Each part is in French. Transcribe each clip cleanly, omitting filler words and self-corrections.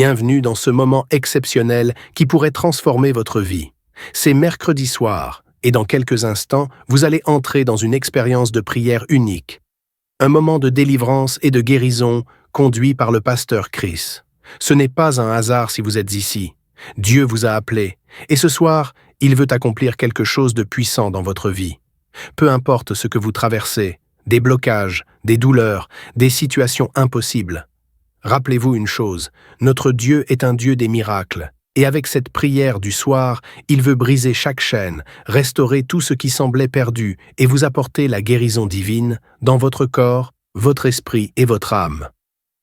Bienvenue dans ce moment exceptionnel qui pourrait transformer votre vie. C'est mercredi soir, et dans quelques instants, vous allez entrer dans une expérience de prière unique. Un moment de délivrance et de guérison conduit par le pasteur Chris. Ce n'est pas un hasard si vous êtes ici. Dieu vous a appelé, et ce soir, il veut accomplir quelque chose de puissant dans votre vie. Peu importe ce que vous traversez, des blocages, des douleurs, des situations impossibles. Rappelez-vous une chose, notre Dieu est un Dieu des miracles, et avec cette prière du soir, il veut briser chaque chaîne, restaurer tout ce qui semblait perdu et vous apporter la guérison divine dans votre corps, votre esprit et votre âme.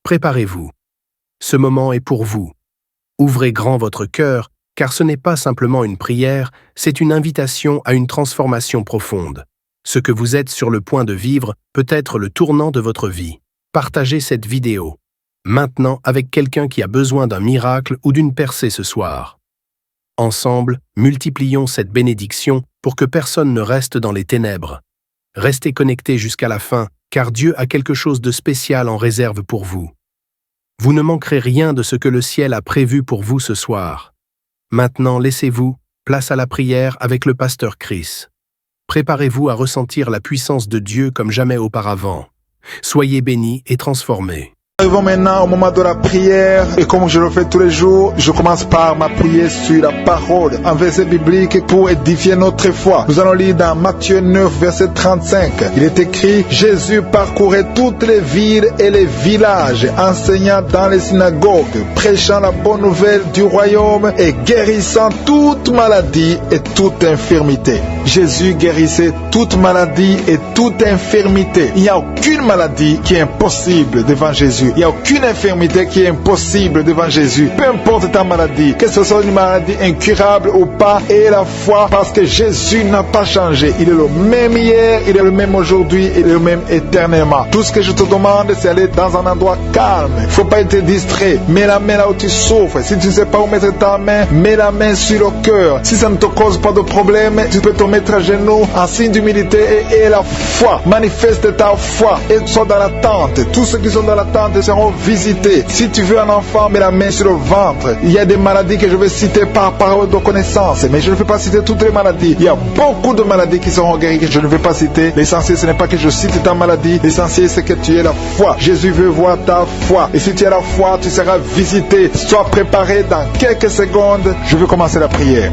Préparez-vous. Ce moment est pour vous. Ouvrez grand votre cœur, car ce n'est pas simplement une prière, c'est une invitation à une transformation profonde. Ce que vous êtes sur le point de vivre peut être le tournant de votre vie. Partagez cette vidéo. Maintenant avec quelqu'un qui a besoin d'un miracle ou d'une percée ce soir. Ensemble, multiplions cette bénédiction pour que personne ne reste dans les ténèbres. Restez connectés jusqu'à la fin, car Dieu a quelque chose de spécial en réserve pour vous. Vous ne manquerez rien de ce que le ciel a prévu pour vous ce soir. Maintenant, laissez-vous place à la prière avec le pasteur Chris. Préparez-vous à ressentir la puissance de Dieu comme jamais auparavant. Soyez bénis et transformés. Arrivons maintenant au moment de la prière et comme je le fais tous les jours, je commence par m'appuyer sur la parole, un verset biblique pour édifier notre foi. Nous allons lire dans Matthieu 9, verset 35. Il est écrit: Jésus parcourait toutes les villes et les villages, enseignant dans les synagogues, prêchant la bonne nouvelle du royaume et guérissant toute maladie et toute infirmité. Jésus guérissait toute maladie et toute infirmité. Il n'y a aucune maladie qui est impossible devant Jésus. Il n'y a aucune infirmité qui est impossible devant Jésus. Peu importe ta maladie, que ce soit une maladie incurable ou pas, et la foi, parce que Jésus n'a pas changé. Il est le même hier, il est le même aujourd'hui, il est le même éternellement. Tout ce que je te demande, c'est aller dans un endroit calme. Il ne faut pas être distrait. Mets la main là où tu souffres. Si tu ne sais pas où mettre ta main, mets la main sur le cœur. Si ça ne te cause pas de problème, tu peux te mettre à genoux en signe d'humilité et la foi. Manifeste ta foi et sois dans l'attente. Tous ceux qui sont dans l'attente seront visités. Si tu veux un enfant, mets la main sur le ventre. Il y a des maladies que je vais citer par parole de connaissance, mais je ne vais pas citer toutes les maladies. Il y a beaucoup de maladies qui seront guéries que je ne vais pas citer. L'essentiel, ce n'est pas que je cite ta maladie. L'essentiel, c'est que tu aies la foi. Jésus veut voir ta foi. Et si tu as la foi, tu seras visité. Sois préparé dans quelques secondes. Je vais commencer la prière.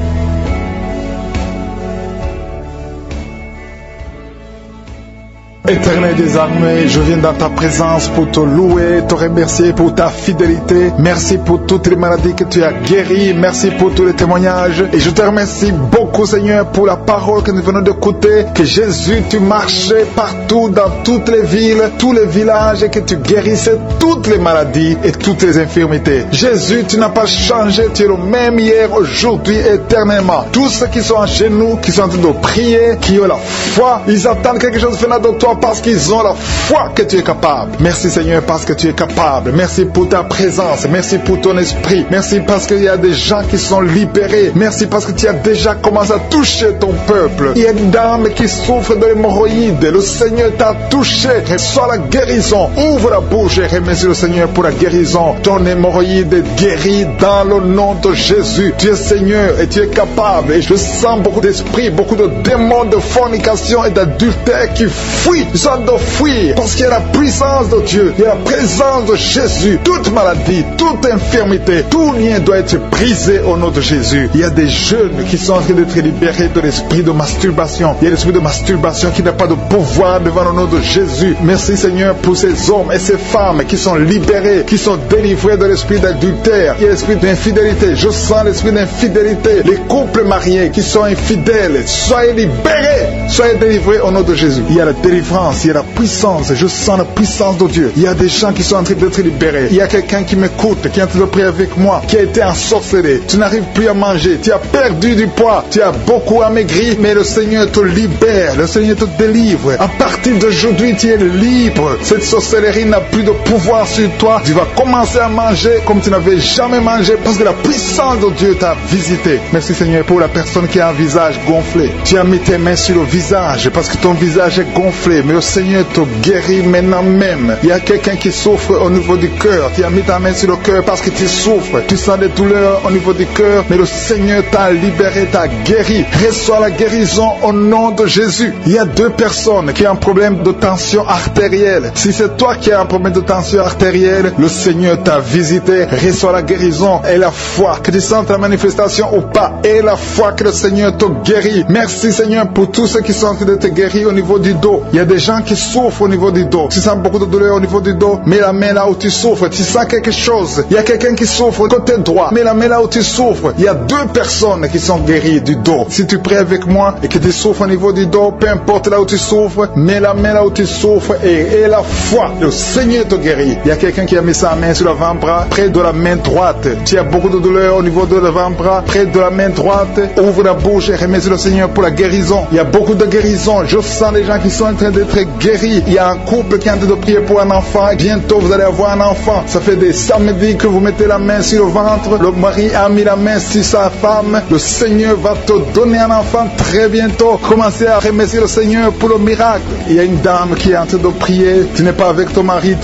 Éternel des armées, je viens dans ta présence pour te louer, te remercier pour ta fidélité. Merci pour toutes les maladies que tu as guéries. Merci pour tous les témoignages. Et je te remercie beaucoup, Seigneur, pour la parole que nous venons d'écouter. Que Jésus, tu marchais partout dans toutes les villes, tous les villages, et que tu guérissais toutes les maladies et toutes les infirmités. Jésus, tu n'as pas changé. Tu es le même hier, aujourd'hui, éternellement. Tous ceux qui sont à genoux, qui sont en train de prier, qui ont la foi, ils attendent quelque chose venant de toi, parce qu'ils ont la foi que tu es capable. Merci Seigneur parce que tu es capable. Merci pour ta présence. Merci pour ton esprit. Merci parce qu'il y a des gens qui sont libérés. Merci parce que tu as déjà commencé à toucher ton peuple. Il y a une dame qui souffre de l'hémorroïde. Le Seigneur t'a touché. Reçois la guérison. Ouvre la bouche et remercie le Seigneur pour la guérison. Ton hémorroïde est guérie dans le nom de Jésus. Tu es Seigneur et tu es capable. Et je sens beaucoup d'esprits, beaucoup de démons de fornication et d'adultère qui fuient. Ils sont de fuir parce qu'il y a la puissance de Dieu, il y a la présence de Jésus. Toute maladie, toute infirmité, tout lien doit être brisé au nom de Jésus. Il y a des jeunes qui sont en train d'être libérés de l'esprit de masturbation. Il y a l'esprit de masturbation qui n'a pas de pouvoir devant le nom de Jésus. Merci Seigneur pour ces hommes et ces femmes qui sont libérés, qui sont délivrés de l'esprit d'adultère. Il y a l'esprit d'infidélité. Je sens l'esprit d'infidélité. Les couples mariés qui sont infidèles, soyez libérés, soyez délivrés au nom de Jésus. Il y a la délivrance, il y a la puissance, je sens la puissance de Dieu. Il y a des gens qui sont en train d'être libérés. Il y a quelqu'un qui m'écoute, qui est en train de prier avec moi, qui a été ensorcelé. Tu n'arrives plus à manger, tu as perdu du poids, tu as beaucoup amaigri, mais le Seigneur te libère, le Seigneur te délivre. À partir d'aujourd'hui, tu es libre. Cette sorcellerie n'a plus de pouvoir sur toi. Tu vas commencer à manger comme tu n'avais jamais mangé parce que la puissance de Dieu t'a visité. Merci Seigneur pour la personne qui a un visage gonflé. Tu as mis tes mains sur le visage parce que ton visage est gonflé. mais le Seigneur te guérit maintenant même. Il y a quelqu'un qui souffre au niveau du cœur. Tu as mis ta main sur le cœur parce que tu souffres. Tu sens des douleurs au niveau du cœur, mais le Seigneur t'a libéré, t'a guéri. Reçois la guérison au nom de Jésus. Il y a 2 personnes qui ont un problème de tension artérielle. Si c'est toi qui as un problème de tension artérielle, le Seigneur t'a visité. Reçois la guérison et la foi. Que tu sentes la manifestation ou pas, et la foi que le Seigneur te guérit. Merci Seigneur pour tous ceux qui sont en train de te guérir au niveau du dos. Il y a des gens qui souffrent au niveau du dos. Tu sens beaucoup de douleur au niveau du dos, mets la main là où tu souffres. Tu sens quelque chose. Il y a quelqu'un qui souffre côté droit, mets la main là où tu souffres. Il y a 2 personnes qui sont guéries du dos. Si tu pries avec moi et que tu souffres au niveau du dos, peu importe là où tu souffres, mets la main là où tu souffres et la foi. Le Seigneur te guérit. Il y a quelqu'un qui a mis sa main sur l'avant-bras, près de la main droite. Tu as beaucoup de douleur au niveau de l'avant-bras, près de la main droite. Ouvre la bouche et remercie le Seigneur pour la guérison. Il y a beaucoup de guérison. Je sens les gens qui sont en train d'être guéris. Il y a un couple qui est en train de prier pour un enfant. Et bientôt vous allez avoir un enfant. Ça fait des samedis que vous mettez la main sur le ventre. Le mari a mis la main sur sa femme. Le Seigneur va te donner un enfant très bientôt. Commencez à remercier le Seigneur pour le miracle. Il y a une dame qui est en train de prier. Tu n'es pas avec ton mari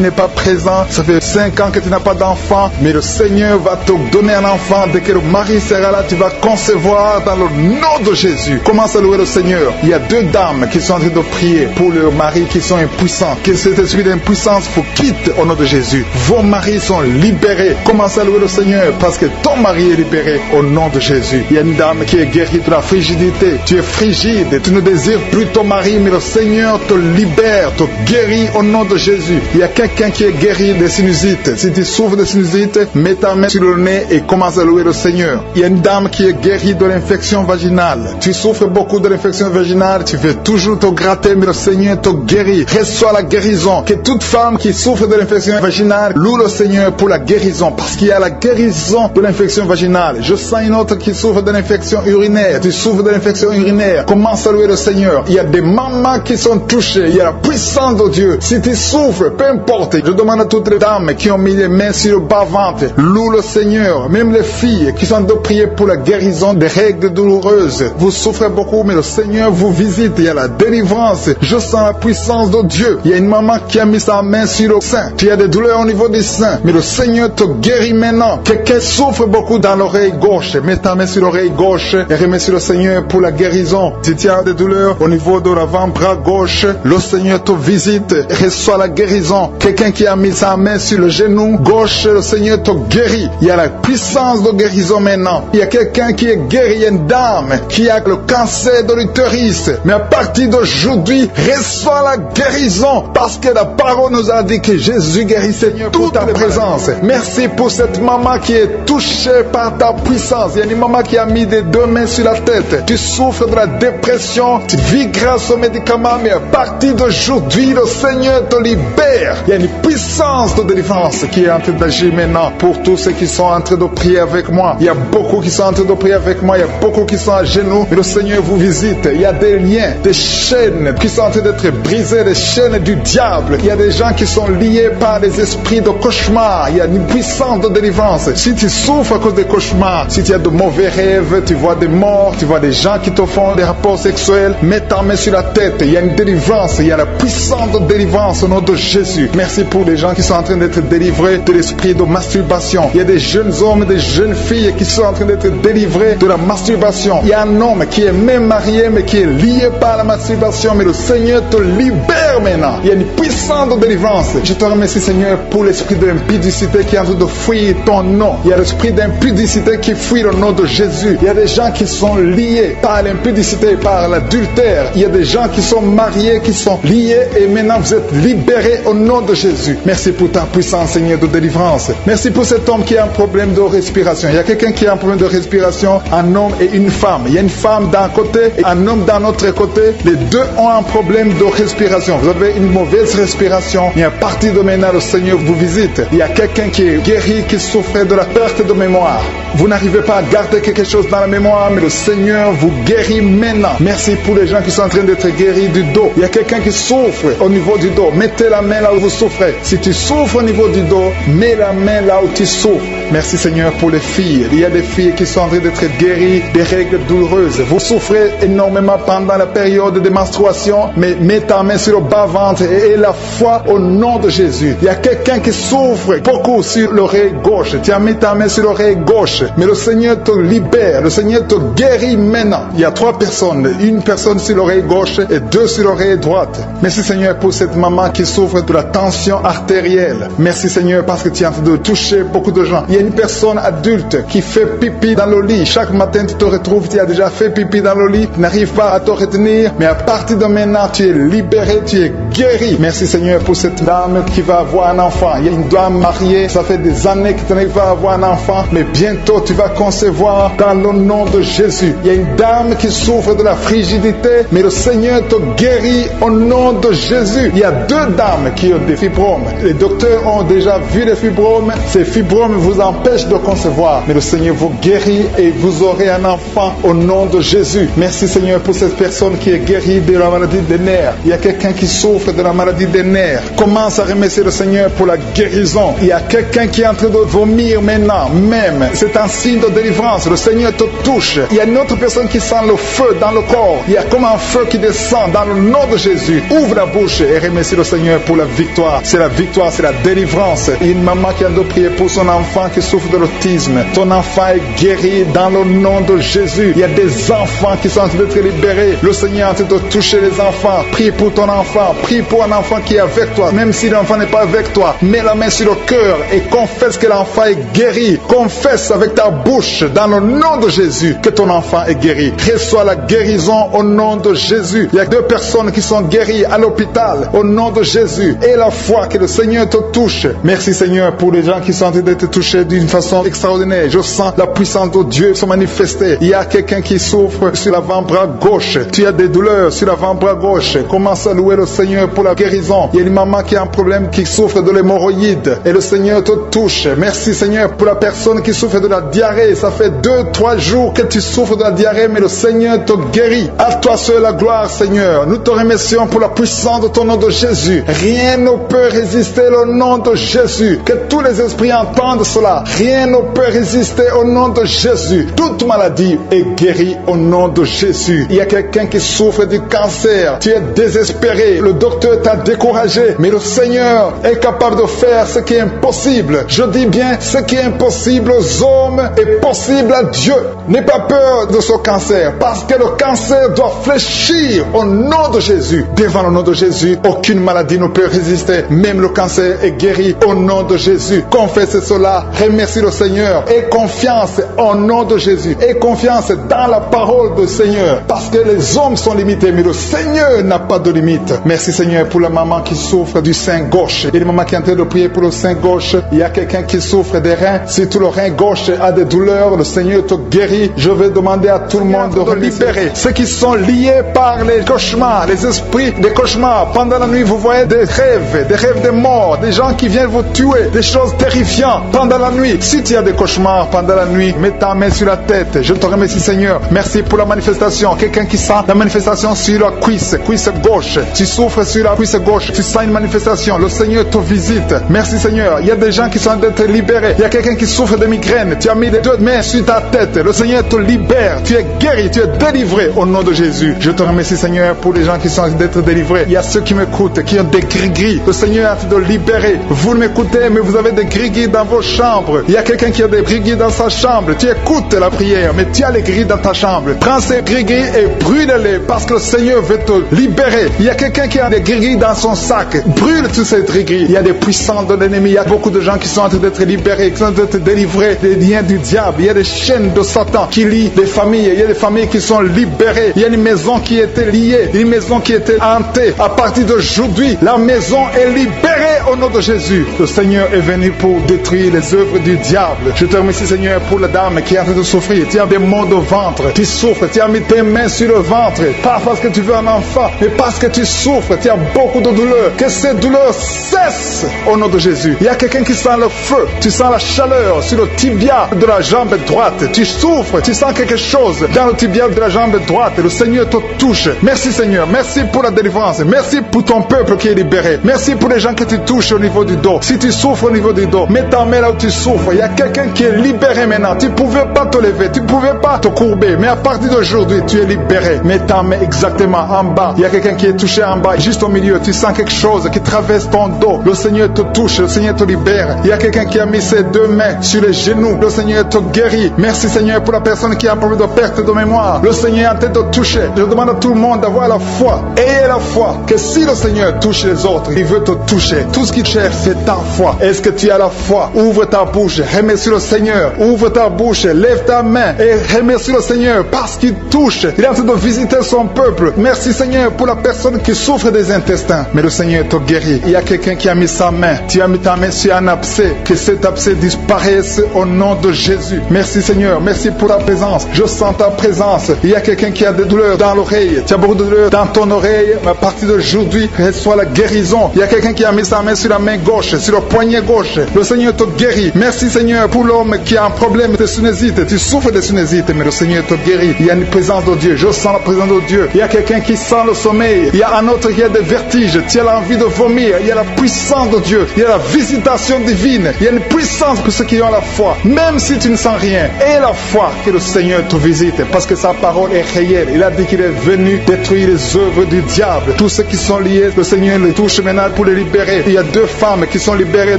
n'est pas présent. Ça fait 5 ans que tu n'as pas d'enfant. Mais le Seigneur va te donner un enfant. Dès que le mari sera là, tu vas concevoir dans le nom de Jésus. Commence à louer le Seigneur. Il y a 2 dames qui sont en train de prier pour leurs maris qui sont impuissants. Que cet esprit d'impuissance vous quitte au nom de Jésus. Vos maris sont libérés. Commence à louer le Seigneur parce que ton mari est libéré au nom de Jésus. Il y a une dame qui est guérie de la frigidité. Tu es frigide. Tu ne désires plus ton mari, mais le Seigneur te libère, te guérit au nom de Jésus. Il y a quelqu'un qui est guéri des sinusites. Si tu souffres de sinusite, mets ta main sur le nez et commence à louer le Seigneur. Il y a une dame qui est guérie de l'infection vaginale. Tu souffres beaucoup de l'infection vaginale, tu veux toujours te gratter, mais le Seigneur te guérit. Reçois la guérison. Que toute femme qui souffre de l'infection vaginale loue le Seigneur pour la guérison, parce qu'il y a la guérison de l'infection vaginale. Je sens une autre qui souffre de l'infection urinaire. Tu souffres de l'infection urinaire. Commence à louer le Seigneur. Il y a des mamans qui sont touchées. Il y a la puissance de Dieu. Si tu souffres, peu importe. Je demande à toutes les dames qui ont mis les mains sur le bas-ventre, loue le Seigneur. Même les filles qui sont de prier pour la guérison des règles douloureuses. Vous souffrez beaucoup, mais le Seigneur vous visite. Il y a la délivrance. Je sens la puissance de Dieu. Il y a une maman qui a mis sa main sur le sein. Tu as des douleurs au niveau du sein, mais le Seigneur te guérit maintenant. Quelqu'un souffre beaucoup dans l'oreille gauche. Mets ta main sur l'oreille gauche et remercie le Seigneur pour la guérison. Si tu as des douleurs au niveau de l'avant-bras gauche, le Seigneur te visite. Reçois la guérison. Quelqu'un qui a mis sa main sur le genou gauche, le Seigneur te guérit. Il y a la puissance de guérison maintenant. Il y a quelqu'un qui est guéri. Il y a une dame qui a le cancer de l'utérus. Mais à partir d'aujourd'hui, reçois la guérison. Parce que la parole nous a dit que Jésus guérit, Seigneur, pour ta présence. Merci pour cette maman qui est touchée par ta puissance. Il y a une maman qui a mis des 2 mains sur la tête. Tu souffres de la dépression. Tu vis grâce aux médicaments. Mais à partir d'aujourd'hui, le Seigneur te libère. Il y a une puissance de délivrance qui est en train d'agir maintenant pour tous ceux qui sont en train de prier avec moi. Il y a beaucoup qui sont en train de prier avec moi. Il y a beaucoup qui sont à genoux. Mais le Seigneur vous visite. Il y a des liens, des chaînes qui sont en train d'être brisées, des chaînes du diable. Il y a des gens qui sont liés par des esprits de cauchemar. Il y a une puissance de délivrance. Si tu souffres à cause des cauchemars, si tu as de mauvais rêves, tu vois des morts, tu vois des gens qui te font des rapports sexuels, mets ta main sur la tête. Il y a une délivrance. Il y a la puissance de délivrance au nom de Jésus. Merci pour les gens qui sont en train d'être délivrés de l'esprit de masturbation. Il y a des jeunes hommes et des jeunes filles qui sont en train d'être délivrés de la masturbation. Il y a un homme qui est même marié mais qui est lié par la masturbation, mais le Seigneur te libère maintenant. Il y a une puissance de délivrance. Je te remercie, Seigneur, pour l'esprit de l'impudicité qui est en train de fuir ton nom. Il y a l'esprit d'impudicité qui fuit le nom de Jésus. Il y a des gens qui sont liés par l'impudicité, par l'adultère. Il y a des gens qui sont mariés, qui sont liés, et maintenant vous êtes libérés au nom de Jésus. Merci pour ta puissance, Seigneur, de délivrance. Merci pour cet homme qui a un problème de respiration. Il y a quelqu'un qui a un problème de respiration, un homme et une femme. Il y a une femme d'un côté et un homme d'un autre côté. Les deux ont un problème de respiration. Vous vous avez une mauvaise respiration, et à partir de maintenant, le Seigneur vous visite. Il y a quelqu'un qui est guéri, qui souffrait de la perte de mémoire. Vous n'arrivez pas à garder quelque chose dans la mémoire, mais le Seigneur vous guérit maintenant. Merci pour les gens qui sont en train d'être guéris du dos. Il y a quelqu'un qui souffre au niveau du dos. Mettez la main là où vous souffrez. Si tu souffres au niveau du dos, mets la main là où tu souffres. Merci Seigneur pour les filles. Il y a des filles qui sont en train d'être guéries des règles douloureuses. Vous souffrez énormément pendant la période de menstruation, mais mets ta main sur le bas-ventre et la foi au nom de Jésus. Il y a quelqu'un qui souffre beaucoup sur l'oreille gauche. Tu as mis ta main sur l'oreille gauche, mais le Seigneur te libère. Le Seigneur te guérit maintenant. Il y a 3 personnes. Une personne sur l'oreille gauche et 2 sur l'oreille droite. Merci Seigneur pour cette maman qui souffre de la tension artérielle. Merci Seigneur parce que tu es en train de toucher beaucoup de gens. Il y a une personne adulte qui fait pipi dans le lit. Chaque matin tu te retrouves, tu as déjà fait pipi dans le lit, tu n'arrives pas à te retenir, mais à partir de maintenant tu es libéré, tu es guéri. Merci Seigneur pour cette dame qui va avoir un enfant. Il y a une dame mariée, ça fait des années que tu n'arrives pas à avoir un enfant, mais bientôt tu vas concevoir dans le nom de Jésus. Il y a une dame qui souffre de la frigidité, mais le Seigneur te guérit au nom de Jésus. Il y a 2 dames qui ont des fibromes. Les docteurs ont déjà vu les fibromes. Ces fibromes vous empêchent de concevoir, mais le Seigneur vous guérit et vous aurez un enfant au nom de Jésus. Merci Seigneur pour cette personne qui est guérie de la maladie des nerfs. Il y a quelqu'un qui souffre de la maladie des nerfs. Commence à remercier le Seigneur pour la guérison. Il y a quelqu'un qui est en train de vomir maintenant, même. C'est un signe de délivrance. Le Seigneur te touche. Il y a une autre personne qui sent le feu dans le corps. Il y a comme un feu qui descend dans le nom de Jésus. Ouvre la bouche et remercie le Seigneur pour la victoire. C'est la victoire, c'est la délivrance. Il y a une maman qui a de prier pour son enfant qui souffre de l'autisme. Ton enfant est guéri dans le nom de Jésus. Il y a des enfants qui sont en train d'être libérés. Le Seigneur est en train de toucher les enfants. Prie pour ton enfant. Prie pour un enfant qui est avec toi. Même si l'enfant n'est pas avec toi, mets la main sur le cœur et confesse que l'enfant est guéri. Confesse avec ta bouche dans le nom de Jésus que ton enfant est guéri. Reçois la guérison au nom de Jésus. Il y a 2 personnes qui sont guéries à l'hôpital au nom de Jésus. Et la foi que le Seigneur te touche. Merci Seigneur pour les gens qui sont en train d'être touchés d'une façon extraordinaire. Je sens la puissance de Dieu se manifester. Il y a quelqu'un qui souffre sur l'avant-bras gauche. Tu as des douleurs sur l'avant-bras gauche. Commence à louer le Seigneur pour la guérison. Il y a une maman qui a un problème, qui souffre de l'hémorroïde. Et le Seigneur te touche. Merci Seigneur pour la personne qui souffre de la diarrhée. Ça fait 2-3 jours que tu souffres de la diarrhée, mais le Seigneur te guérit. À toi seul la gloire Seigneur. Nous te remercions pour la puissance de ton nom de Jésus. Rien ne peut résister au nom de Jésus. Que tous les esprits entendent cela. Rien ne peut résister au nom de Jésus. Toute maladie est guérie au nom de Jésus. Il y a quelqu'un qui souffre du cancer. Tu es désespéré. Le docteur t'a découragé. Mais le Seigneur est capable de faire ce qui est impossible. Je dis bien, ce qui est impossible aux hommes est possible à Dieu. N'aie pas peur de ce cancer. Parce que le cancer doit fléchir au nom de Jésus. Devant le nom de Jésus, aucune maladie ne peut résister. Même le cancer est guéri au nom de Jésus. Confesse cela. Remercie le Seigneur. Aie confiance au nom de Jésus. Aie confiance dans la parole du Seigneur. Parce que les hommes sont limités, mais le Seigneur n'a pas de limite. Merci Seigneur pour la maman qui souffre du sein gauche. Il y a une maman qui est en train de prier pour le sein gauche. Il y a quelqu'un qui souffre des reins. Si tout le rein gauche a des douleurs, le Seigneur te guérit. Je vais demander à tout le monde de libérer ceux qui sont liés par les cauchemars, les esprits des cauchemars. Pendant la nuit, vous voyez des rêves de mort, des gens qui viennent vous tuer, des choses terrifiantes pendant la nuit. Si tu as des cauchemars pendant la nuit, mets ta main sur la tête. Je te remercie Seigneur. Merci pour la manifestation. Quelqu'un qui sent la manifestation sur la cuisse gauche. Tu souffres sur la cuisse gauche. Tu sens une manifestation. Le Seigneur te visite. Merci Seigneur. Il y a des gens qui sont en train d'être libérés. Il y a quelqu'un qui souffre de migraine. Tu as mis les 2 mains sur ta tête. Le Seigneur te libère. Tu es guéri. Tu es délivré au nom de Jésus. Je te remercie Seigneur pour les gens qui sont en train d'être délivrés. Il y a ceux qui m'écoutent, qui ont des gris-gris. Le Seigneur a fait de libérer. Vous m'écoutez, mais vous avez des gris-gris dans vos chambres. Il y a quelqu'un qui a des gris-gris dans sa chambre. Tu écoutes la prière, mais tu as les gris dans ta chambre. Prends ces gris-gris et brûle-les parce que le Seigneur veut te libérer. Il y a quelqu'un qui a des gris-gris dans son sac. Brûle tous ces gris-gris. Il y a des puissants de l'ennemi. Il y a beaucoup de gens qui sont en train d'être libérés, qui sont en train d'être délivrés des liens du diable. Il y a des chaînes de Satan qui lient les familles. Il y a des familles qui sont libérées. Il y a une maison qui était liée, une maison qui était hantée. À partir d'aujourd'hui, la maison est libérée au nom de Jésus. Le Seigneur est venu pour détruire les œuvres du diable. Je te remercie, Seigneur, pour la dame qui est en train de souffrir. Tu as des maux de ventre, tu souffres, tu as mis tes mains sur le ventre, pas parce que tu veux un enfant, mais parce que tu souffres, tu as beaucoup de douleurs. Que ces douleurs cessent au nom de Jésus. Il y a quelqu'un qui sent le feu, tu sens la chaleur sur le tibia de la jambe droite. Tu souffres, tu sens quelque chose dans le tibia de la jambe droite. Le Seigneur te touche. Merci Seigneur, merci pour la délivrance. Merci pour ton peuple qui est libéré. Merci pour les gens que tu touches au niveau du dos. Si tu souffres au niveau du dos, mets ta main là où tu souffres. Il y a quelqu'un qui est libéré maintenant. Tu ne pouvais pas te lever, tu ne pouvais pas te courber, mais à partir d'aujourd'hui, tu es libéré. Mets ta main exactement en bas. Il y a quelqu'un qui est touché en bas, juste au milieu. Tu sens quelque chose qui traverse ton dos. Le Seigneur te touche, le Seigneur te libère. Il y a quelqu'un qui a mis ses deux mains sur les genoux. Le Seigneur te guérit. Merci Seigneur pour la personne qui a un problème de perte de mémoire. Le Seigneur est en train de te toucher. Je demande à tout le monde d'avoir la foi. Ayez la foi que si le Seigneur touche les autres, il veut te toucher. Tout ce qu'il cherche, c'est ta foi. Est-ce que tu as la foi? Ouvre ta bouche, remercie le Seigneur. Ouvre ta bouche, lève ta main et remercie le Seigneur parce qu'il touche. Il est en train de visiter son peuple. Merci Seigneur pour la personne qui souffre des intestins. Mais le Seigneur te guérit. Il y a quelqu'un qui a mis sa main. Tu as mis ta main sur un abcès. Que cet abcès disparaisse au nom de Jésus. Merci Seigneur. Merci pour ta présence. Je sens ta présence. Il y a quelqu'un qui a des douleurs dans l'oreille. Tu as beaucoup de douleurs dans ton oreille. Mais à partir d'aujourd'hui, reçois la guérison. Il y a quelqu'un qui a mis sa main sur la main gauche, sur le poignet gauche. Le Seigneur te guérit. Merci Seigneur pour l'homme qui a un problème de sinusite. Tu souffres de sinusite, mais le Seigneur te guérit. Il y a une présence de Dieu. Je sens la présence de Dieu. Il y a quelqu'un qui sent le sommeil. Il y a un autre qui a des vertiges. Tu as l'envie de vomir. Il y a la puissance de Dieu. Il y a la visitation divine. Il y a une puissance pour ceux qui ont la foi. Même si tu ne sens rien, aie la foi que le Seigneur te visite parce que sa parole est réelle. Il a dit qu'il est venu détruire les œuvres du diable. Tous ceux qui sont liés, le Seigneur les touche maintenant pour les libérer. Il y a 2 femmes qui sont libérées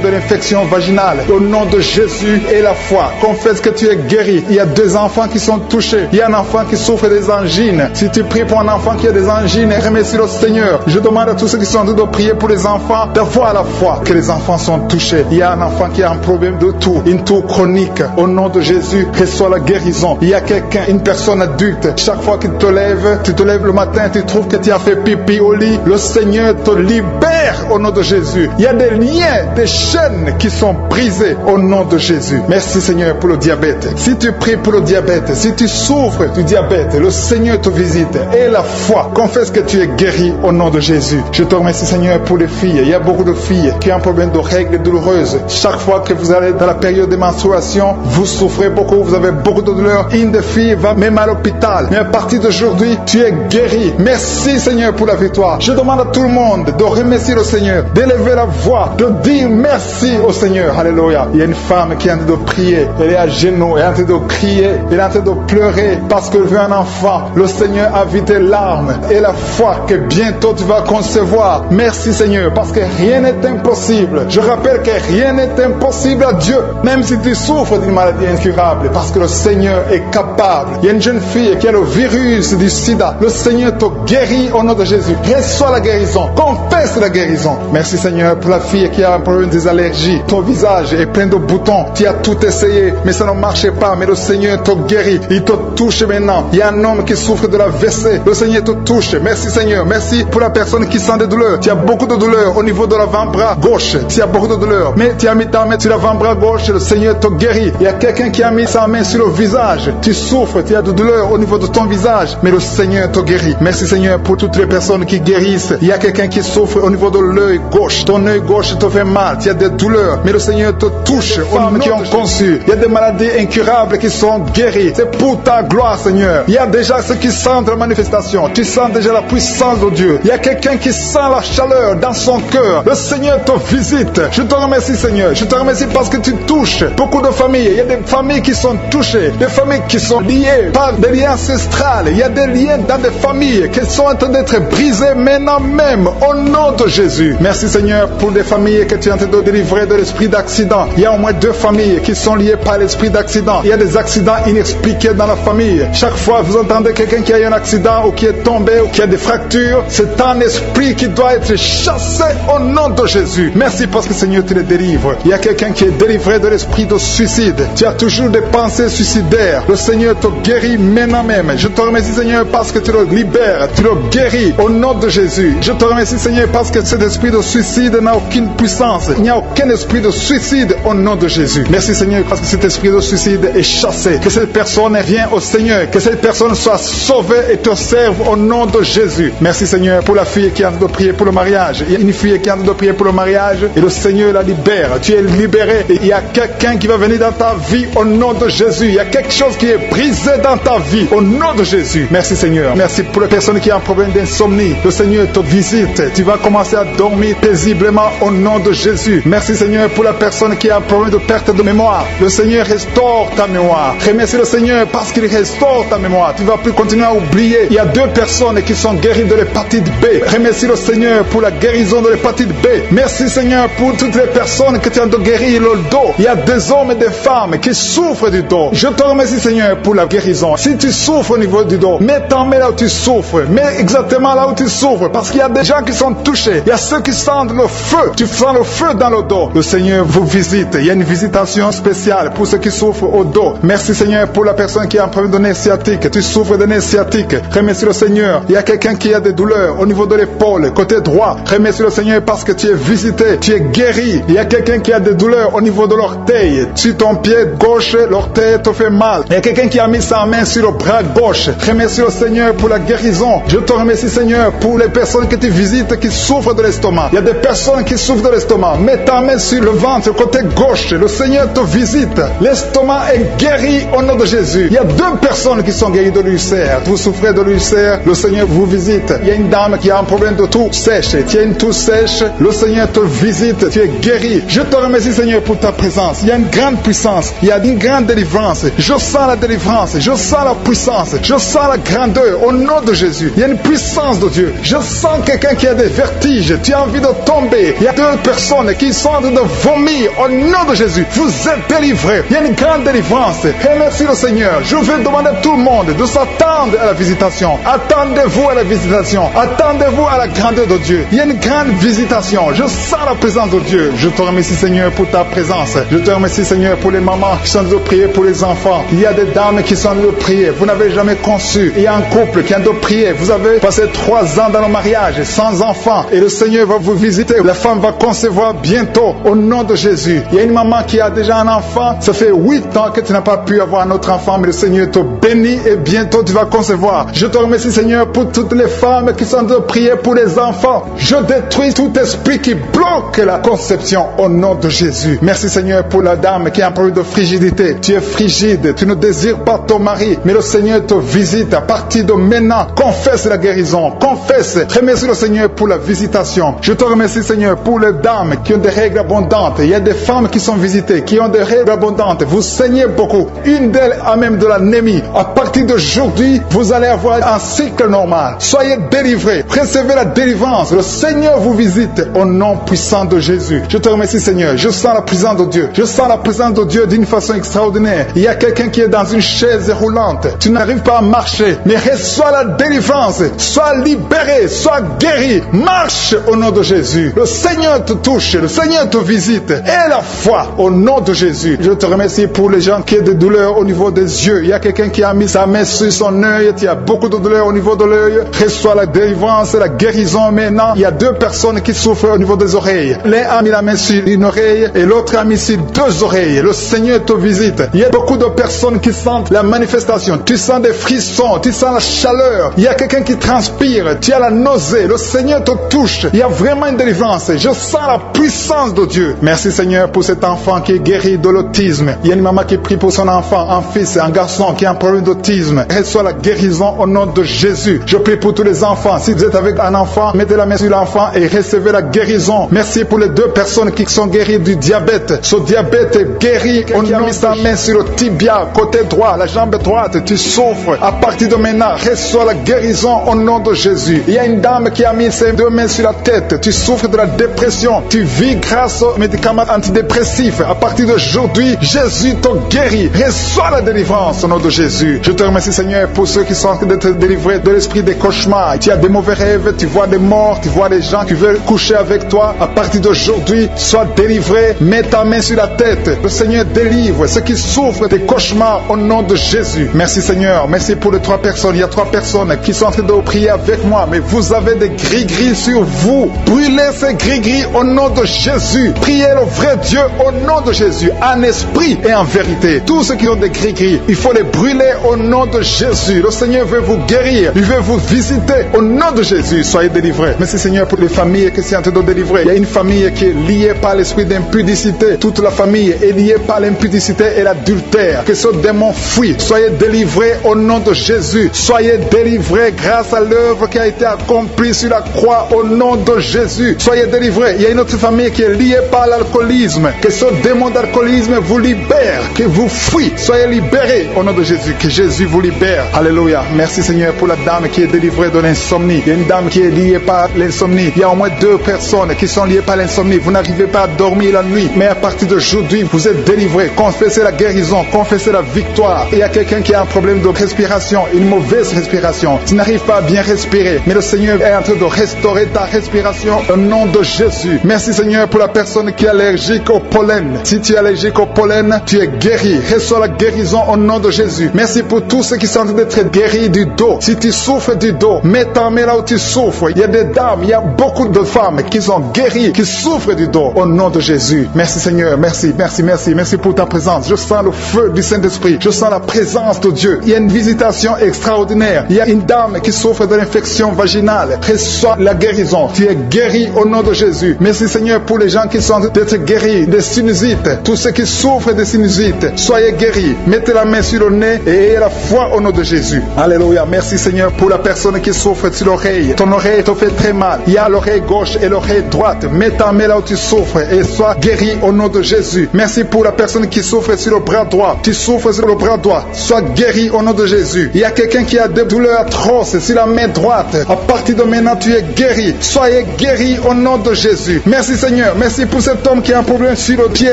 de l'infection vaginale. Au nom de Jésus et la foi, confesse que tu es guéri. Il y a 2 enfants qui sont touchés. Il y a un enfant qui souffre des angines. Si tu pries pour un enfant qui a des angines, remercie le Seigneur. Je demande à tous ceux qui sont en train de prier pour les enfants d'avoir la foi que les enfants sont touchés. Il y a un enfant qui a un problème de toux, une toux chronique. Au nom de Jésus, reçois la guérison. Il y a quelqu'un, une personne adulte, chaque fois qu'il te lève, tu te lèves le matin, tu trouves que tu as fait pipi au lit. Le Seigneur te libère au nom de Jésus. Il y a des liens, des chaînes qui sont brisées au nom de Jésus. Merci Seigneur pour le diabète. Si tu pries pour le diabète, si tu souffres du diabète, le Seigneur te visite. Et la foi, confesse que tu es guéri au nom de Jésus. Je te remercie Seigneur pour les filles. Il y a beaucoup de filles qui ont un problème de règles douloureuses. Chaque fois que vous allez dans la période de menstruation, vous souffrez beaucoup, vous avez beaucoup de douleurs. Une des filles va même à l'hôpital. Mais à partir d'aujourd'hui, tu es guéri. Merci Seigneur pour la victoire. Je demande à tout le monde de remercier le Seigneur, d'élever la voix, de dire merci au Seigneur. Alléluia. Il y a une femme qui est en train de prier. Elle est à genoux, elle est en train de crier, elle est en train de pleurer parce qu'elle veut un enfant. Le Seigneur a vu tes larmes et la foi que bientôt tu vas concevoir. Merci Seigneur parce que rien n'est impossible. Je rappelle que rien n'est impossible à Dieu. Même si tu souffres d'une maladie incurable, parce que le Seigneur est capable. Il y a une jeune fille qui a le virus du sida. Le Seigneur te guérit au nom de Jésus. Reçois la guérison. Confesse la guérison. Merci Seigneur pour la fille qui a un problème des allergies. Ton visage est plein de boutons. Tu as tout essayé, mais ça ne marchait pas. Mais le Seigneur te guérit. Il te touche maintenant. Il y a un homme qui souffre de la WC. Le Seigneur te touche. Merci Seigneur. Merci pour la personne qui sent des douleurs. Tu as beaucoup de douleurs au niveau de l'avant-bras gauche. Tu as beaucoup de douleurs. Mais tu as mis ta main sur l'avant-bras gauche. Le Seigneur te guérit. Il y a quelqu'un qui a mis sa main sur le visage. Tu souffres. Tu as de douleurs au niveau de ton visage. Mais le Seigneur te guérit. Merci Seigneur pour toutes les personnes qui guérissent. Il y a quelqu'un qui souffre au niveau de l'œil gauche. Ton œil gauche te fait mal. Tu as des douleurs. Mais le Seigneur te touche. Aux femmes qui ont conçu. Il y a des maladies incurables qui sont guéries. C'est pour ta gloire Seigneur. Il y a déjà ceux qui sentent la manifestation. Tu sens déjà la puissance de Dieu. Il y a quelqu'un qui sent la chaleur dans son cœur. Le Seigneur te visite. Je te remercie Seigneur. Je te remercie parce que tu touches beaucoup de familles. Il y a des familles qui sont touchées. Des familles qui sont liées par des liens ancestrales. Il y a des liens dans des familles qui sont en train d'être brisées maintenant même au nom de Jésus. Merci Seigneur pour des familles que tu es en train de délivrer de l'esprit d'accident. Il y a au moins 2 familles qui sont liées par l'esprit d'accident. Il y a des accidents inexpliqués dans la famille. Chaque fois vous entendez quelqu'un qui a eu un accident ou qui est tombé ou qui a des fractures, c'est un esprit qui doit être chassé au nom de Jésus. Merci parce que Seigneur tu les délivres. Il y a quelqu'un qui est délivré de l'esprit de suicide. Tu as toujours des pensées suicidaires. Le Seigneur te guérit maintenant même. Je te remercie Seigneur parce que tu le libères, tu le guéris au nom de Jésus. Je te remercie Seigneur parce que cet esprit de suicide suicide n'a aucune puissance. Il n'y a aucun esprit de suicide au nom de Jésus. Merci Seigneur parce que cet esprit de suicide est chassé. Que cette personne vienne au Seigneur. Que cette personne soit sauvée et te serve au nom de Jésus. Merci Seigneur pour la fille qui a de prier pour le mariage. Il y a une fille qui a de prier pour le mariage et le Seigneur la libère. Tu es libéré. Et il y a quelqu'un qui va venir dans ta vie au nom de Jésus. Il y a quelque chose qui est brisé dans ta vie au nom de Jésus. Merci Seigneur. Merci pour les personnes qui ont un problème d'insomnie. Le Seigneur te visite. Tu vas commencer à dormir paisiblement au nom de Jésus. Merci Seigneur pour la personne qui a un problème de perte de mémoire. Le Seigneur restaure ta mémoire. Remercie le Seigneur parce qu'il restaure ta mémoire. Tu ne vas plus continuer à oublier. Il y a 2 personnes qui sont guéries de l'hépatite B. Remercie le Seigneur pour la guérison de l'hépatite B. Merci Seigneur pour toutes les personnes que tu as de guérir le dos. Il y a des hommes et des femmes qui souffrent du dos. Je te remercie Seigneur pour la guérison. Si tu souffres au niveau du dos, mets ta main là où tu souffres. Mets exactement là où tu souffres. Parce qu'il y a des gens qui sont touchés. Il y a ceux qui sentent le feu. Tu sens le feu dans le dos. Le Seigneur vous visite. Il y a une visitation spéciale pour ceux qui souffrent au dos. Merci Seigneur pour la personne qui a un problème de nez sciatique. Tu souffres de nez sciatique. Remercie le Seigneur. Il y a quelqu'un qui a des douleurs au niveau de l'épaule, côté droit. Remercie le Seigneur parce que tu es visité. Tu es guéri. Il y a quelqu'un qui a des douleurs au niveau de l'orteil. Sur ton pied gauche, l'orteil te fait mal. Il y a quelqu'un qui a mis sa main sur le bras gauche. Remercie le Seigneur pour la guérison. Je te remercie Seigneur pour les personnes que tu visites qui souffrent de l'estomac. Il y a des personnes qui souffrent de l'estomac. Mets ta main sur le ventre, côté gauche. Le Seigneur te visite. L'estomac est guéri au nom de Jésus. Il y a 2 personnes qui sont guéries de l'ulcère. Vous souffrez de l'ulcère, le Seigneur vous visite. Il y a une dame qui a un problème de toux sèche. Tu as une toux sèche, le Seigneur te visite. Tu es guéri. Je te remercie Seigneur pour ta présence. Il y a une grande puissance. Il y a une grande délivrance. Je sens la délivrance. Je sens la puissance. Je sens la grandeur au nom de Jésus. Il y a une puissance de Dieu. Je sens quelqu'un qui a des vertiges. Tu as envie de tomber. Il y a 2 personnes qui sont en train de vomir au nom de Jésus. Vous êtes délivrés. Il y a une grande délivrance. Remercie le Seigneur. Je vais demander à tout le monde de s'attendre à la visitation. Attendez-vous à la visitation. Attendez-vous à la grandeur de Dieu. Il y a une grande visitation. Je sens la présence de Dieu. Je te remercie Seigneur pour ta présence. Je te remercie Seigneur pour les mamans qui sont en train de prier pour les enfants. Il y a des dames qui sont en train de prier. Vous n'avez jamais conçu. Il y a un couple qui est en train de prier. Vous avez passé 3 ans dans le mariage sans enfants. Et le Seigneur va vous visiter. La femme va concevoir bientôt au nom de Jésus. Il y a une maman qui a déjà un enfant. Ça fait 8 ans que tu n'as pas pu avoir un autre enfant. Mais le Seigneur te bénit et bientôt tu vas concevoir. Je te remercie Seigneur pour toutes les femmes qui sont en train de prier pour les enfants. Je détruis tout esprit qui bloque la conception au nom de Jésus. Merci Seigneur pour la dame qui a un problème de frigidité. Tu es frigide, tu ne désires pas ton mari, mais le Seigneur te visite à partir de maintenant. Confesse la guérison, confesse. Remercie le Seigneur pour la visitation. Je te remercie Seigneur pour les dames qui ont des règles abondantes. Il y a des femmes qui sont visitées, qui ont des règles abondantes. Vous saignez beaucoup. Une d'elles a même de l'anémie. À partir d'aujourd'hui, vous allez avoir un cycle normal. Soyez délivrés. Recevez la délivrance. Le Seigneur vous visite au nom puissant de Jésus. Je te remercie Seigneur. Je sens la présence de Dieu. Je sens la présence de Dieu d'une façon extraordinaire. Il y a quelqu'un qui est dans une chaise roulante. Tu n'arrives pas à marcher, mais reçois la délivrance. Sois libéré, sois guéri. Marche au nom de Jésus. Le Seigneur te touche. Le Seigneur te visite. Et la foi au nom de Jésus. Je te remercie pour les gens qui ont des douleurs au niveau des yeux. Il y a quelqu'un qui a mis sa main sur son œil. Il y a beaucoup de douleurs au niveau de l'œil. Reçois la délivrance, la guérison maintenant. Il y a 2 personnes qui souffrent au niveau des oreilles. L'un a mis la main sur une oreille et l'autre a mis sur 2 oreilles. Le Seigneur te visite. Il y a beaucoup de personnes qui sentent la manifestation. Tu sens des frissons, tu sens la chaleur. Il y a quelqu'un qui transpire. Tu as la nausée. Le Seigneur te touche. Il y a vraiment une délivrance. Je sens la puissance de Dieu. Merci Seigneur pour cet enfant qui est guéri de l'autisme. Il y a une maman qui prie pour son enfant, un fils, un garçon qui a un problème d'autisme. Reçois la guérison au nom de Jésus. Je prie pour tous les enfants. Si vous êtes avec un enfant, mettez la main sur l'enfant et recevez la guérison. Merci pour les 2 personnes qui sont guéries du diabète. Ce diabète est guéri. On a mis sa main sur le tibia, côté droit, la jambe droite. Tu souffres. À partir de maintenant, reçois la guérison au nom de Jésus. Il y a une dame qui a mis ses 2 mains sur la tête. Tu souffres de la dépression. Tu vis grâce aux médicaments antidépressifs. À partir d'aujourd'hui, Jésus te guérit. Reçois la délivrance au nom de Jésus. Je te te remercie, Seigneur, pour ceux qui sont en train d'être délivrés de l'esprit des cauchemars. Tu as des mauvais rêves, tu vois des morts, tu vois des gens qui veulent coucher avec toi. À partir d'aujourd'hui, sois délivré. Mets ta main sur la tête. Le Seigneur délivre ceux qui souffrent des cauchemars au nom de Jésus. Merci, Seigneur. Merci pour les 3 personnes. Il y a 3 personnes qui sont en train de prier avec moi. Mais vous avez des gris-gris sur vous. Brûlez ces gris-gris au nom de Jésus. Priez le vrai Dieu au nom de Jésus. En esprit et en vérité. Tous ceux qui ont des gris-gris, il faut les brûler au nom de Jésus. Le Seigneur veut vous guérir. Il veut vous visiter au nom de Jésus. Soyez délivrés. Merci, Seigneur, pour les familles qui sont en train de délivrer. Il y a une famille qui est liée par l'esprit d'impudicité. Toute la famille est liée par l'impudicité et l'adultère. Que ce démon fuit. Soyez délivrés au nom de Jésus. Soyez délivrés grâce à l'œuvre qui a été accomplie sur la croix au nom de Jésus. Soyez délivrés. Il y a une autre famille qui est liée par l'alcoolisme. Que ce démon d'alcoolisme vous libère. Que vous fuit. Soyez libérés au nom de Jésus. Que Jésus vous libère. Alléluia. Merci, Seigneur, pour la dame qui est délivrée de l'insomnie. Il y a une dame qui est liée par l'insomnie. Il y a au moins 2 personnes qui sont liées par l'insomnie. Vous n'arrivez pas à dormir la nuit. Mais à partir d'aujourd'hui, vous êtes délivrés. Confessez la guérison. Confessez la victoire. Il y a quelqu'un qui a un problème de respiration. Une mauvaise respiration. Tu n'arrives pas à bien respirer. Mais le Seigneur est en train de restaurer ta respiration au nom de Jésus. Merci, Seigneur, pour la personne qui est allergique au pollen. Si tu es allergique au pollen, tu es guéri. Reçois la guérison au nom de Jésus. Merci pour tous ceux qui sont en train d'être guéris du dos. Si tu souffres du dos, mets ta main là où tu souffres. Il y a des dames, il y a beaucoup de femmes qui sont guéries, qui souffrent du dos au nom de Jésus. Merci, Seigneur. Merci, merci, merci. Merci pour ta présence. Je sens le feu du Saint-Esprit. Je sens la présence de Dieu. Il y a une visitation extraordinaire. Il y a une dame qui souffre de l'infection vaginale. Reçois la guérison. Tu es guéri au nom de Jésus. Merci, Seigneur, pour les gens qui sont d'être guéris des sinusites. Tous ceux qui souffrent des sinusites, soyez guéris. Mettez la main sur le nez et ayez la foi au nom de Jésus. Alléluia. Merci, Seigneur, pour la personne qui souffre sur l'oreille. Ton oreille te fait très mal. Il y a l'oreille gauche et l'oreille droite. Mets ta main là où tu souffres et sois guéri au nom de Jésus. Merci pour la personne qui souffre sur le bras droit. Tu souffres sur le bras droit. Sois guéri au nom de Jésus. Il y a quelqu'un qui a des douleurs atroces sur la main droite. À partir de maintenant, tu es guéri. Soyez guéri au nom de Jésus. Merci, Seigneur. Merci pour cet homme qui a un problème sur le pied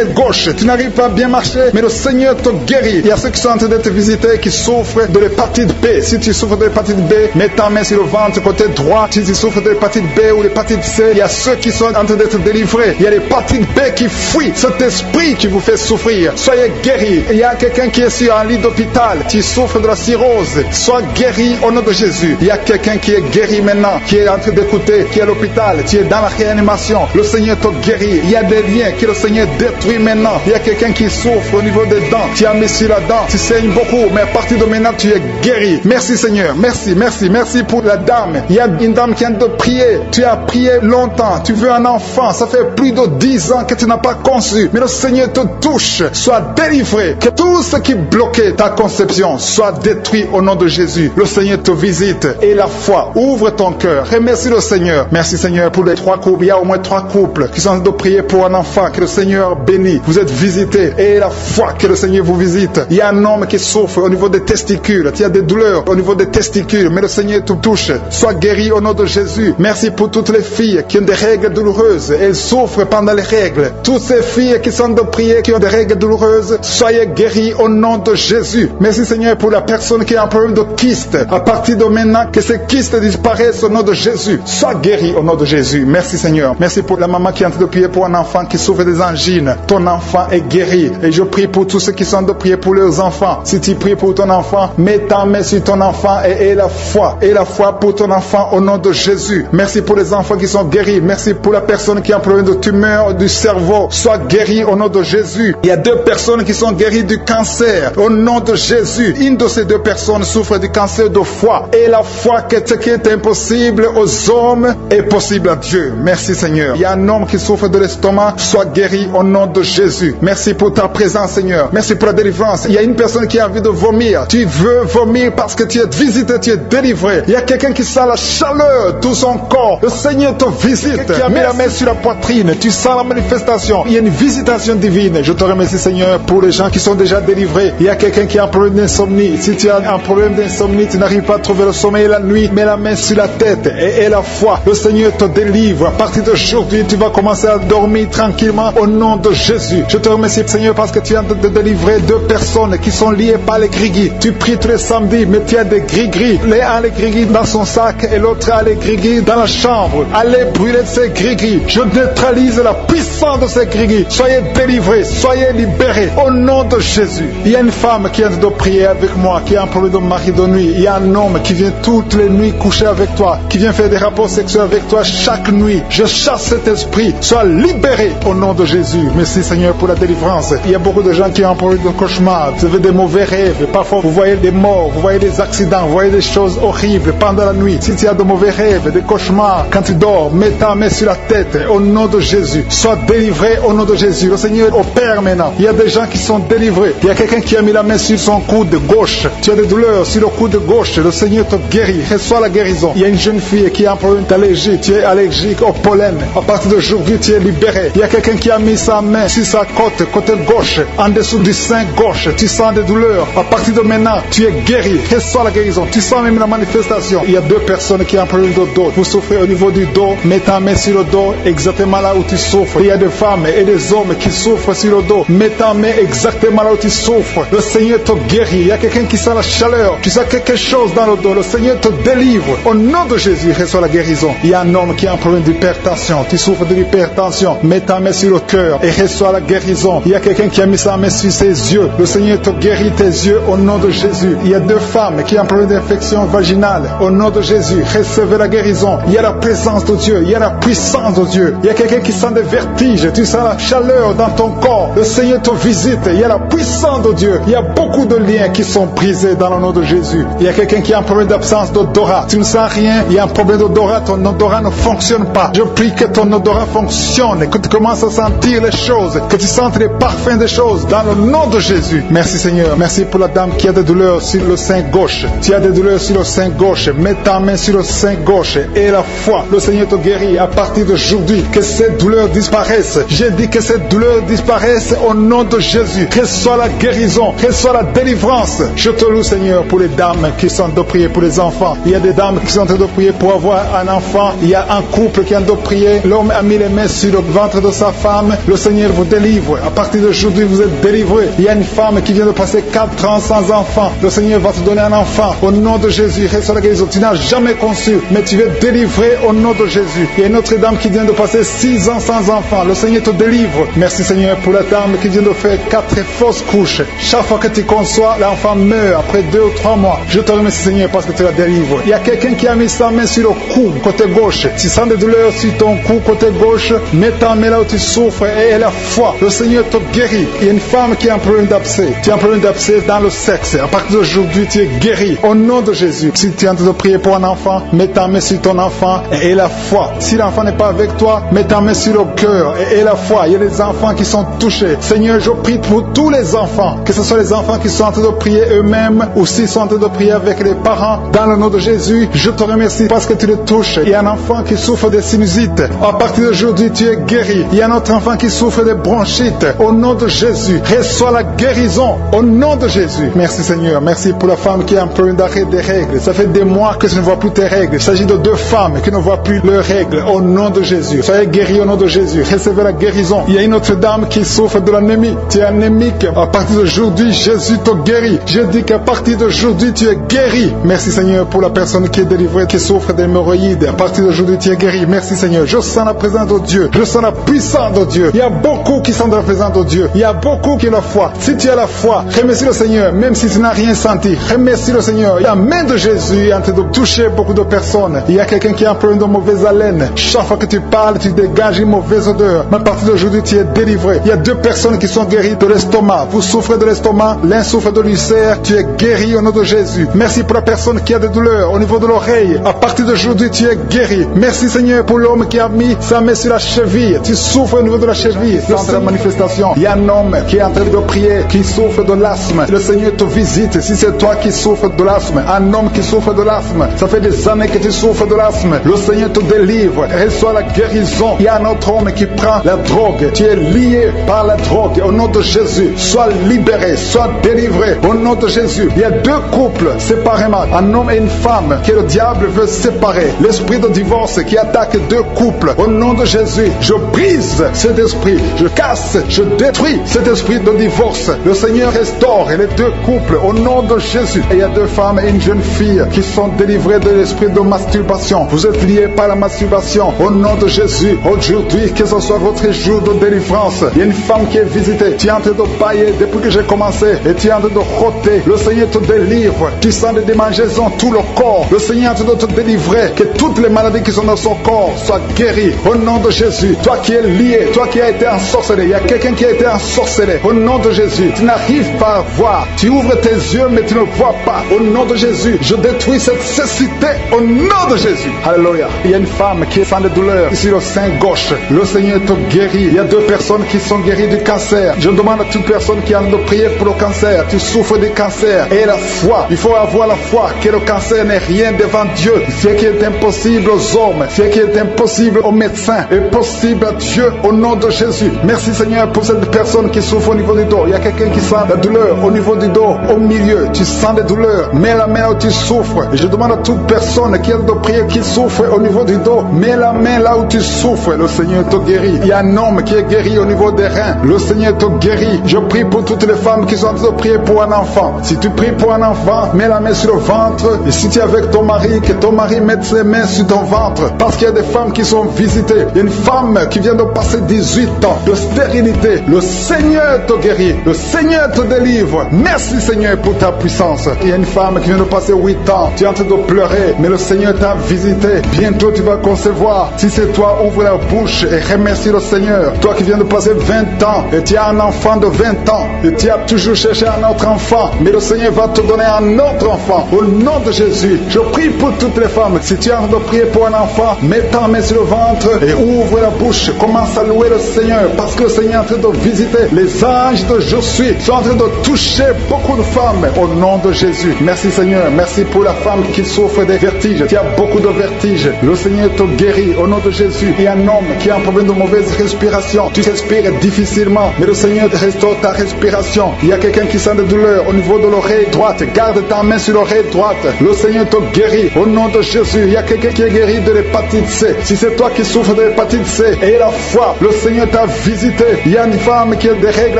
gauche. Tu n'arrives pas à bien marcher, mais le Seigneur te guérit. Il y a ceux qui sont en train d'être visités qui souffrent de l'hépatite B. Si tu souffres de l'hépatite B, mets ta main sur le ventre côté droit. Si tu souffres de l'hépatite B ou l'hépatite C, il y a ceux qui sont en train d'être délivrés. Il y a l'hépatite B qui fuit. Cet esprit qui vous fait souffrir. Soyez guéris. Il y a quelqu'un qui est sur un lit d'hôpital. Tu souffres de la cirrhose. Sois guéri au nom de Jésus. Il y a quelqu'un qui est guéri maintenant, qui est en train d'écouter, qui est à l'hôpital. Tu es dans la réanimation. Le Seigneur te guérit. Il y a des liens que le Seigneur détruit maintenant. Il y a quelqu'un qui souffre au niveau des dents. Tu as mis sur la dent. Tu saignes beaucoup, mais à partir de maintenant, tu es guéri. Merci, Seigneur. Merci, merci, merci pour la dame. Il y a une dame qui vient de prier. Tu as prié longtemps. Tu veux un enfant. Ça fait plus de 10 ans que tu n'as pas conçu. Mais le Seigneur te touche. Sois délivré. Que tout ce qui bloquait ta conception soit détruit au nom de Jésus. Le Seigneur te visite. Et la foi. Ouvre ton cœur. Remercie le Seigneur. Merci, Seigneur, pour les 3 couples. Il y a au moins 3 couples qui sont en train de prier pour un enfant. Que le Seigneur bénisse. Vous êtes visités. Et la foi que le Seigneur vous visite. Il y a un homme qui souffre au niveau des testicules. Tu as des douleurs au niveau des testicules. Mais le Seigneur te touche. Sois guéri au nom de Jésus. Merci pour toutes les filles qui ont des règles douloureuses. Elles souffrent pendant les règles. Toutes ces filles qui sont de prier, qui ont des règles douloureuses, soyez guéris au nom de Jésus. Merci, Seigneur, pour la personne qui a un problème de kyste. À partir de maintenant, que ces kystes disparaissent au nom de Jésus. Sois guéri au nom de Jésus. Merci, Seigneur. Merci pour la maman qui est en train de prier pour un enfant qui souffre des angines. Ton enfant est guéri. Et je prie pour tous ceux qui sont de prier pour leurs enfants. Si tu pries pour ton enfant, mets ta main sur ton enfant et aie la foi. Aie la foi pour ton enfant au nom de Jésus. Merci pour les enfants qui sont guéris. Merci pour la personne qui a un problème de tumeur du cerveau. Sois guéri au nom de Jésus. Il y a 2 personnes qui sont guéries du cancer au nom de Jésus. Une de ces 2 personnes souffre du cancer de foie. Et la foi que ce qui est impossible aux hommes est possible à Dieu. Merci, Seigneur. Il y a un homme qui souffre de l'estomac. Sois guéri au nom de Jésus. Merci pour ta présence, Seigneur. Merci pour la délivrance. Il y a une personne qui a envie de vomir. Tu veux vomir parce que tu es visité, tu es délivré. Il y a quelqu'un qui sent la chaleur de tout son corps. Le Seigneur te visite. Qui a mis la main sur la poitrine. Tu sens la manifestation. Il y a une visitation divine. Je te remercie, Seigneur, pour les gens qui sont déjà délivrés. Il y a quelqu'un qui a un problème d'insomnie. Si tu as un problème d'insomnie, tu n'arrives pas à trouver le sommeil la nuit, mets la main sur la tête et aie la foi. Le Seigneur te délivre. À partir d'aujourd'hui, tu vas commencer à dormir tranquillement au nom de Jésus. Je te remercie, Seigneur, parce que tu es en train de délivrer 2 personnes qui sont liées par les grigui. Tu pries tous les samedis, mais tu as des gris-gris. L'un a les gris-gris dans son sac et l'autre a les gris-gris dans la chambre. Allez brûler ces gris-gris. Je neutralise la puissance de ces gris-gris. Soyez délivrés, soyez libérés au nom de Jésus. Il y a une femme qui est en train de prier avec moi, qui a un problème de mari de nuit. Il y a un homme qui vient toutes les nuits coucher avec toi, qui vient faire des rapports sexuels avec toi chaque nuit. Je chasse cet esprit. Sois libéré au nom de Jésus. Merci Seigneur pour la délivrance. Il y a beaucoup de gens qui ont un problème de cauchemar. Vous avez des mauvais rêves. Parfois vous voyez des morts, vous voyez des accidents, vous voyez des choses horribles pendant la nuit. Si tu as de mauvais rêves, des cauchemars, quand tu dors, mets ta main sur la tête au nom de Jésus. Sois délivré au nom de Jésus. Le Seigneur opère maintenant. Il y a des gens qui sont délivrés. Il y a quelqu'un qui a mis la main sur son coude gauche. Tu as des douleurs sur le coude gauche. Le Seigneur te guérit. Reçois la guérison. Il y a une jeune fille qui a un problème d'allergie. Tu es allergique au pollen. À partir d'aujourd'hui, tu es libéré. Il y a quelqu'un qui a mis sa main sur sa côté gauche, en dessous du sein gauche. Tu sens des douleurs. À partir de maintenant, tu es guéri. Reçois la guérison. Tu sens même la manifestation. Il y a deux personnes qui ont un problème de dos. Vous souffrez au niveau du dos. Mets ta main sur le dos, exactement là où tu souffres. Il y a des femmes et des hommes qui souffrent sur le dos. Mets ta main exactement là où tu souffres. Le Seigneur te guérit. Il y a quelqu'un qui sent la chaleur. Tu sens quelque chose dans le dos. Le Seigneur te délivre. Au nom de Jésus, reçois la guérison. Il y a un homme qui a un problème d'hypertension. Tu souffres de l'hypertension. Mets ta main sur le cœur et reçois la guérison. Il y a quelqu'un qui a mis sa main sur ses yeux. Le Seigneur te guérit tes yeux au nom de Jésus. Il y a deux femmes qui ont un problème d'infection vaginale. Au nom de Jésus, recevez la guérison. Il y a la présence de Dieu. Il y a la puissance de Dieu. Il y a quelqu'un qui sent des vertiges. Tu sens la chaleur dans ton corps. Le Seigneur te visite. Il y a la puissance de Dieu. Il y a beaucoup de liens qui sont brisés dans le nom de Jésus. Il y a quelqu'un qui a un problème d'absence d'odorat. Tu ne sens rien. Il y a un problème d'odorat. Ton odorat ne fonctionne pas. Je prie que ton odorat fonctionne. Que tu commences à sentir les choses. Que tu sentes les parfums des choses dans le nom de Jésus. Merci Seigneur. Merci pour la dame qui a des douleurs sur le sein gauche. Tu as des douleurs sur le sein gauche. Mets ta main sur le sein gauche et la foi. Le Seigneur te guérit à partir d'aujourd'hui. Que ces douleurs disparaissent. J'ai dit que ces douleurs disparaissent au nom de Jésus. Reçois la guérison. Reçois la délivrance. Je te loue Seigneur pour les dames qui sont en train de prier pour les enfants. Il y a des dames qui sont en train de prier pour avoir un enfant. Il y a un couple qui est en train de prier. L'homme a mis les mains sur le ventre de sa femme. Le Seigneur vous délivre. À partir d'aujourd'hui, vous êtes délivrés. Il y a une femme qui vient de passer 4 ans sans enfant. Le Seigneur va te donner un enfant. Au nom de Jésus, reçois la guérison. Tu n'as jamais conçu, mais tu es délivré au nom de Jésus. Il y a une autre dame qui vient de passer 6 ans sans enfant. Le Seigneur te délivre. Merci Seigneur pour la dame qui vient de faire 4 fausses couches. Chaque fois que tu conçois, l'enfant meurt après 2 ou 3 mois. Je te remercie Seigneur parce que tu la délivres. Il y a quelqu'un qui a mis sa main sur le cou, côté gauche. Tu sens des douleurs sur ton cou, côté gauche. Mets ta main là où tu souffres et la foi. Le Seigneur te guérit. Il y a une femme qui a un problème d'abcès. Tu as un problème d'abcès dans le sexe. À partir d'aujourd'hui, tu es guéri. Au nom de Jésus. Si tu es en train de prier pour un enfant, mets ta main sur ton enfant et la foi. Si l'enfant n'est pas avec toi, mets ta main sur le cœur et la foi. Il y a des enfants qui sont touchés. Seigneur, je prie pour tous les enfants. Que ce soit les enfants qui sont en train de prier eux-mêmes ou s'ils sont en train de prier avec les parents. Dans le nom de Jésus, je te remercie parce que tu les touches. Il y a un enfant qui souffre de sinusite. À partir d'aujourd'hui, tu es guéri. Il y a un autre enfant qui souffre de bronchite. Au nom de Jésus, reçois la guérison. Au nom de Jésus. Merci Seigneur. Merci pour la femme qui a un problème d'arrêt des règles. Ça fait des mois que tu ne vois plus tes règles. Il s'agit de 2 femmes qui ne voient plus leurs règles. Au nom de Jésus. Soyez guéris au nom de Jésus. Recevez la guérison. Il y a une autre dame qui souffre de l'anémie. Tu es anémique. À partir d'aujourd'hui, Jésus te guérit. Je dis qu'à partir d'aujourd'hui, tu es guéri. Merci Seigneur pour la personne qui est délivrée, qui souffre d'hémorroïdes. À partir d'aujourd'hui, tu es guéri. Merci Seigneur. Je sens la présence de Dieu. Je sens la puissance de Dieu. Il y a beaucoup qui sont dans la présence de Dieu. Il y a beaucoup qui ont la foi. Si tu as la foi, remercie le Seigneur, même si tu n'as rien senti. Remercie le Seigneur. La main de Jésus est en train de toucher beaucoup de personnes. Il y a quelqu'un qui a un problème de mauvaise haleine. Chaque fois que tu parles, tu dégages une mauvaise odeur. Mais à partir d'aujourd'hui, tu es délivré. Il y a 2 personnes qui sont guéries de l'estomac. Vous souffrez de l'estomac, l'un souffre de l'ulcère. Tu es guéri au nom de Jésus. Merci pour la personne qui a des douleurs au niveau de l'oreille. À partir d'aujourd'hui, tu es guéri. Merci Seigneur pour l'homme qui a mis sa main sur la cheville. Tu souffres au niveau de la cheville. Le centre de la manifestation. Il y a un homme qui est en train de prier, qui souffre de l'asthme. Le Seigneur te visite. Si c'est toi qui souffres de l'asthme, un homme qui souffre de l'asthme, ça fait des années que tu souffres de l'asthme. Le Seigneur te délivre. Reçois la guérison. Il y a un autre homme qui prend la drogue. Tu es lié par la drogue. Au nom de Jésus, sois libéré, sois délivré. Au nom de Jésus, il y a 2 couples séparément. Un homme et une femme que le diable veut séparer. L'esprit de divorce qui attaque 2 couples. Au nom de Jésus, je brise cet esprit. Je casse, je détruis cet esprit de divorce. Le Seigneur restaure les 2 couples. couple au nom de Jésus. Et il y a 2 femmes et une jeune fille qui sont délivrées de l'esprit de masturbation. Vous êtes liés par la masturbation au nom de Jésus. Aujourd'hui, que ce soit votre jour de délivrance. Il y a une femme qui est visitée. Tu es en train de bailler depuis que j'ai commencé et tu es en train de roter. Le Seigneur te délivre. Tu sens des démangeaisons tout le corps. Le Seigneur est en train de te délivrer. Que toutes les maladies qui sont dans son corps soient guéries au nom de Jésus. Toi qui es lié, toi qui as été ensorcelé, il y a quelqu'un qui a été ensorcelé au nom de Jésus. Tu n'arrives pas à voir. Tu ouvres tes yeux mais tu ne vois pas. Au nom de Jésus, je détruis cette cécité au nom de Jésus. Alléluia. Il y a une femme qui est sans de douleur ici le sein gauche. Le Seigneur te guérit. Il y a 2 personnes qui sont guéries du cancer. Je demande à toute personne qui a envie de prier pour le cancer. Tu souffres du cancer et la foi. Il faut avoir la foi que le cancer n'est rien devant Dieu. Ce qui est impossible aux hommes, ce qui est impossible aux médecins est possible à Dieu au nom de Jésus. Merci Seigneur pour cette personne qui souffre au niveau du dos. Il y a quelqu'un qui sent la douleur au niveau du dos, au milieu. Tu sens des douleurs. Mets la main où tu souffres. Et je demande à toute personne qui a de prier, qui souffre au niveau du dos, mets la main là où tu souffres. Le Seigneur te guérit. Il y a un homme qui est guéri au niveau des reins. Le Seigneur te guérit. Je prie pour toutes les femmes qui sont en train de prier pour un enfant. Si tu pries pour un enfant, mets la main sur le ventre. Et si tu es avec ton mari, que ton mari mette ses mains sur ton ventre. Parce qu'il y a des femmes qui sont visitées. Il y a une femme qui vient de passer 18 ans de stérilité. Le Seigneur te guérit. Le Seigneur te délivre. Merci Seigneur pour ta puissance. Il y a une femme qui vient de passer 8 ans. Tu es en train de pleurer, mais le Seigneur t'a visité. Bientôt tu vas concevoir. Si c'est toi, ouvre la bouche et remercie le Seigneur. Toi qui viens de passer 20 ans et tu as un enfant de 20 ans et tu as toujours cherché un autre enfant, mais le Seigneur va te donner un autre enfant. Au nom de Jésus, je prie pour toutes les femmes. Si tu es en train de prier pour un enfant, mets ta main sur le ventre et ouvre la bouche. Commence à louer le Seigneur parce que le Seigneur est en train de visiter. Les anges de Je suis sont en train de toucher beaucoup de femmes au nom de Jésus. Merci Seigneur. Merci pour la femme qui souffre des vertiges. Tu as beaucoup de vertiges. Le Seigneur te guérit au nom de Jésus. Il y a un homme qui a un problème de mauvaise respiration. Tu respires difficilement, mais le Seigneur restaure ta respiration. Il y a quelqu'un qui sent de douleur au niveau de l'oreille droite. Garde ta main sur l'oreille droite. Le Seigneur te guérit au nom de Jésus. Il y a quelqu'un qui est guéri de l'hépatite C. Si c'est toi qui souffres de l'hépatite C et la foi, le Seigneur t'a visité. Il y a une femme qui a des règles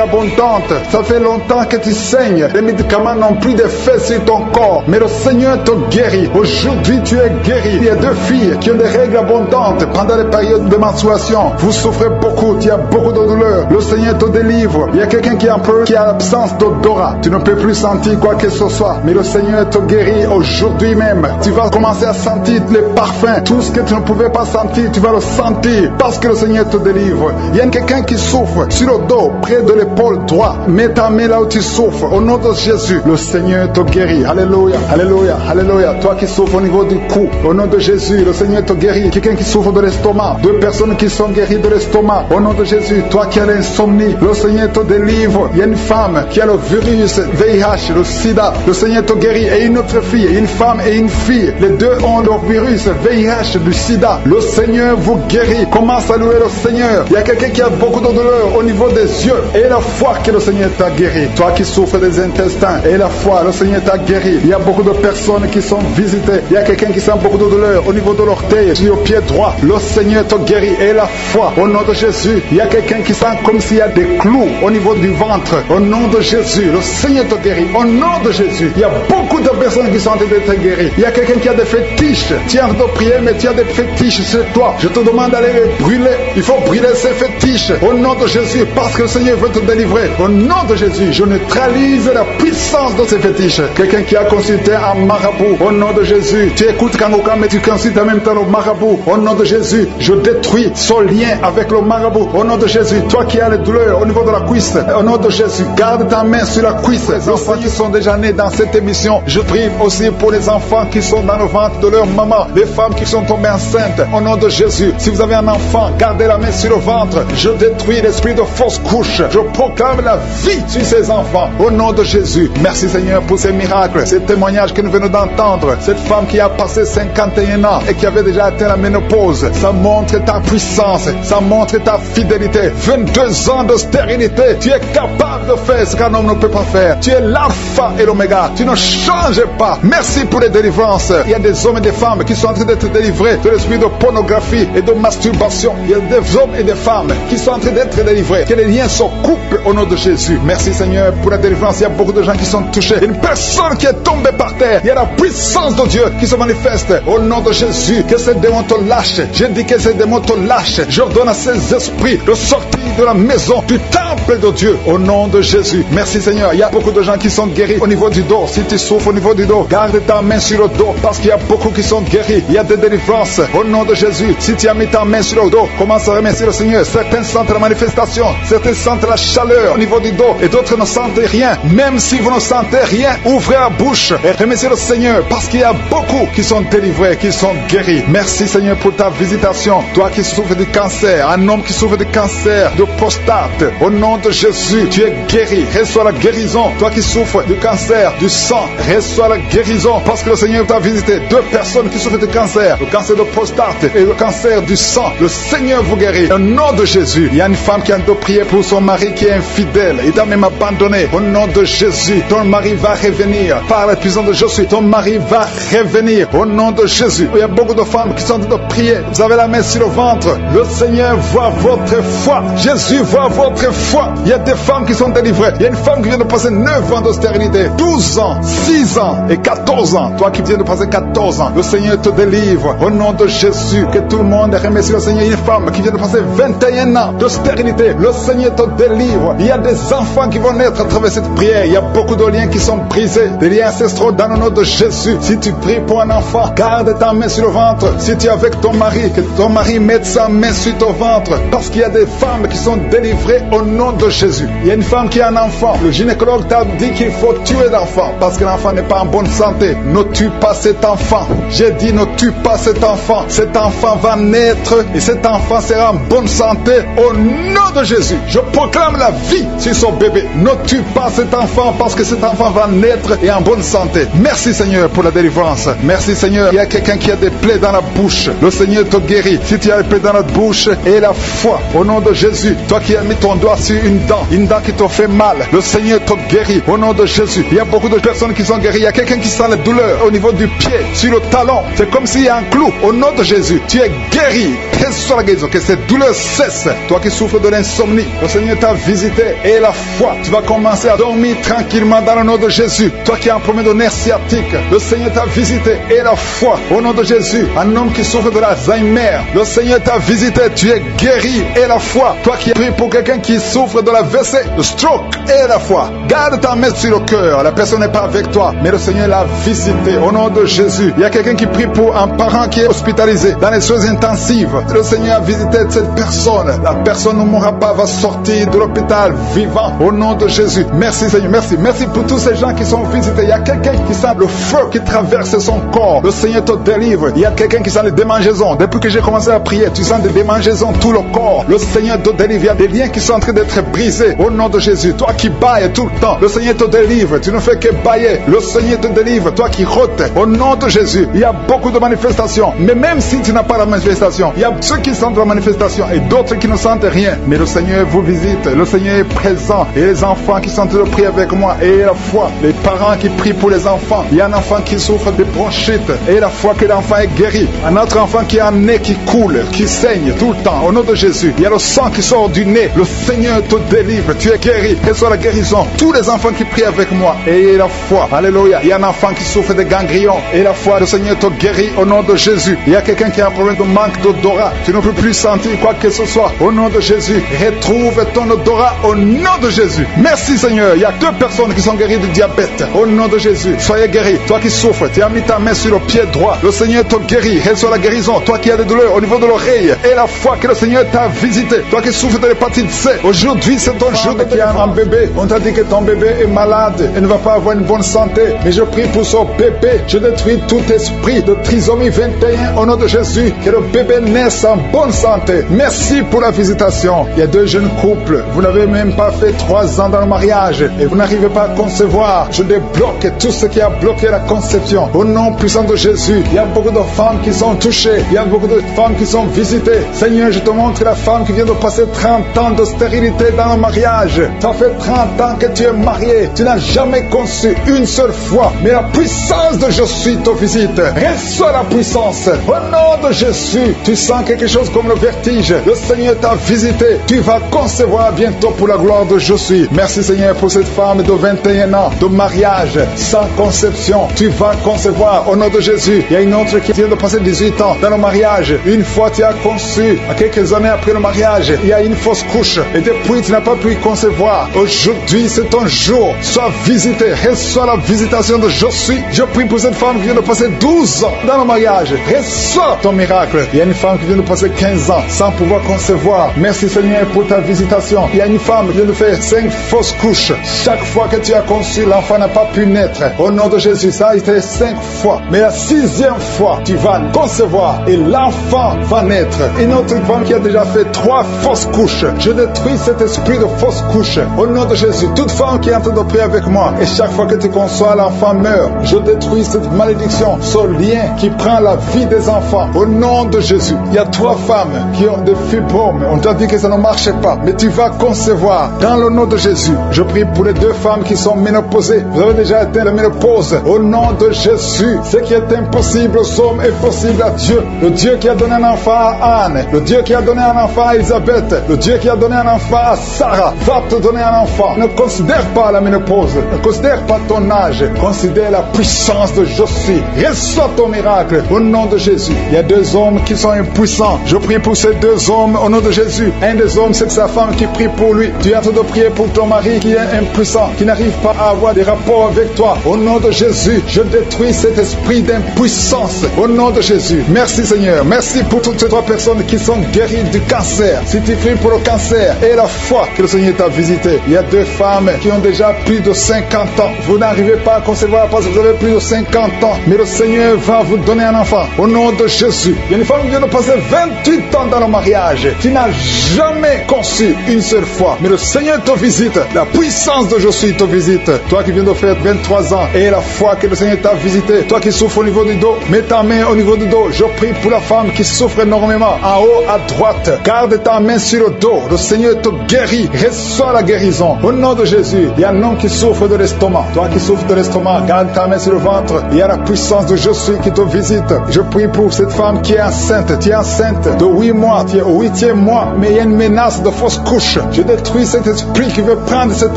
abondantes. Ça fait longtemps que tu saignes. Les médicaments n'ont plus d'effet sur ton corps, mais le Seigneur te guérit. Aujourd'hui, tu es guéri. Il y a 2 filles qui ont des règles abondantes pendant les périodes de menstruation. Vous souffrez beaucoup, tu as beaucoup de douleur. Le Seigneur te délivre. Il y a quelqu'un qui a l'absence d'odorat. Tu ne peux plus sentir quoi que ce soit, mais le Seigneur te guérit aujourd'hui même. Tu vas commencer à sentir les parfums. Tout ce que tu ne pouvais pas sentir, tu vas le sentir parce que le Seigneur te délivre. Il y a quelqu'un qui souffre sur le dos, près de l'épaule droite. Mets ta main là où tu souffres. Au nom de Jésus, le Seigneur te guérit. Alléluia, alléluia, alléluia. Toi qui souffres au niveau du cou, au nom de Jésus, le Seigneur te guérit. Quelqu'un qui souffre de l'estomac, 2 personnes qui sont guéries de l'estomac, au nom de Jésus. Toi qui as l'insomnie, le Seigneur te délivre. Il y a une femme qui a le virus VIH, le sida, le Seigneur te guérit. Et une autre fille, une femme et une fille, les 2 ont le virus VIH, du sida. Le Seigneur vous guérit. Commence à louer le Seigneur. Il y a quelqu'un qui a beaucoup de douleur au niveau des yeux et la foi que le Seigneur t'a guéri. Toi qui souffres des intestins et la foi, le Seigneur t'a guéri. Il y a beaucoup de personnes qui sont visitées. Il y a quelqu'un qui sent beaucoup de douleur au niveau de l'orteil, sur le pied droit. Le Seigneur te guérit et la foi au nom de Jésus. Il y a quelqu'un qui sent comme s'il y a des clous au niveau du ventre. Au nom de Jésus, le Seigneur te guérit. Au nom de Jésus, il y a beaucoup de personnes qui sont en train d'être guéries. Il y a quelqu'un qui a des fétiches. Tu es en train de prier, mais tu as des fétiches chez toi. Je te demande d'aller les brûler. Il faut brûler ces fétiches au nom de Jésus parce que le Seigneur veut te délivrer. Au nom de Jésus, je neutralise la puissance de ces fétiches. Quelqu'un qui a consulté un marabout, au nom de Jésus, tu écoutes Kangoka, mais tu consultes en même temps le marabout. Au nom de Jésus, je détruis son lien avec le marabout. Au nom de Jésus, toi qui as les douleurs au niveau de la cuisse, au nom de Jésus, garde ta main sur la cuisse. Les enfants qui sont déjà nés dans cette émission, je prie aussi pour les enfants qui sont dans le ventre de leur maman, les femmes qui sont tombées enceintes. Au nom de Jésus, si vous avez un enfant, gardez la main sur le ventre. Je détruis l'esprit de fausse couche. Je proclame la vie sur ces enfants. Au nom de Jésus, merci Seigneur pour ces miracles, ces témoignages que nous venons d'entendre. Cette femme qui a passé 51 ans et qui avait déjà atteint la ménopause, ça montre ta puissance, ça montre ta fidélité. 22 ans de stérilité, tu es capable de faire ce qu'un homme ne peut pas faire. Tu es l'alpha et l'oméga, tu ne changes change pas. Merci pour les délivrances. Il y a des hommes et des femmes qui sont en train d'être délivrés de l'esprit de pornographie et de masturbation. Il y a des hommes et des femmes qui sont en train d'être délivrés. Que les liens se coupent au nom de Jésus. Merci Seigneur pour la délivrance. Il y a beaucoup de gens qui sont touchés. Une personne qui est tombée par terre. Il y a la puissance de Dieu qui se manifeste au nom de Jésus. Que ces démons te lâchent. Je dis que ces démons te lâchent. J'ordonne à ces esprits de sortir de la maison, du temple de Dieu, au nom de Jésus. Merci Seigneur. Il y a beaucoup de gens qui sont guéris au niveau du dos. Si tu souffres au niveau du dos, garde ta main sur le dos parce qu'il y a beaucoup qui sont guéris. Il y a des délivrances au nom de Jésus. Si tu as mis ta main sur le dos, commence à remercier le Seigneur. Certains sentent la manifestation, certains sentent la chaleur au niveau du dos et d'autres ne sentent rien. Même si vous ne sentez rien, ouvrez la bouche et remerciez le Seigneur parce qu'il y a beaucoup qui sont délivrés, qui sont guéris. Merci Seigneur pour ta visitation. Toi qui souffres du cancer, un homme qui souffre du cancer de prostate, au nom de Jésus, tu es guéri. Reçois la guérison. Toi qui souffres du cancer du sang, reçois la guérison parce que le Seigneur t'a visité. Deux personnes qui souffrent du cancer, le cancer de prostate et le cancer du sang. Le Seigneur vous guérit. Au nom de Jésus, il y a une femme qui a de prier pour son mari qui est infidèle. Il t'a même abandonné. Au nom de Jésus, ton mari va revenir. Par la puissance de Jésus, ton mari va revenir. Au nom de Jésus. Il y a beaucoup de femmes qui sont en train de prier. Vous avez la main sur le ventre. Le Seigneur voit votre foi. Jésus voit votre foi. Il y a des femmes qui sont délivrées. Il y a une femme qui vient de passer 9 ans de stérilité, 12 ans, 6 ans et 14 ans. Toi qui viens de passer 14 ans, le Seigneur te délivre. Au nom de Jésus, que tout le monde remercie le Seigneur. Une femme qui vient de passer 21 ans de stérilité, le Seigneur te délivre. Il y a des enfants qui vont naître à travers cette prière. Il y a beaucoup de liens qui sont brisés, des liens ancestraux dans le nom de Jésus. Si tu pries pour un enfant, garde ta main sur le ventre. Si tu es avec ton mari, que ton mari mette sa main sur ton ventre. Parce qu'il y a des femmes qui sont délivrées au nom de Jésus. Il y a une femme qui a un enfant. Le gynécologue t'a dit qu'il faut tuer l'enfant parce que l'enfant n'est pas en bonne santé. Ne tue pas cet enfant. J'ai dit ne tue pas cet enfant. Cet enfant va naître et cet enfant sera en bonne santé au nom de Jésus. Je proclame la vie sur son bébé. Ne tue pas cet enfant parce que cet enfant va naître et en bonne santé. Merci Seigneur pour la délivrance. Merci Seigneur. Il y a quelqu'un qui a des plaies dans la bouche. Le Seigneur te guérit. Si tu as des plaies dans la bouche et la foi au nom de Jésus. Toi qui as mis ton doigt sur une dent qui te fait mal, le Seigneur te guérit au nom de Jésus. Il y a beaucoup de personnes qui sont guéries. Il y a quelqu'un qui sent la douleur au niveau du pied, sur le talon. C'est comme s'il y a un clou. Au nom de Jésus, tu es guéri. Reçois la guérison. Que cette douleur cesse. Toi qui souffres de l'insomnie, le Seigneur t'a visité et la foi. Tu vas commencer à dormir tranquillement dans le nom de Jésus. Toi qui as un problème de nerf sciatique, le Seigneur t'a visité et la foi. Au nom de Jésus, un homme qui souffre de l'Alzheimer, le Seigneur t'a visité. Tu es guéri et la foi. Toi qui pries pour quelqu'un qui souffre de la WC, le stroke et la foi. Garde ta main sur le cœur. La personne n'est pas avec toi, mais le Seigneur l'a visité. Au nom de Jésus, il y a quelqu'un qui prie pour un parent qui est hospitalisé dans les soins intensives. Le Seigneur a visité cette personne. La personne ne mourra pas, va sortir de l'hôpital vivant. Au nom de Jésus. Merci Seigneur, merci. Merci pour tous ces gens qui sont visités. Il y a quelqu'un qui sent le feu qui traverse son corps. Le Seigneur te délivre. Il y a quelqu'un qui sent les démangeaisons. Depuis que j'ai commencé à prier, tu sens des démangeaisons tout le corps. Le Seigneur te délivre. Il y a des liens qui sont en train d'être brisés. Au nom de Jésus. Toi qui bailles tout le temps, le Seigneur te délivre. Tu ne fais que bailler. Le Seigneur te délivre. Toi qui rôtes. Au nom de Jésus. Il y a beaucoup de manifestations. Mais même si tu n'as pas la manifestation, il y a ceux qui sentent la manifestation et d'autres qui ne sentent rien. Mais le Seigneur vous visite. Le Seigneur est présent. Et les enfants qui sont en train de prier avec moi. Et la foi. Les parents qui prient pour les enfants. Il y a un enfant qui souffre de bronchite. Et la foi que l'enfant est guéri. Un autre enfant qui a un nez qui coule, qui saigne tout le temps. Au nom de Jésus. Il y a le sang qui sort du nez. Le Seigneur te délivre. Tu es guéri. Reçois la guérison. Tous les enfants qui prient avec moi. Et la foi. Alléluia. Il y a un enfant qui souffre de ganglions. Et la foi. Le Seigneur te guérit au nom de Jésus. Il y a quelqu'un qui a un problème de manque d'odorat. Tu ne peux plus sentir quoi que ce soit. Au nom de Jésus. Retrouve ton odorat au nom de Jésus. Merci Seigneur. Il y a 2 personnes qui sont guéries du diabète. Au nom de Jésus. Soyez guéris. Toi qui souffres, tu as mis ta main sur le pied droit. Le Seigneur te guérit. Reçois la guérison. Toi qui as des douleurs au niveau de l'oreille. Et la foi que le Seigneur t'a visité. Toi qui souffres de l'hépatite C. Aujourd'hui, c'est ton jour de qui a un bébé. On t'a dit que ton bébé est malade et ne va pas avoir une bonne santé. Mais je prie pour son bébé. Je détruis tout esprit de trisomie 21 au nom de Jésus. Que le bébé naisse en bonne santé. Merci pour la visitation. Il y a 2 jeunes couples. Vous n'avez même pas fait 3 ans dans le mariage et vous n'arrivez pas à concevoir. Je débloque tout ce qui a bloqué la conception. Au nom puissant de Jésus. Il y a beaucoup de femmes qui sont touchées. Il y a beaucoup de femmes qui sont visitées. Seigneur, je te montre la femme qui vient de passer 30 ans de stérilité dans le mariage. Ça fait 30 ans que tu es marié. Tu n'as jamais conçu une seule seule fois, mais la puissance de je suis te visite. Reçois la puissance. Au nom de Jésus, tu sens quelque chose comme le vertige. Le Seigneur t'a visité. Tu vas concevoir bientôt pour la gloire de je suis. Merci Seigneur pour cette femme de 21 ans de mariage sans conception. Tu vas concevoir au nom de Jésus. Il y a une autre qui vient de passer 18 ans dans le mariage. Une fois tu as conçu, quelques années après le mariage, il y a une fausse couche et depuis tu n'as pas pu concevoir. Aujourd'hui c'est ton jour. Sois visité. Reçois la visitation de je suis. Je prie pour cette femme qui vient de passer 12 ans dans le mariage. Reçois ton miracle. Il y a une femme qui vient de passer 15 ans sans pouvoir concevoir. Merci Seigneur pour ta visitation. Il y a une femme qui vient de faire 5 fausses couches. Chaque fois que tu as conçu, l'enfant n'a pas pu naître. Au nom de Jésus, ça a été 5 fois. Mais la 6e fois, tu vas concevoir et l'enfant va naître. Une autre femme qui a déjà fait 3 fausses couches. Je détruis cet esprit de fausse couche. Au nom de Jésus, toute femme qui est en train de prier avec moi, et chaque fois que tu conçois, l'enfant meurt. Je détruis cette malédiction, ce lien qui prend la vie des enfants. Au nom de Jésus, il y a 3 femmes qui ont des fibromes. On t'a dit que ça ne marchait pas, mais tu vas concevoir. Dans le nom de Jésus, je prie pour les 2 femmes qui sont ménopausées. Vous avez déjà atteint la ménopause. Au nom de Jésus, ce qui est impossible aux hommes est possible à Dieu. Le Dieu qui a donné un enfant à Anne, le Dieu qui a donné un enfant à Elisabeth, le Dieu qui a donné un enfant à Sarah, va te donner un enfant. Ne considère pas la ménopause, ne considère pas ton âge, considère la puissance de je suis. Reçois ton miracle au nom de Jésus. Il y a 2 hommes qui sont impuissants. Je prie pour ces 2 hommes au nom de Jésus. Un des hommes, c'est sa femme qui prie pour lui. Tu es en train de prier pour ton mari qui est impuissant, qui n'arrive pas à avoir des rapports avec toi. Au nom de Jésus, je détruis cet esprit d'impuissance. Au nom de Jésus. Merci Seigneur. Merci pour toutes ces 3 personnes qui sont guéries du cancer. Si tu pries pour le cancer et la foi que le Seigneur t'a visité. Il y a 2 femmes qui ont déjà plus de 50 ans. Vous n'arrivez pas à concevoir parce que vous avez plus de 50 ans. Mais le Seigneur va vous donner un enfant. Au nom de Jésus. Il y a une femme qui vient de passer 28 ans dans le mariage. Tu n'as jamais conçu une seule fois. Mais le Seigneur te visite. La puissance de je suis te visite. Toi qui viens de faire 23 ans et la foi que le Seigneur t'a visité. Toi qui souffres au niveau du dos, mets ta main au niveau du dos. Je prie pour la femme qui souffre énormément. En haut à droite. Garde ta main sur le dos. Le Seigneur te guérit. Reçois la guérison. Au nom de Jésus. Il y a un homme qui souffre de l'estomac. Toi qui souffres de l'estomac, garde ta main sur le ventre. Il y a la puissance de je suis qui te visite. Je prie pour cette femme qui est enceinte. Tu es enceinte de 8 mois. Tu es au 8e mois. Mais il y a une menace de fausse couche. Je détruis cet esprit qui veut prendre cet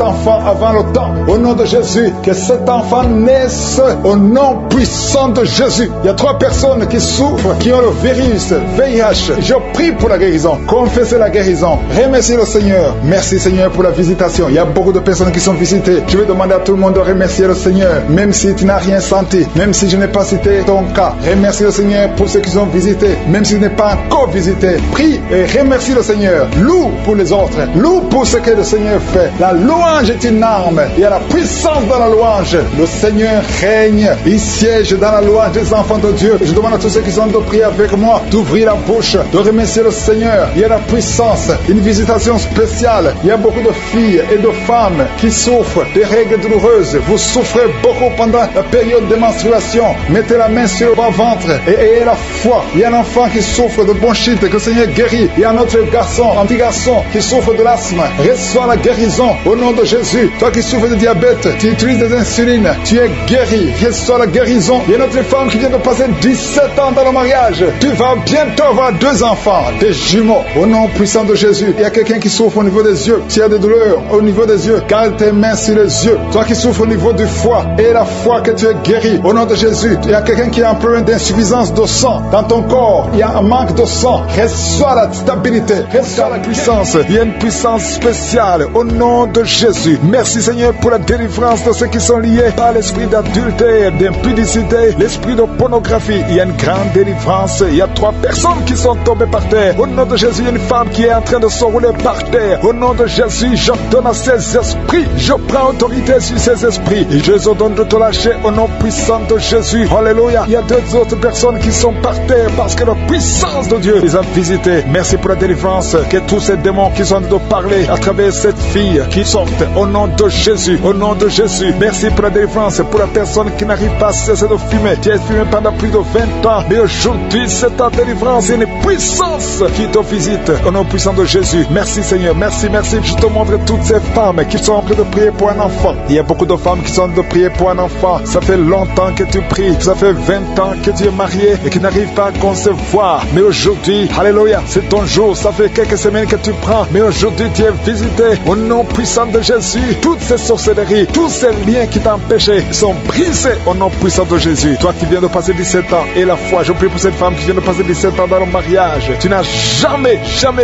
enfant avant le temps. Au nom de Jésus, que cet enfant naisse au nom puissant de Jésus. Il y a 3 personnes qui souffrent, qui ont le virus, VIH. Je prie pour la guérison. Confessez la guérison. Remerciez le Seigneur. Merci Seigneur pour la visitation. Il y a beaucoup de personnes qui sont visitées. Je vais demander à tout le monde de remercier le Seigneur. Même si tu n'as rien senti, même si je n'ai pas cité ton cas, remercie le Seigneur pour ceux qui sont visités. Même si tu n'es pas encore visité, prie et remercie le Seigneur. Loue pour les autres. Loue pour ce que le Seigneur fait. La louange est une arme. Il y a la puissance dans la louange. Le Seigneur règne. Il siège dans la louange des enfants de Dieu. Je demande à tous ceux qui sont de prier avec moi d'ouvrir la bouche, de remercier le Seigneur. Il y a la puissance. Une visitation spéciale. Il y a beaucoup de filles et de femmes qui souffrent des règles douloureuses. Vous souffrez beaucoup pendant la période de menstruation. Mettez la main sur le bas-ventre et ayez la foi. Il y a un enfant qui souffre de bronchite que le Seigneur guérit. Il y a un autre garçon, un petit garçon qui souffre de l'asthme. Reçois la guérison au nom de Jésus. Toi qui souffres de diabète, tu utilises des insulines, tu es guéri. Reçois la guérison. Il y a une autre femme qui vient de passer 17 ans dans le mariage. Tu vas bientôt avoir 2 enfants, des jumeaux. Au nom puissant de Jésus. Il y a quelqu'un qui souffre au niveau des yeux. Tu as des douleurs au niveau des yeux. Garde tes mains sur les yeux. Toi qui souffres au niveau du foie et la foi que tu es guéri. Au nom de Jésus. Il y a quelqu'un qui a un problème d'insuffisance de sang dans ton corps. Il y a un manque de sang. Reçois la stabilité. Reçois la puissance. Il y a une puissance spéciale au nom de Jésus. Merci Seigneur pour la délivrance de ceux qui sont liés par l'esprit d'adultère, d'impudicité, l'esprit de pornographie. Il y a une grande délivrance. Il y a 3 personnes qui sont tombées par terre. Au nom de Jésus, il y a une femme qui est en train de se rouler par terre. Au nom de Jésus, j'ordonne à ces esprits. Je prends autorité sur ces esprits. Et je les ordonne de te lâcher au nom puissant de Jésus. Alléluia. Il y a 2 autres personnes qui sont par terre parce que la puissance de Dieu les a visités. Merci pour la délivrance. Que tous ces démons qui sont de parler à travers cette fille qui sortent au nom de Jésus. Au nom de Jésus. Merci pour la délivrance. Pour la personne qui n'arrive pas à cesser de fumer. Tu as fumé pendant plus de 20 ans. Mais aujourd'hui, c'est ta délivrance et une puissance qui te visite. Au nom puissant de Jésus. Merci Seigneur. Merci, merci. Je te montre toutes ces femmes qui sont en train de prier pour un enfant. Il y a beaucoup de femmes qui sont de de prier pour un enfant. Ça fait longtemps que tu pries. Ça fait 20 ans que tu es marié et que tu n'arrives pas à concevoir. Mais aujourd'hui, alléluia, c'est ton jour. Ça fait quelques semaines que tu prends. Mais aujourd'hui, tu es visité. Au nom puissant de Jésus, toutes ces sorcelleries, tous ces liens qui t'empêchaient sont brisés au nom puissant de Jésus. Toi qui viens de passer 17 ans et la foi, je prie pour cette femme qui vient de passer 17 ans dans le mariage. Tu n'as jamais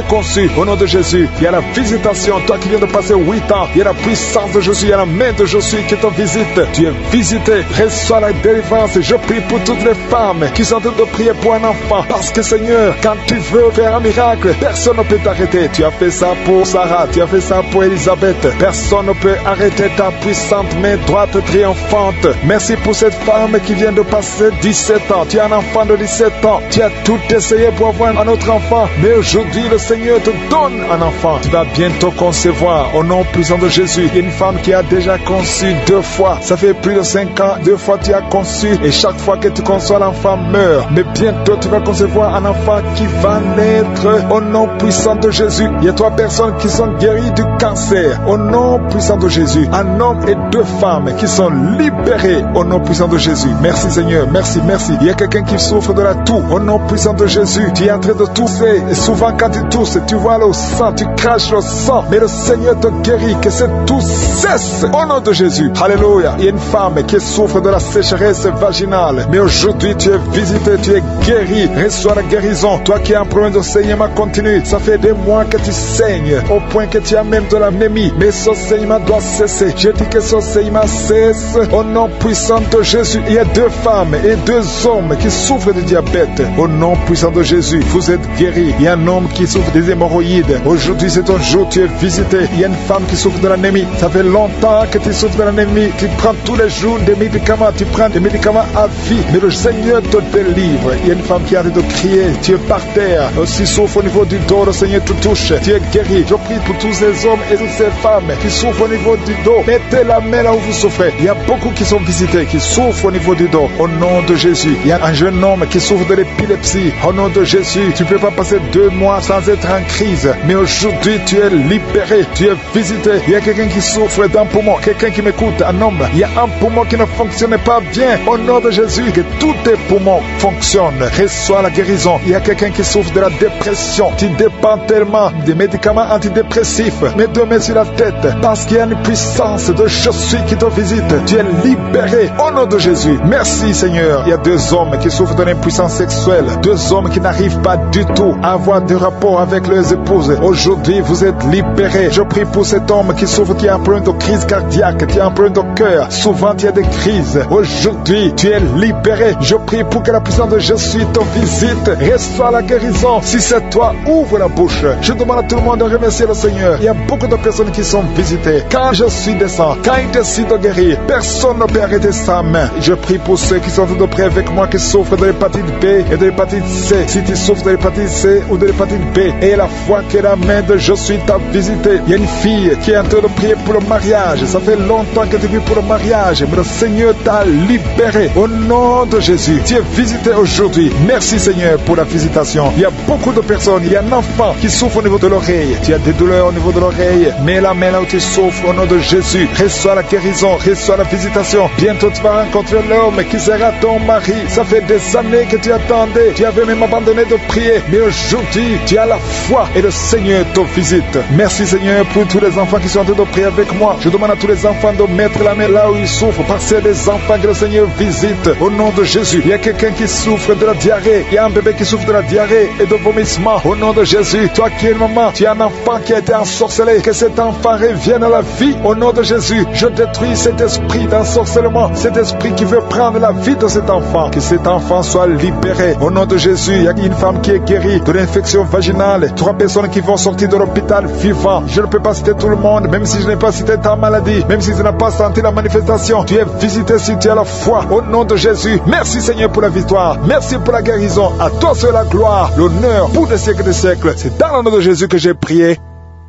conçu. Au nom de Jésus, il y a la visitation. Toi qui viens de passer 8 ans, il y a la puissance de Jésus, il y a la main de Jésus qui te visite. Tu es visité. Reçois la délivrance. Je prie pour toutes les femmes qui sont en train de prier pour un enfant. Parce que Seigneur, quand tu veux faire un miracle, personne ne peut t'arrêter. Tu as fait ça pour Sarah, tu as fait ça pour Elisabeth. Personne ne peut arrêter ta puissante main droite triomphante. Merci pour cette femme qui vient de passer 17 ans. Tu as un enfant de 17 ans. Tu as tout essayé pour avoir un autre enfant. Mais aujourd'hui, le Seigneur te donne un enfant. Tu vas bientôt concevoir au nom puissant de Jésus. Une femme qui a déjà conçu 2 fois. Ça fait plus de 5 ans. 2 fois tu as conçu. Et chaque fois que tu conçois, l'enfant meurt. Mais bientôt, tu vas concevoir un enfant qui va naître au nom puissant de Jésus. Il y a 3 personnes qui sont guéries du cancer au nom puissant de Jésus. Un homme et 2 femmes qui sont libérés au nom puissant de Jésus. Merci Seigneur, merci. Il y a quelqu'un qui souffre de la toux au nom puissant de Jésus. Tu es en train de tousser et souvent quand tu tousses, tu vois le sang, tu craches le sang. Mais le Seigneur te guérit, que cette toux cesse au nom de Jésus. Alléluia. Il y a une femme qui souffre de la sécheresse vaginale. Mais aujourd'hui tu es visité, tu es guéri. Reçois la guérison. Toi qui as un problème de saignement continu, ça fait des mois que tu saignes au point que tu as même de l'anémie. Mais ce saignement doit cesser. Je dis que ce saignement cesse au nom puissant de Jésus. Il y a 2 femmes et 2 hommes qui souffrent de diabète. Au nom puissant de Jésus, vous êtes guéris. Il y a un homme qui souffre des hémorroïdes. Aujourd'hui c'est ton jour, tu es visité. Il y a une femme qui souffre de l'anémie. Ça fait longtemps que tu souffres de l'anémie. Tu prends tous les jours des médicaments. Tu prends des médicaments à vie. Mais le Seigneur te délivre. Il y a une femme qui arrête de crier. Tu es par terre. Si souffre au niveau du dos, le Seigneur te touche. Tu es guéri. Je prie pour tous ces hommes et toutes ces femmes qui souffrent au niveau du dos. Mettez la main là où vous souffrez. Il y a beaucoup qui sont visités, qui souffrent au niveau du dos. Au nom de Jésus. Il y a un jeune homme qui souffre de l'épilepsie. Au nom de Jésus. Tu ne peux pas passer 2 mois sans être en crise. Mais aujourd'hui, tu es libéré. Tu es visité. Il y a quelqu'un qui souffre d'un poumon. Quelqu'un qui m'écoute, un homme. Il y a un poumon qui ne fonctionne pas bien. Au nom de Jésus, que tous tes poumons fonctionnent. Reçois la guérison. Il y a quelqu'un qui souffre de la dépression. Tu dépends tellement des médicaments antidépressifs. Mets 2 mains sur la tête. Parce qu'il y a une puissance de je suis qui te visite. Tu es libéré. Au nom de Jésus. Merci Seigneur. Il y a 2 hommes qui souffrent de l'impuissance sexuelle. 2 hommes qui n'arrivent pas du tout à avoir de rapport avec leurs épouses. Aujourd'hui, vous êtes libérés. Je prie pour cet homme qui souffre, qui a un problème de crise cardiaque, qui a un problème de cœur. Souvent, il y a des crises. Aujourd'hui, tu es libéré. Je prie pour que la puissance de Jésus te visite. Reçois la guérison. Si c'est toi, ouvre la bouche. Je demande à tout le monde de remercier le Seigneur. Il y a beaucoup de personnes qui sont visitées. Quand je suis descend, quand il décide de guérir, personne ne peut arrêter sa main. Je prie pour ceux qui sont en train de prier avec moi, qui souffrent de l'hépatite B et de l'hépatite C. Si tu souffres de l'hépatite C ou de l'hépatite B, et la foi que la main de je suis t'a visité. Il y a une fille qui est en train de prier pour le mariage. Ça fait longtemps que tu pries pour le mariage, mais le Seigneur t'a libéré. Au nom de Jésus, tu es visité aujourd'hui. Merci Seigneur pour la visitation. Il y a beaucoup de personnes. Il y a un enfant qui souffre au niveau de l'oreille. Tu as des douleurs au niveau de l'oreille. Mets la main là où tu souffres au nom de Jésus. Reçois la guérison, reçois la visitation. Bientôt tu vas rencontrer l'homme qui sera ton mari. Ça fait des années que tu attendais. Tu avais même abandonné de prier. Mais aujourd'hui, tu as la foi et le Seigneur te visite. Merci Seigneur pour tous les enfants qui sont en train de prier avec moi. Je demande à tous les enfants de mettre la main là où ils souffrent. Parce que c'est des enfants que le Seigneur visite. Au nom de Jésus, il y a quelqu'un qui souffre de la diarrhée. Il y a un bébé qui souffre de la diarrhée et de vomissement. Au nom de Jésus, toi qui es une maman, tu as un enfant qui a été ensorcelé. Que cet enfant revienne à la vie. Au nom de Jésus, je détruis cet esprit d'ensorcellement. Cet esprit qui veut prendre la vie de cet enfant. Que cet enfant soit libéré. Au nom de Jésus, il y a une femme qui est guérie de l'infection vaginale. 3 personnes qui vont sortir de l'hôpital vivant. Je ne peux pas citer tout le monde, même si je n'ai pas cité ta maladie, même si tu n'as pas senti la manifestation. Tu es visité si tu as la foi. Au nom de Jésus, merci Seigneur pour la victoire. Merci pour la guérison. À toi c'est la gloire, l'honneur pour des siècles et des siècles. C'est dans le nom de Jésus que j'ai prié.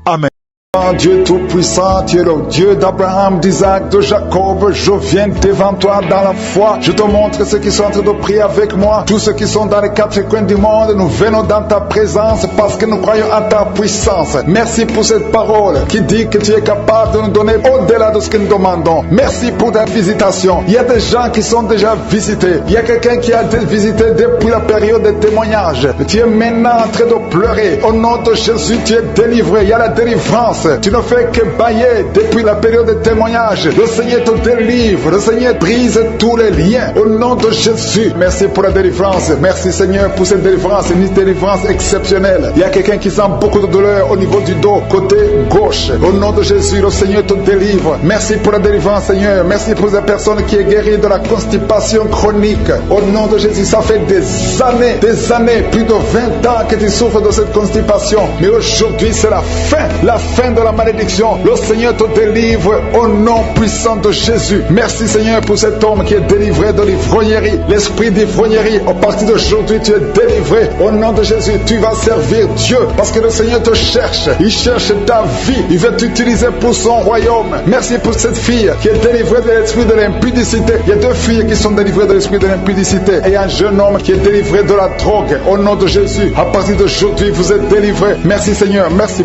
Amen. Dieu Tout-Puissant, tu es le Dieu d'Abraham, d'Isaac, de Jacob. Je viens devant toi dans la foi. Je te montre ceux qui sont en train de prier avec moi. Tous ceux qui sont dans les quatre coins du monde, nous venons dans ta présence parce que nous croyons en ta puissance. Merci pour cette parole qui dit que tu es capable de nous donner au-delà de ce que nous demandons. Merci pour ta visitation. Il y a des gens qui sont déjà visités. Il y a quelqu'un qui a été visité depuis la période des témoignages. Tu es maintenant en train de pleurer. Au nom de Jésus, tu es délivré. Il y a la délivrance. Tu ne fais que bailler depuis la période de témoignage. Le Seigneur te délivre. Le Seigneur brise tous les liens. Au nom de Jésus, merci pour la délivrance. Merci Seigneur pour cette délivrance. Une délivrance exceptionnelle. Il y a quelqu'un qui sent beaucoup de douleur au niveau du dos, côté gauche. Au nom de Jésus, le Seigneur te délivre. Merci pour la délivrance Seigneur. Merci pour cette personne qui est guérie de la constipation chronique. Au nom de Jésus, ça fait des années, plus de 20 ans que tu souffres de cette constipation. Mais aujourd'hui, c'est la fin de la malédiction. Le Seigneur te délivre au nom puissant de Jésus. Merci Seigneur pour cet homme qui est délivré de l'ivrognerie. L'esprit d'ivrognerie, à partir d'aujourd'hui, tu es délivré. Au nom de Jésus, tu vas servir Dieu parce que le Seigneur te cherche. Il cherche ta vie. Il veut t'utiliser pour son royaume. Merci pour cette fille qui est délivrée de l'esprit de l'impudicité. Il y a deux filles qui sont délivrées de l'esprit de l'impudicité et un jeune homme qui est délivré de la drogue. Au nom de Jésus, à partir d'aujourd'hui, vous êtes délivrés. Merci Seigneur. Merci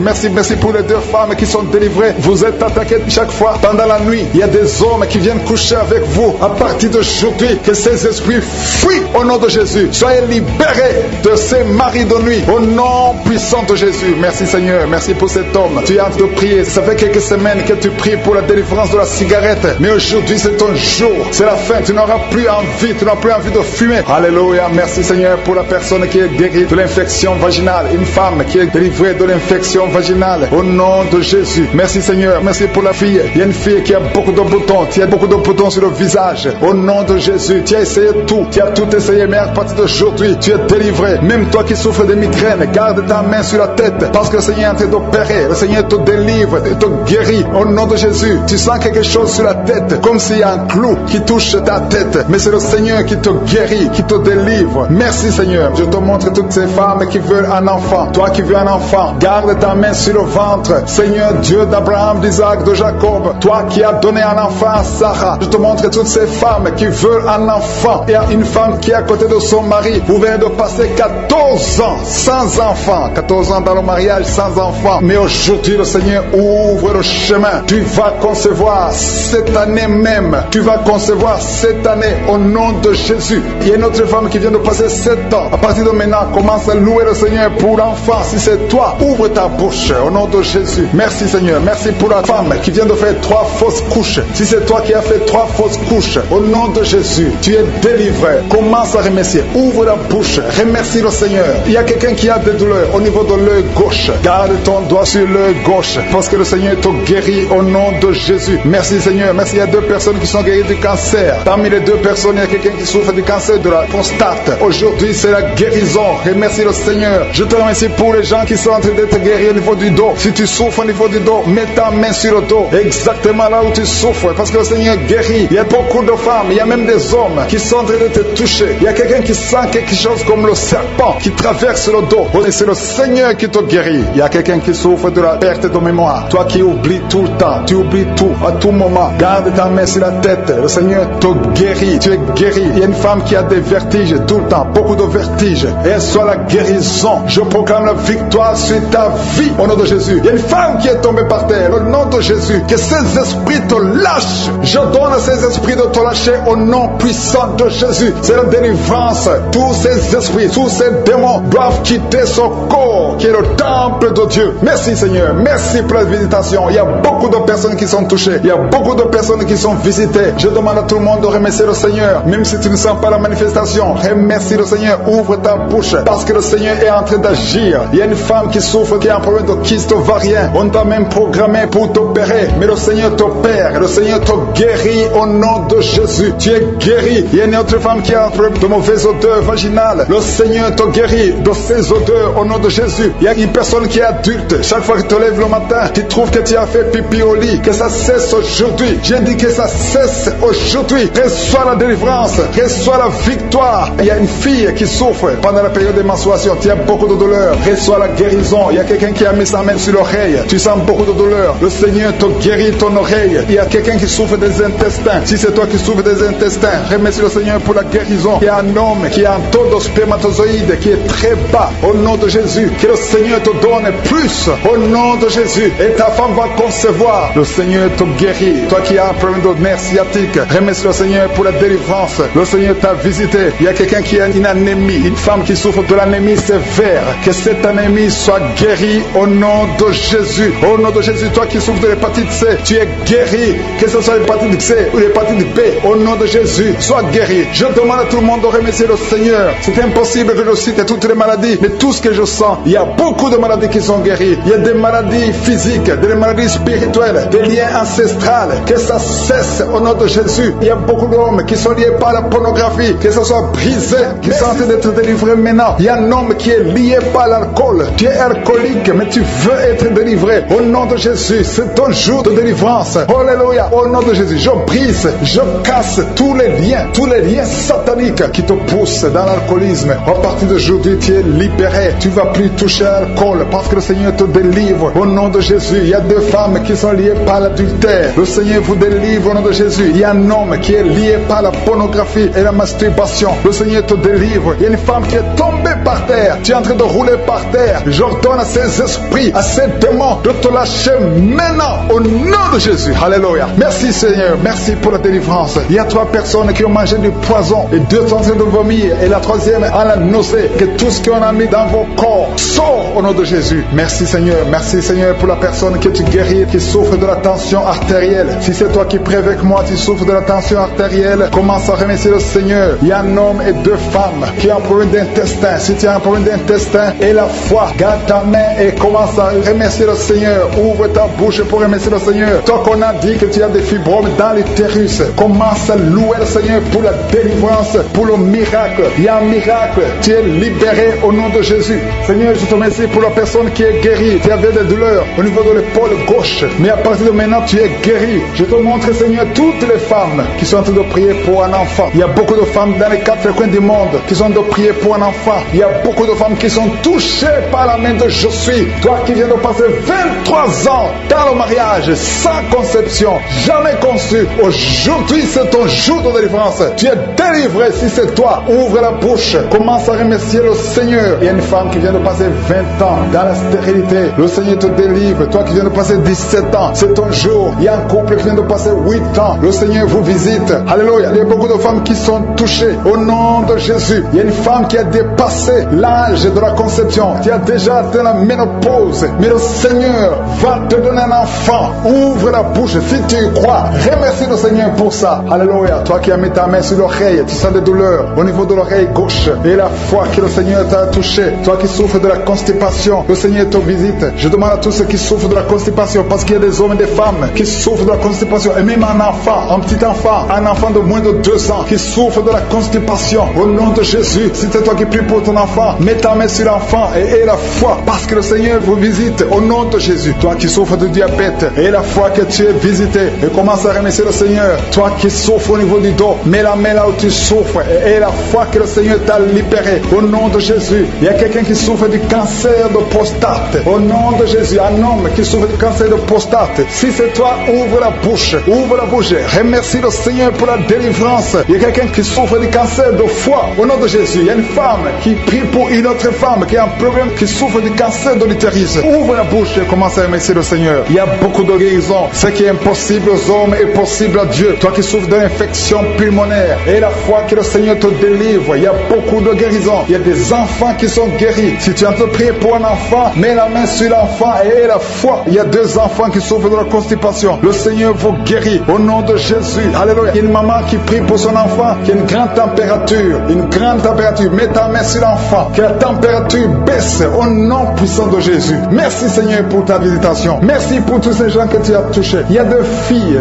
pour les deux femmes qui sont délivrées. Vous êtes attaquées chaque fois pendant la nuit. Il y a des hommes qui viennent coucher avec vous. À partir d'aujourd'hui, que ces esprits fuient au nom de Jésus. Soyez libérés de ces maris de nuit au nom puissant de Jésus. Merci Seigneur. Merci pour cet homme. Tu es en train de prier. Ça fait quelques semaines que tu pries pour la délivrance de la cigarette. Mais aujourd'hui, c'est ton jour. C'est la fin. Tu n'auras plus envie. Tu n'auras plus envie de fumer. Alléluia. Merci Seigneur pour la personne qui est guérie de l'infection vaginale. Une femme qui est délivrée de l'infection vaginale. Au nom de Jésus. Merci Seigneur. Merci pour la fille. Il y a une fille qui a beaucoup de boutons. Tu as beaucoup de boutons sur le visage. Au nom de Jésus. Tu as essayé tout. Tu as tout essayé. Mais à partir d'aujourd'hui, tu es délivré. Même toi qui souffres de migraine, garde ta main sur la tête. Parce que le Seigneur est en train d'opérer. Le Seigneur te délivre. Il te guérit. Au nom de Jésus. Tu sens quelque chose sur la tête. Comme s'il y a un clou qui touche ta tête. Mais c'est le Seigneur qui te guérit. Qui te délivre. Merci Seigneur. Je te montre toutes ces femmes qui veulent un enfant. Toi qui veux un enfant. Garde ta main sur le ventre. Seigneur Dieu d'Abraham, d'Isaac, de Jacob, toi qui as donné un enfant à Sarah, je te montre toutes ces femmes qui veulent un enfant. Il y a une femme qui est à côté de son mari. Vous venez de passer 14 ans sans enfant. 14 ans dans le mariage sans enfant. Mais aujourd'hui, le Seigneur ouvre le chemin. Tu vas concevoir cette année même. Tu vas concevoir cette année au nom de Jésus. Il y a une autre femme qui vient de passer 7 ans. À partir de maintenant, commence à louer le Seigneur pour l'enfant. Si c'est toi, ouvre ta bouche au nom de Jésus. Merci Seigneur. Merci pour la femme qui vient de faire 3 fausses couches. Si c'est toi qui as fait 3 fausses couches, au nom de Jésus, tu es délivré. Commence à remercier. Ouvre la bouche. Remercie le Seigneur. Il y a quelqu'un qui a des douleurs au niveau de l'œil gauche. Garde ton doigt sur l'œil gauche parce que le Seigneur te guérit au nom de Jésus. Merci Seigneur. Merci. Il y a 2 personnes qui sont guéries du cancer. Parmi les 2 personnes, il y a quelqu'un qui souffre du cancer de la prostate. Aujourd'hui, c'est la guérison. Remercie le Seigneur. Je te remercie pour les gens qui sont en train d'être guéris au niveau du dos. Si tu souffres au niveau du dos, mets ta main sur le dos, exactement là où tu souffres, parce que le Seigneur guérit. Il y a beaucoup de femmes, il y a même des hommes qui sont en train de te toucher. Il y a quelqu'un qui sent quelque chose comme le serpent qui traverse le dos. Et c'est le Seigneur qui te guérit. Il y a quelqu'un qui souffre de la perte de mémoire. Toi qui oublies tout le temps, tu oublies tout à tout moment. Garde ta main sur la tête. Le Seigneur te guérit. Tu es guéri. Il y a une femme qui a des vertiges tout le temps, beaucoup de vertiges. Et elle soit la guérison. Je proclame la victoire sur ta vie au nom de Jésus. Il y a une femme qui est tombée par terre au nom de Jésus. Que ces esprits te lâchent. Je donne à ces esprits de te lâcher au nom puissant de Jésus. C'est la délivrance. Tous ces esprits, tous ces démons doivent quitter son corps qui est le temple de Dieu. Merci Seigneur. Merci pour la visitation. Il y a beaucoup de personnes qui sont touchées. Il y a beaucoup de personnes qui sont visitées. Je demande à tout le monde de remercier le Seigneur. Même si tu ne sens pas la manifestation, remercie le Seigneur. Ouvre ta bouche parce que le Seigneur est en train d'agir. Il y a une femme qui souffre, qui a un problème de kyste ovarien. On t'a même programmé pour t'opérer. Mais le Seigneur t'opère. Le Seigneur te guérit au nom de Jésus. Tu es guéri. Il y a une autre femme qui a un problème de mauvaise odeur vaginale. Le Seigneur te guérit de ces odeurs au nom de Jésus. Il y a une personne qui est adulte. Chaque fois que tu te lèves le matin, tu trouves que tu as fait pipi au lit. Que ça cesse aujourd'hui. J'ai dit que ça cesse aujourd'hui. Reçois la délivrance. Reçois la victoire. Il y a une fille qui souffre pendant la période de menstruation. Tu as beaucoup de douleur. Reçois la guérison. Il y a quelqu'un qui a mis sa main sur l'oreille. oreille, tu sens beaucoup de douleur. Le Seigneur te guérit ton oreille. Il y a quelqu'un qui souffre des intestins. Si c'est toi qui souffres des intestins, remercie le Seigneur pour la guérison. Il y a un homme qui a un taux de spermatozoïdes qui est très bas. Au nom de Jésus, que le Seigneur te donne plus. Au nom de Jésus. Et ta femme va concevoir. Le Seigneur te guérit. Toi qui as un problème de nerf sciatique, remercie le Seigneur pour la délivrance. Le Seigneur t'a visité. Il y a quelqu'un qui a une anémie, une femme qui souffre de l'anémie sévère. Que cette anémie soit guérie au nom de Jésus. Au nom de Jésus, toi qui souffres de l'hépatite C, tu es guéri. Que ce soit l'hépatite C ou l'hépatite B, au nom de Jésus, sois guéri. Je demande à tout le monde de remercier le Seigneur. C'est impossible que je cite toutes les maladies, mais tout ce que je sens, il y a beaucoup de maladies qui sont guéries. Il y a des maladies physiques, des maladies spirituelles, des liens ancestrales. Que ça cesse au nom de Jésus. Il y a beaucoup d'hommes qui sont liés par la pornographie. Que ce soit brisé, qui sont en train d'être délivrés maintenant. Il y a un homme qui est lié par l'alcool. Tu es alcoolique, mais tu veux être délivré. Au nom de Jésus, c'est ton jour de délivrance. Alléluia. Au nom de Jésus, je brise, je casse tous les liens sataniques qui te poussent dans l'alcoolisme. À partir d'aujourd'hui, tu es libéré. Tu ne vas plus toucher à l'alcool parce que le Seigneur te délivre. Au nom de Jésus, il y a deux femmes qui sont liées par l'adultère. Le Seigneur vous délivre au nom de Jésus. Il y a un homme qui est lié par la pornographie et la masturbation. Le Seigneur te délivre. Il y a une femme qui est tombée par terre. Tu es en train de rouler par terre. J'ordonne à ces esprits, à ces démons de te lâcher maintenant au nom de Jésus. Alléluia. Merci Seigneur. Merci pour la délivrance. Il y a 3 personnes qui ont mangé du poison et 2 sont en train de vomir et la 3e a la nausée. Que tout ce qu'on a mis dans vos corps sort au nom de Jésus. Merci Seigneur. Merci Seigneur pour la personne que tu guéris, qui souffre de la tension artérielle. Si c'est toi qui pries avec moi, tu souffres de la tension artérielle, commence à remercier le Seigneur. Il y a un homme et 2 femmes qui ont un problème d'intestin. Si tu as un problème d'intestin et la foi, garde ta main et commence à remercier le Seigneur. Ouvre ta bouche pour remercier le Seigneur. Toi qu'on a dit que tu as des fibromes dans l'utérus, commence à louer le Seigneur pour la délivrance, pour le miracle. Il y a un miracle. Tu es libéré au nom de Jésus. Seigneur, je te remercie pour la personne qui est guérie. Tu avais des douleurs au niveau de l'épaule gauche, mais à partir de maintenant, tu es guéri. Je te montre, Seigneur, toutes les femmes qui sont en train de prier pour un enfant. Il y a beaucoup de femmes dans les 4 coins du monde qui sont en train de prier pour un enfant. Il y a beaucoup de femmes qui sont touchées par la main de Je suis. Toi qui viens de passer 23 ans dans le mariage, sans conception, jamais conçu. Aujourd'hui, c'est ton jour de délivrance. Tu es délivré si c'est toi. Ouvre la bouche. Commence à remercier le Seigneur. Il y a une femme qui vient de passer 20 ans dans la stérilité. Le Seigneur te délivre. Toi qui viens de passer 17 ans, c'est ton jour. Il y a un couple qui vient de passer 8 ans. Le Seigneur vous visite. Alléluia. Il y a beaucoup de femmes qui sont touchées au nom de Jésus. Il y a une femme qui a dépassé l'âge de la conception. Tu as déjà atteint la ménopause. Mais le Seigneur va te donner un enfant. Ouvre la bouche si tu y crois. Remercie le Seigneur pour ça. Alléluia. Toi qui as mis ta main sur l'oreille, tu sens des douleurs au niveau de l'oreille gauche. Et la foi que le Seigneur t'a touché. Toi qui souffres de la constipation, le Seigneur te visite. Je demande à tous ceux qui souffrent de la constipation, parce qu'il y a des hommes et des femmes qui souffrent de la constipation. Et même un enfant, un petit enfant, un enfant de moins de 2 ans qui souffre de la constipation. Au nom de Jésus, si c'est toi qui pries pour ton enfant, mets ta main sur l'enfant et aie la foi, parce que le Seigneur vous visite. Au nom de Jésus. Toi qui souffres de diabète, aie la foi que tu es visité et commence à remercier le Seigneur. Toi qui souffres au niveau du dos, mets la main là où tu souffres et aie la foi que le Seigneur t'a libéré. Au nom de Jésus. Il y a quelqu'un qui souffre du cancer de prostate. Au nom de Jésus. Un homme qui souffre du cancer de prostate. Si c'est toi, ouvre la bouche. Ouvre la bouche. Remercie le Seigneur pour la délivrance. Il y a quelqu'un qui souffre du cancer de foie. Au nom de Jésus. Il y a une femme qui prie pour une autre femme qui a un problème, qui souffre du cancer de l'utérus. Ouvre la bouche et commence à remercier le Seigneur. Il y a beaucoup de guérisons. Ce qui est impossible aux hommes est possible à Dieu. Toi qui souffres d'une infection pulmonaire, et la foi que le Seigneur te délivre. Il y a beaucoup de guérisons. Il y a des enfants qui sont guéris. Si tu es en train de prier pour un enfant, mets la main sur l'enfant et aie la foi. Il y a 2 enfants qui souffrent de la constipation. Le Seigneur vous guérit au nom de Jésus. Alléluia. Il y a une maman qui prie pour son enfant qui a une grande température. Une grande température. Mets ta main sur l'enfant. Que la température baisse au nom puissant de Jésus. Merci Seigneur pour ta visitation. Merci pour tous ces gens que tu as touchés. Il y a 2 filles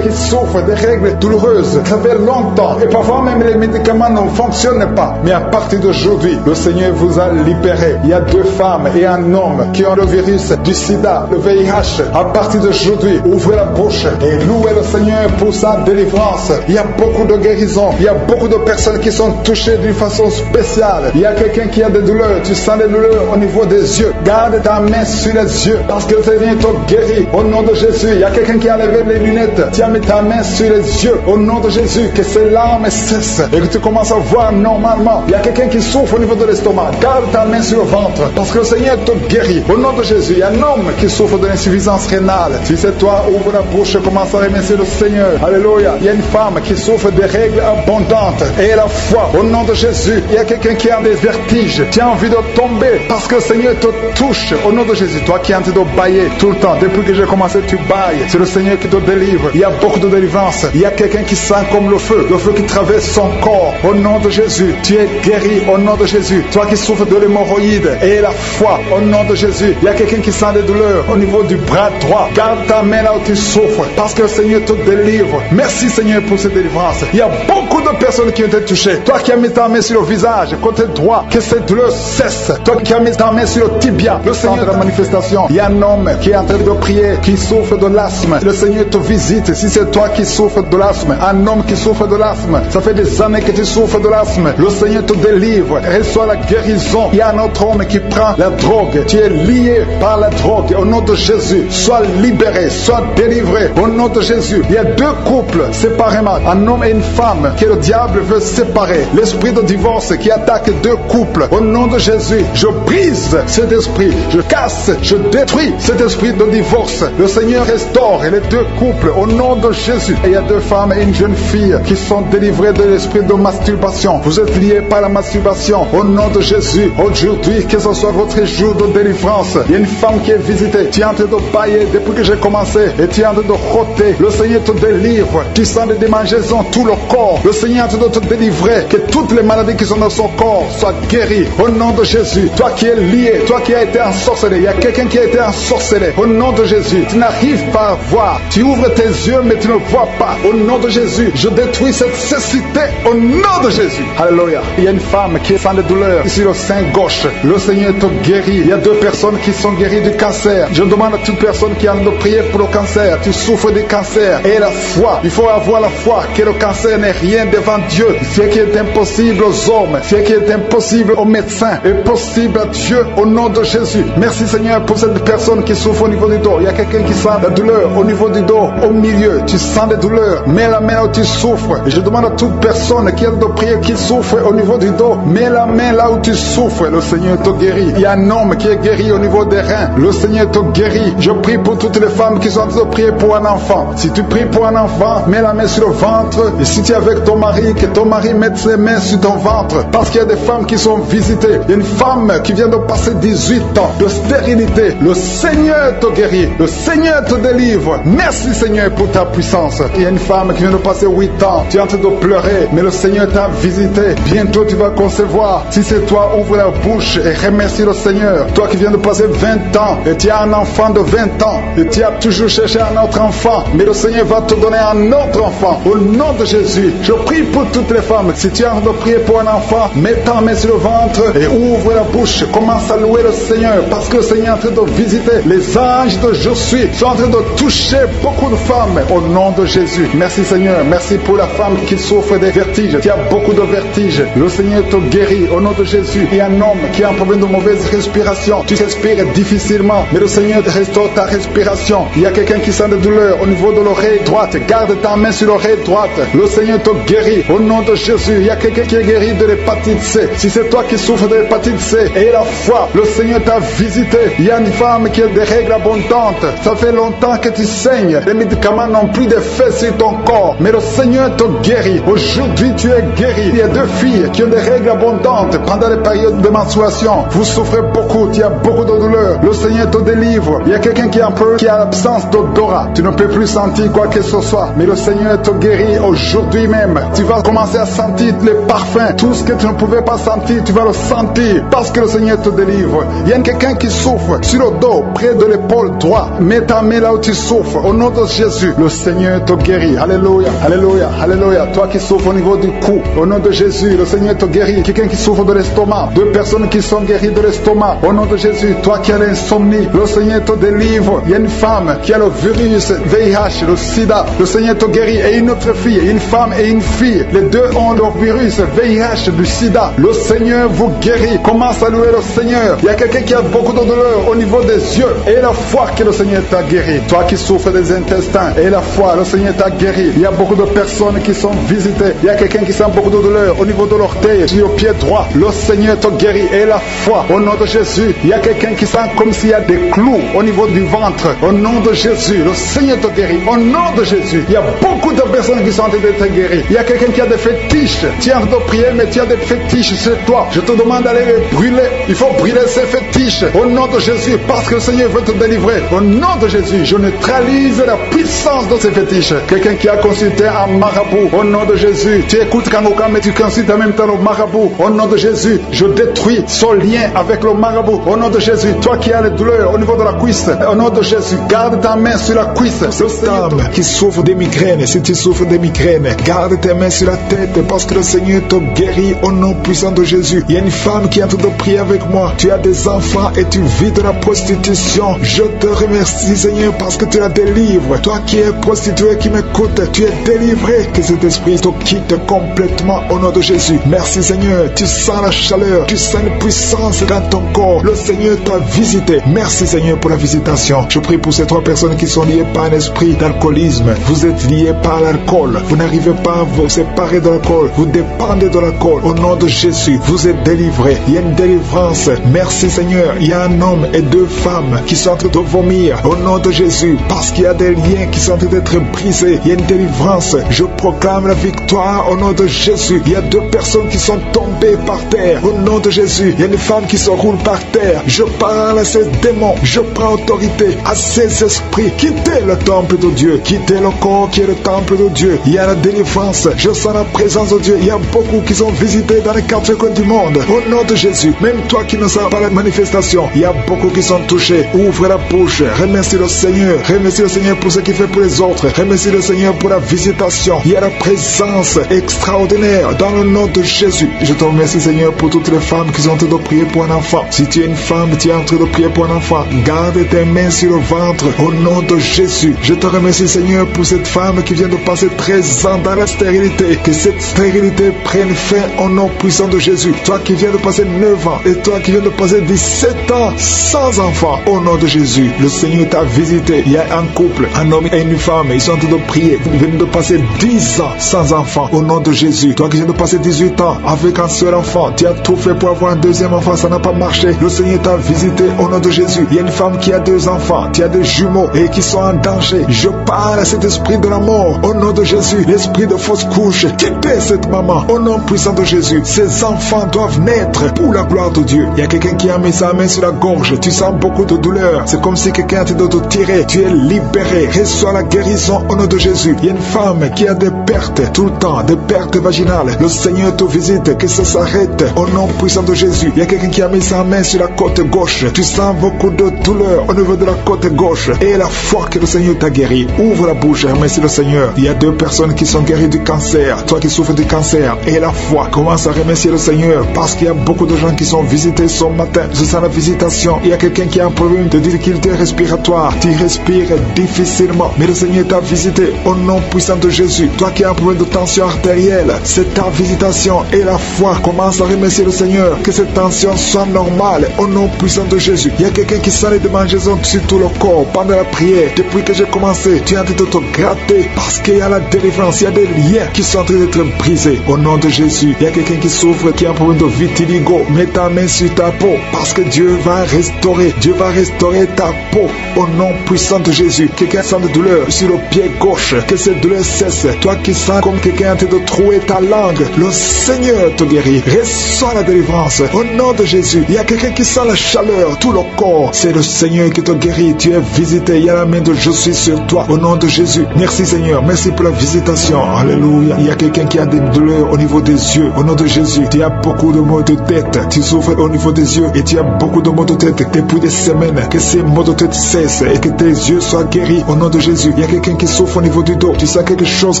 qui souffrent des règles douloureuses. Ça fait longtemps. Et parfois même les médicaments ne fonctionnent pas. Mais à partir d'aujourd'hui, le Seigneur vous a libéré. Il y a 2 femmes et un homme qui ont le virus du sida, le VIH. À partir d'aujourd'hui, ouvrez la bouche et louez le Seigneur pour sa délivrance. Il y a beaucoup de guérisons. Il y a beaucoup de personnes qui sont touchées d'une façon spéciale. Il y Il y a quelqu'un qui a des douleurs. Tu sens des douleurs au niveau des yeux. Garde ta main sur les yeux parce que le Seigneur te guérit. Au nom de Jésus, il y a quelqu'un qui a levé les lunettes. Tu as mis ta main sur les yeux. Au nom de Jésus, que ces larmes cessent et que tu commences à voir normalement. Il y a quelqu'un qui souffre au niveau de l'estomac. Garde ta main sur le ventre parce que le Seigneur te guérit. Au nom de Jésus, il y a un homme qui souffre de l'insuffisance rénale. Si c'est toi, ouvre la bouche et commence à remercier le Seigneur. Alléluia. Il y a une femme qui souffre de règles abondantes et la foi. Au nom de Jésus, il y a quelqu'un qui a des vertiges. Tu as envie de tomber parce que le Seigneur te touche. Au nom de Jésus, toi qui es en train de bailler tout le temps, depuis que j'ai commencé, tu bailles. C'est le Seigneur qui te délivre. Il y a beaucoup de délivrance. Il y a quelqu'un qui sent comme le feu qui traverse son corps. Au nom de Jésus, tu es guéri. Au nom de Jésus, toi qui souffres de l'hémorroïde et la foi. Au nom de Jésus, il y a quelqu'un qui sent des douleurs au niveau du bras droit. Garde ta main là où tu souffres parce que le Seigneur te délivre. Merci Seigneur pour cette délivrance. Il y a beaucoup de personnes qui ont été touchées. Toi qui as mis ta main sur le visage, côté droit, que cette douleur cesse. Toi qui as mis ta main sur le tibia, le Seigneur de la manifestation. Il y a un homme qui est en train de prier, qui souffre de l'asthme. Le Seigneur te visite. Si c'est toi qui souffres de l'asthme, un homme qui souffre de l'asthme, ça fait des années que tu souffres de l'asthme. Le Seigneur te délivre. Reçois la guérison. Il y a un autre homme qui prend la drogue. Tu es lié par la drogue. Au nom de Jésus, sois libéré, sois délivré. Au nom de Jésus, il y a deux couples séparément, un homme et une femme, que le diable veut séparer. L'esprit de divorce qui attaque deux couples. Au nom de Jésus, je brise cet esprit. Je casse, je détruis cet esprit de divorce. Le Seigneur restaure les deux couples au nom de Jésus. Et il y a deux femmes et une jeune fille qui sont délivrées de l'esprit de masturbation. Vous êtes liés par la masturbation. Au nom de Jésus, aujourd'hui, que ce soit votre jour de délivrance. Il y a une femme qui est visitée. Tu es en train de bailler depuis que j'ai commencé. Et tu es en train de roter. Le Seigneur te délivre. Tu sens des démangeaisons tout le corps. Le Seigneur est en train de te délivrer. Que toutes les maladies qui sont dans son corps soient guéries. Au nom de Jésus. Toi qui es lié, toi qui as été ensorcelé. Il y a quelqu'un qui a été ensorcelé. Au nom de Jésus. Tu n'arrives pas à voir. Tu ouvres tes yeux mais tu ne vois pas. Au nom de Jésus. Je détruis cette cécité. Au nom de Jésus. Alléluia. Il y a une femme qui sent des douleurs ici le sein gauche. Le Seigneur te guérit. Il y a deux personnes qui sont guéries du cancer. Je demande à toute personne qui a envie de prier pour le cancer. Tu souffres du cancer. Et la foi. Il faut avoir la foi que le cancer n'est rien devant Dieu. Ce qui est impossible aux hommes, ce qui est impossible aux médecins, est possible à Dieu au nom de Jésus. Merci Seigneur pour cette personne qui souffre au niveau du dos. Il y a quelqu'un qui sent la douleur au niveau du dos, au milieu. Tu sens des douleurs. Mets la main là où tu souffres. Et je demande à toute personne qui a de prier, qui souffre au niveau du dos, mets la main là où tu souffres. Le Seigneur te guérit. Il y a un homme qui est guéri au niveau des reins. Le Seigneur te guérit. Je prie pour toutes les femmes qui sont en train de prier pour un enfant. Si tu pries pour un enfant, mets la main sur le ventre. Et si tu es avec ton mari, que ton mari mette ses mains sur ton ventre. Parce qu'il y a des femmes qui sont visitées. Il y a une femme qui vient de passer 18 ans de stérilité. Le Seigneur te guérit. Le Seigneur te délivre. Merci Seigneur pour ta puissance. Il y a une femme qui vient de passer 8 ans. Tu es en train de pleurer, mais le Seigneur t'a visité. Bientôt tu vas concevoir. Si c'est toi, ouvre la bouche et remercie le Seigneur. Toi qui viens de passer 20 ans et tu as un enfant de 20 ans et tu as toujours cherché un autre enfant, mais le Seigneur va te donner un autre enfant. Au nom de Jésus, je prie pour toutes les femmes. Si tu es en train de prier pour un enfant, mets ta main sur le ventre et ouvre la bouche. Commence à louer le Seigneur parce que le Seigneur est en train de visiter. Les anges de Je suis sont en train de toucher beaucoup de femmes au nom de Jésus. Merci Seigneur. Merci pour la femme qui souffre des vertiges. Tu as beaucoup de vertiges. Le Seigneur te guérit au nom de Jésus. Il y a un homme qui a un problème de mauvaise respiration. Tu respires difficilement, mais le Seigneur te restaure ta respiration. Il y a quelqu'un qui sent des douleurs au niveau de l'oreille droite. Garde ta main sur l'oreille droite. Le Seigneur te guérit au nom de Jésus. Il y a quelqu'un qui est guéri de l'hépatite C. Si c'est toi qui souffres de l'hépatite C et la foi, le Seigneur t'a visité. Il y a une femme qui a des règles abondantes. Ça fait longtemps que tu saignes. Les médicaments n'ont plus d'effet sur ton corps, mais le Seigneur te guérit. Aujourd'hui, tu es guéri. Il y a deux filles qui ont des règles abondantes pendant les périodes de menstruation. Vous souffrez beaucoup, il y a beaucoup de douleurs. Le Seigneur te délivre. Il y a quelqu'un qui a un peu, qui a l'absence d'odorat. Tu ne peux plus sentir quoi que ce soit, mais le Seigneur te guérit aujourd'hui même. Tu vas commencer à sentir les parfums. Tout ce que tu ne pouvais pas sentir, tu vas le sentir parce que le Seigneur te délivre. Il y a quelqu'un qui souffre sur le dos, près de l'épaule droite. Mets ta main là où tu souffres. Au nom de Jésus, le Seigneur te guérit. Alléluia, alléluia, alléluia. Toi qui souffres au niveau du cou, au nom de Jésus, le Seigneur te guérit. Quelqu'un qui souffre de l'estomac, deux personnes qui sont guéries de l'estomac, au nom de Jésus. Toi qui as l'insomnie, le Seigneur te délivre. Il y a une femme qui a le virus VIH, le sida, le Seigneur te guérit. Et une autre fille, une femme et une fille, les deux ont le virus VIH du sida. Le Seigneur vous guérit. Commence à louer le Seigneur. Il y a quelqu'un qui a beaucoup de douleur au niveau des yeux. Et la foi que le Seigneur t'a guéri. Toi qui souffres des intestins. Et la foi, le Seigneur t'a guéri. Il y a beaucoup de personnes qui sont visitées. Il y a quelqu'un qui sent beaucoup de douleur au niveau de l'orteil, sur le pied droit. Le Seigneur te guérit. Et la foi, au nom de Jésus. Il y a quelqu'un qui sent comme s'il y a des clous au niveau du ventre. Au nom de Jésus, le Seigneur te guérit. Au nom de Jésus, il y a beaucoup de personnes qui sont en train d'être guéries. Il y a quelqu'un qui a des fétiches. Tu es en train de prier, mais tu as des fétiches chez toi. Je te demande d'aller les brûler. Il faut brûler ces fétiches. Au nom de Jésus, parce que le Seigneur veut te délivrer. Au nom de Jésus, je neutralise la puissance de ces fétiches. Quelqu'un qui a consulté un marabout. Au nom de Jésus, tu écoutes Kangoka, mais tu consultes en même temps le marabout. Au nom de Jésus, je détruis son lien avec le marabout. Au nom de Jésus, toi qui as les douleurs au niveau de la cuisse, au nom de Jésus, garde ta main sur la cuisse. Cette dame qui souffre des migraines, si tu souffres des migraines, garde tes mains sur la tête parce que le Seigneur te guérit au nom puissant de Jésus. Il y a une femme qui est en train de prier avec moi. Tu as des enfants et tu vis de la prostitution. Je te remercie, Seigneur, parce que tu la délivres. Toi qui es prostituée, qui m'écoute, tu es délivré. Que cet esprit te quitte complètement au nom de Jésus. Merci, Seigneur. Tu sens la chaleur, tu sens une puissance dans ton corps. Le Seigneur t'a visité. Merci, Seigneur, pour la visitation. Je prie pour ces 3 personnes qui sont liées par un esprit d'alcoolisme. Vous êtes liés par l'alcool. Vous n'arrivez pas à vous séparer de l'alcool. Vous dépendez de l'alcool. Au nom de Jésus, vous êtes délivrés. Il y a une délivrance. Merci, Seigneur. Il y a un homme et 2 femmes qui sont en train de vomir. Au nom de Jésus, parce qu'il y a des liens qui sont en train d'être brisés. Il y a une délivrance. Je proclame la victoire au nom de Jésus. Il y a 2 personnes qui sont tombées par terre. Au nom de Jésus, il y a une femme qui se roule par terre. Je parle à ces démons. Je prends autorité à ces esprits. Quittez le temple de Dieu. Quittez le corps qui est le temple de Dieu. Il y a la délivrance. Je sens la présence de Dieu. Il y a beaucoup qui sont visités dans les 4 coins du monde. Au nom de Jésus, même toi qui ne sens pas la manifestation, il y a beaucoup qui sont touchés. Ouvre la bouche. Remercie le Seigneur. Remercie le Seigneur pour ce qu'il fait pour les autres. Remercie le Seigneur pour la visitation. Il y a la présence extraordinaire dans le nom de Jésus. Je te remercie, Seigneur, pour toutes les femmes qui sont en train de prier pour un enfant. Si tu es une femme, tu es en train de prier pour un enfant, garde tes mains sur le ventre au nom de Jésus. Je te remercie, Seigneur, pour cette femme qui vient de passer 13 ans dans la stérilité. Que cette stérilité prenne fin au nom puissant de Jésus. Toi qui viens de passer 9 ans et toi qui viens de passer 17 ans sans enfant, au nom de Jésus, le Seigneur t'a visité. Il y a un couple, un homme et une femme, ils sont en train de prier. Ils viennent de passer 10 ans sans enfant, au nom de Jésus. Toi qui viens de passer 18 ans avec un seul enfant, tu as tout fait pour avoir un deuxième enfant, ça n'a pas marché. Le Seigneur t'a visité au nom de Jésus. Il y a une femme qui a 2 enfants, tu as des jumeaux et qui sont en danger. Je parle à cet esprit de la mort au nom de Jésus. L'esprit de fausse couche, quittez cette maman au nom puissant de Jésus. Ces enfants doivent naître pour la gloire de Dieu. Il y a quelqu'un qui a mis sa main sur la gorge. Tu sens beaucoup de douleur. C'est comme si quelqu'un était de te tirer. Tu es libéré. Reçois la guérison au nom de Jésus. Il y a une femme qui a des pertes tout le temps, des pertes vaginales. Le Seigneur te visite, que ça s'arrête au nom puissant de Jésus. Il y a quelqu'un qui a mis sa main sur la côte gauche. Tu sens beaucoup de douleur au niveau de la côte gauche. Et la foi que le Seigneur t'a guéri. Ouvre la bouche et remercie le Seigneur. Il y a 2 personnes qui sont guéries du cancer. Toi qui souffres du cancer et la foi, commence à remercier le Seigneur parce qu'il y a beaucoup de gens qui sont visités ce matin. Je sens la visitation. Il y a quelqu'un qui a un problème de difficulté respiratoire. Tu respires difficilement, mais le Seigneur t'a visité au nom puissant de Jésus. Toi qui as un problème de tension artérielle, c'est ta visitation et la foi. Commence à remercier le Seigneur. Que cette tension soit normale au nom puissant de Jésus. Il y a quelqu'un qui sent les démangeaisons sur tout le corps pendant la prière. Depuis que j'ai commencé, tu es en train de te gratter parce qu'il y a la délivrance. Il y a des liens qui sont en train d'être brisés au nom de Jésus. Il y a quelqu'un qui souffre, qui a un problème de vitiligo. Mets ta main sur ta peau parce que Dieu va restaurer. Dieu va restaurer ta peau au nom puissant de Jésus. Quelqu'un sent de douleur sur le pied gauche. Que cette douleur cesse. Toi qui sens comme quelqu'un en train de trouer ta langue, le Seigneur te guérit. Reçois la délivrance au nom de Jésus. Il y a quelqu'un qui sent la chaleur, tout le corps. C'est le Seigneur qui te guérit. Tu es visité. Il y a la main de je suis sur toi au nom de Jésus. Merci Seigneur. Merci pour la visitation. Alléluia. Il y a quelqu'un qui a des douleurs au niveau des yeux. Au nom de Jésus. Tu as beaucoup de maux de tête. Tu souffres au niveau des yeux et tu as beaucoup de maux de tête depuis des semaines. Que ces maux de tête cessent et que tes yeux soient guéris au nom de Jésus. Il y a quelqu'un qui souffre au niveau du dos. Tu sens quelque chose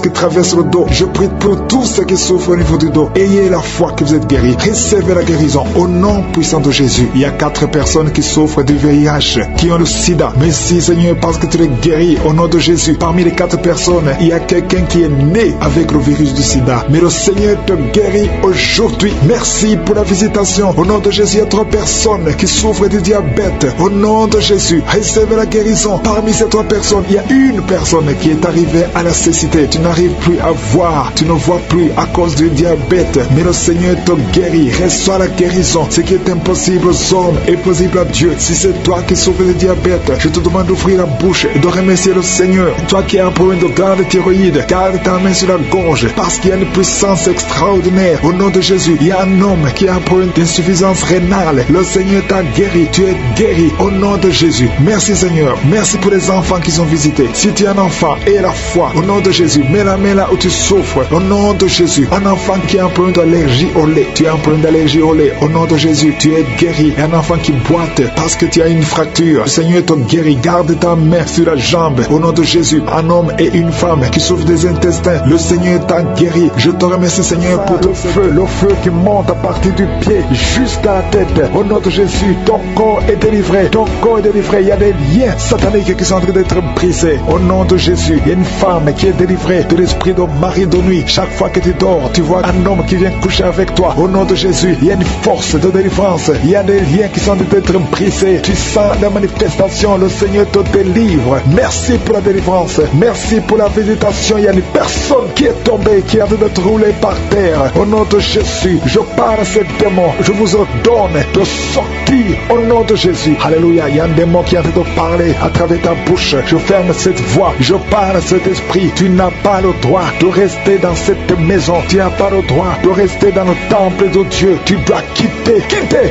qui traverse le dos. Je prie pour tous ceux qui souffrent au niveau du dos. Ayez la foi que vous êtes guéris. Recevez la guérison au nom puissant de Jésus. Il y a 4 personnes qui souffrent du VIH, qui ont le sida. Merci Seigneur parce que tu les guéris au nom de Jésus. Parmi les 4 personnes, il y a quelqu'un qui est né avec le virus du sida. Mais le Seigneur te guérit aujourd'hui aujourd'hui. Merci pour la visitation. Au nom de Jésus, il y a 3 personnes qui souffrent du diabète. Au nom de Jésus, recevez la guérison. Parmi ces 3 personnes, il y a une personne qui est arrivée à la cécité. Tu n'arrives plus à voir, tu ne vois plus à cause du diabète. Mais le Seigneur te guérit. Reçois la guérison. Ce qui est impossible aux hommes est possible à Dieu. Si c'est toi qui souffres du diabète, je te demande d'ouvrir la bouche et de remercier le Seigneur. Toi qui as un problème de glande thyroïde, garde ta main sur la gorge parce qu'il y a une puissance extraordinaire. Au nom de Jésus, il y a un homme qui a un problème d'insuffisance rénale. Le Seigneur t'a guéri. Tu es guéri au nom de Jésus. Merci Seigneur. Merci pour les enfants qui sont visités. Si tu es un enfant et la foi, au nom de Jésus, mets la main là où tu souffres. Au nom de Jésus, un enfant qui a un problème d'allergie au lait. Tu as un problème d'allergie au lait. Au nom de Jésus, tu es guéri. Un enfant qui boite parce que tu as une fracture. Le Seigneur te guérit. Garde ta main sur la jambe. Au nom de Jésus, un homme et une femme qui souffrent des intestins. Le Seigneur t'a guéri. Je te remercie Seigneur pour le feu qui monte à partir du pied jusqu'à la tête. Au nom de Jésus, ton corps est délivré. Ton corps est délivré. Il y a des liens sataniques qui sont en train d'être brisés. Au nom de Jésus, il y a une femme qui est délivrée de l'esprit de mari de nuit. Chaque fois que tu dors, tu vois un homme qui vient coucher avec toi. Au nom de Jésus, il y a une force de délivrance. Il y a des liens qui sont en train d'être brisés. Tu sens la manifestation. Le Seigneur te délivre. Merci pour la délivrance. Merci pour la visitation. Il y a une personne qui est tombée, qui est en train de rouler par terre. Au nom de Jésus, je parle à ces démons. Je vous ordonne de sortir au nom de Jésus. Alléluia. Il y a un démon qui est en train de parler à travers ta bouche. Je ferme cette voix. Je parle à cet esprit. Tu n'as pas le droit de rester dans cette maison. Tu n'as pas le droit de rester dans le temple de Dieu. Tu dois quitter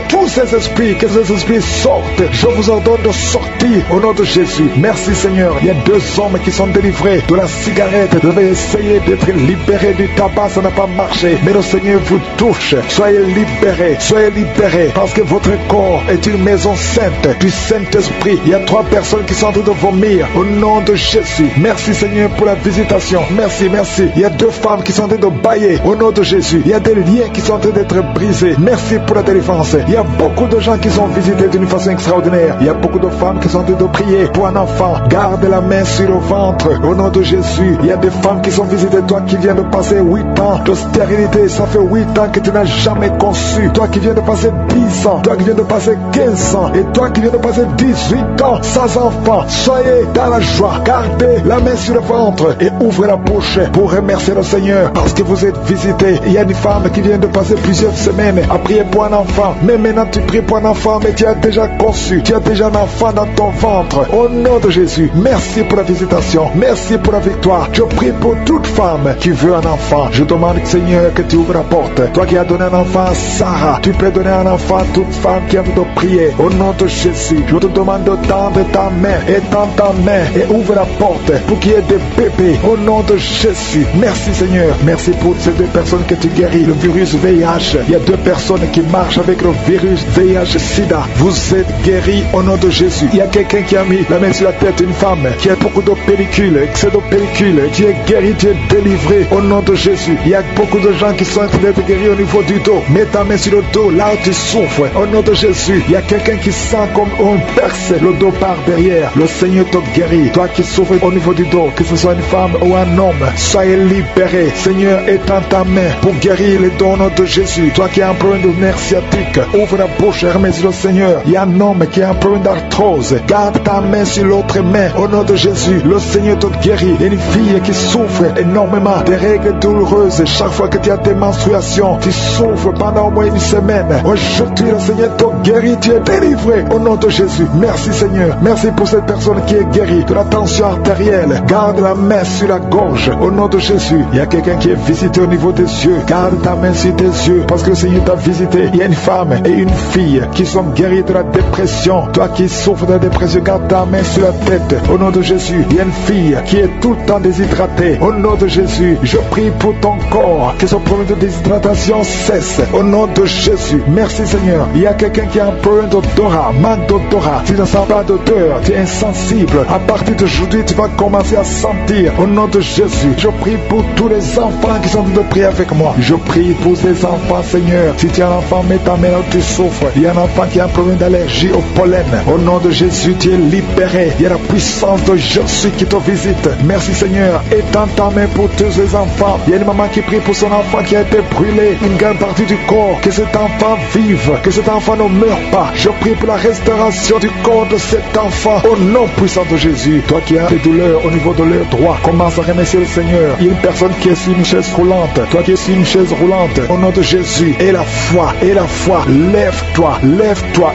tous ces esprits. Que ces esprits sortent. Je vous ordonne de sortir au nom de Jésus. Merci Seigneur. Il y a 2 hommes qui sont délivrés de la cigarette. Vous devez essayer d'être libérés du tabac. Ça n'a pas marché. Mais le Seigneur vous touche. Soyez libérés. Soyez libérés. Parce que votre corps est une maison sainte du Saint-Esprit. Il y a 3 personnes qui sont en train de vomir au nom de Jésus. Merci Seigneur pour la visitation. Merci, merci. Il y a 2 femmes qui sont en train de bailler au nom de Jésus. Il y a des liens qui sont en train d'être brisés. Merci pour la délivrance. Il y a beaucoup de gens qui sont visités d'une façon extraordinaire. Il y a beaucoup de femmes qui sont en train de prier pour un enfant. Garde la main sur le ventre au nom de Jésus. Il y a des femmes qui sont visitées. Toi qui viens de passer 8 ans de stérilité, ça fait 8 ans que tu n'as jamais conçu. Toi qui viens de passer 10 ans, toi qui viens de passer 15 ans, et toi qui viens de passer 18 ans sans enfant, soyez dans la joie. Gardez la main sur le ventre et ouvrez la bouche pour remercier le Seigneur parce que vous êtes visités. Il y a une femme qui vient de passer plusieurs semaines à prier pour un enfant. Mais maintenant tu pries pour un enfant, mais tu as déjà conçu. Tu as déjà un enfant dans ton ventre. Au nom de Jésus, merci pour la visitation. Merci pour la victoire. Je prie pour toute femme qui veut un enfant. Je demande, Seigneur, que tu ouvres la porte. Toi qui as donné un enfant à Sarah, tu peux donner un enfant à toute femme qui a envie de prier. Au nom de Jésus, je te demande de tendre ta main et tendre ta main et ouvre la porte pour qu'il y ait des bébés. Au nom de Jésus, merci Seigneur. Merci pour ces 2 personnes que tu guéris. Le virus VIH. Il y a 2 personnes qui marchent avec le virus VIH-Sida. Vous êtes guéris au nom de Jésus. Il y a quelqu'un qui a mis la main sur la tête, une femme qui a beaucoup de pellicules, excès de pellicules. Tu es guéri, tu es délivré au nom de Jésus. Il y a beaucoup de gens qui sont en train d'être guéris au niveau du dos. Mets ta main sur le dos, là où tu souffres. Au nom de Jésus, il y a quelqu'un qui sent comme on perce le dos par derrière. Le Seigneur te guérit. Toi qui souffres au niveau du dos, que ce soit une femme ou un homme, soyez libéré. Seigneur, étends ta main pour guérir les dons au nom de Jésus. Toi qui as un problème de nerf sciatique, ouvre la bouche et remercie le Seigneur. Il y a un homme qui a un problème d'arthrose. Garde ta main sur l'autre main. Au nom de Jésus, le Seigneur te guérit. Il y a une fille qui souffre énormément des règles douloureuses. Chaque fois que tu as tes menstruations, tu souffres pendant au moins une semaine. Aujourd'hui, le Seigneur te guérit. Tu es délivré au nom de Jésus. Merci Seigneur. Merci pour cette personne qui est guérie de la tension artérielle. Garde la main sur la gorge. Au nom de Jésus, il y a quelqu'un qui est visité au niveau des yeux. Garde ta main sur tes yeux parce que le Seigneur t'a visité. Il y a une femme et une fille qui sont guéries de la dépression. Toi qui souffres de la dépression, garde ta main sur la tête. Au nom de Jésus, il y a une fille qui est tout le temps déshydratée. Au nom de Jésus, je prie pour ton corps que ce problème de déshydratation cesse. Au nom de Jésus, merci Seigneur. Il y a quelqu'un qui a un problème d'odorat, manque d'odorat. Tu ne sens pas d'odeur, tu es insensible. À partir d'aujourd'hui, tu vas commencer à sentir. Au nom de Jésus, je prie pour tous les enfants qui sont en train de prier avec moi. Je prie pour ces enfants, Seigneur. Si tu as un enfant, mets ta main là où tu souffres. Il y a un enfant qui a un problème d'allergie au pollen. Au nom de Jésus, tu es libéré. Il y a la puissance de Jésus qui te visite. Merci Seigneur. Étends ta main pour tous les enfants. Il y a une maman qui prie pour son enfant qui a été brûlé. une grande partie du corps, que cet enfant vive, que cet enfant ne meure pas. Je prie pour la restauration du corps de cet enfant, au nom puissant de Jésus. Toi qui as des douleurs au niveau de l'œil droit, commence à remercier le Seigneur. Il y a une personne qui est sur une chaise roulante, toi qui es sur une chaise roulante, au nom de Jésus, et la foi, lève-toi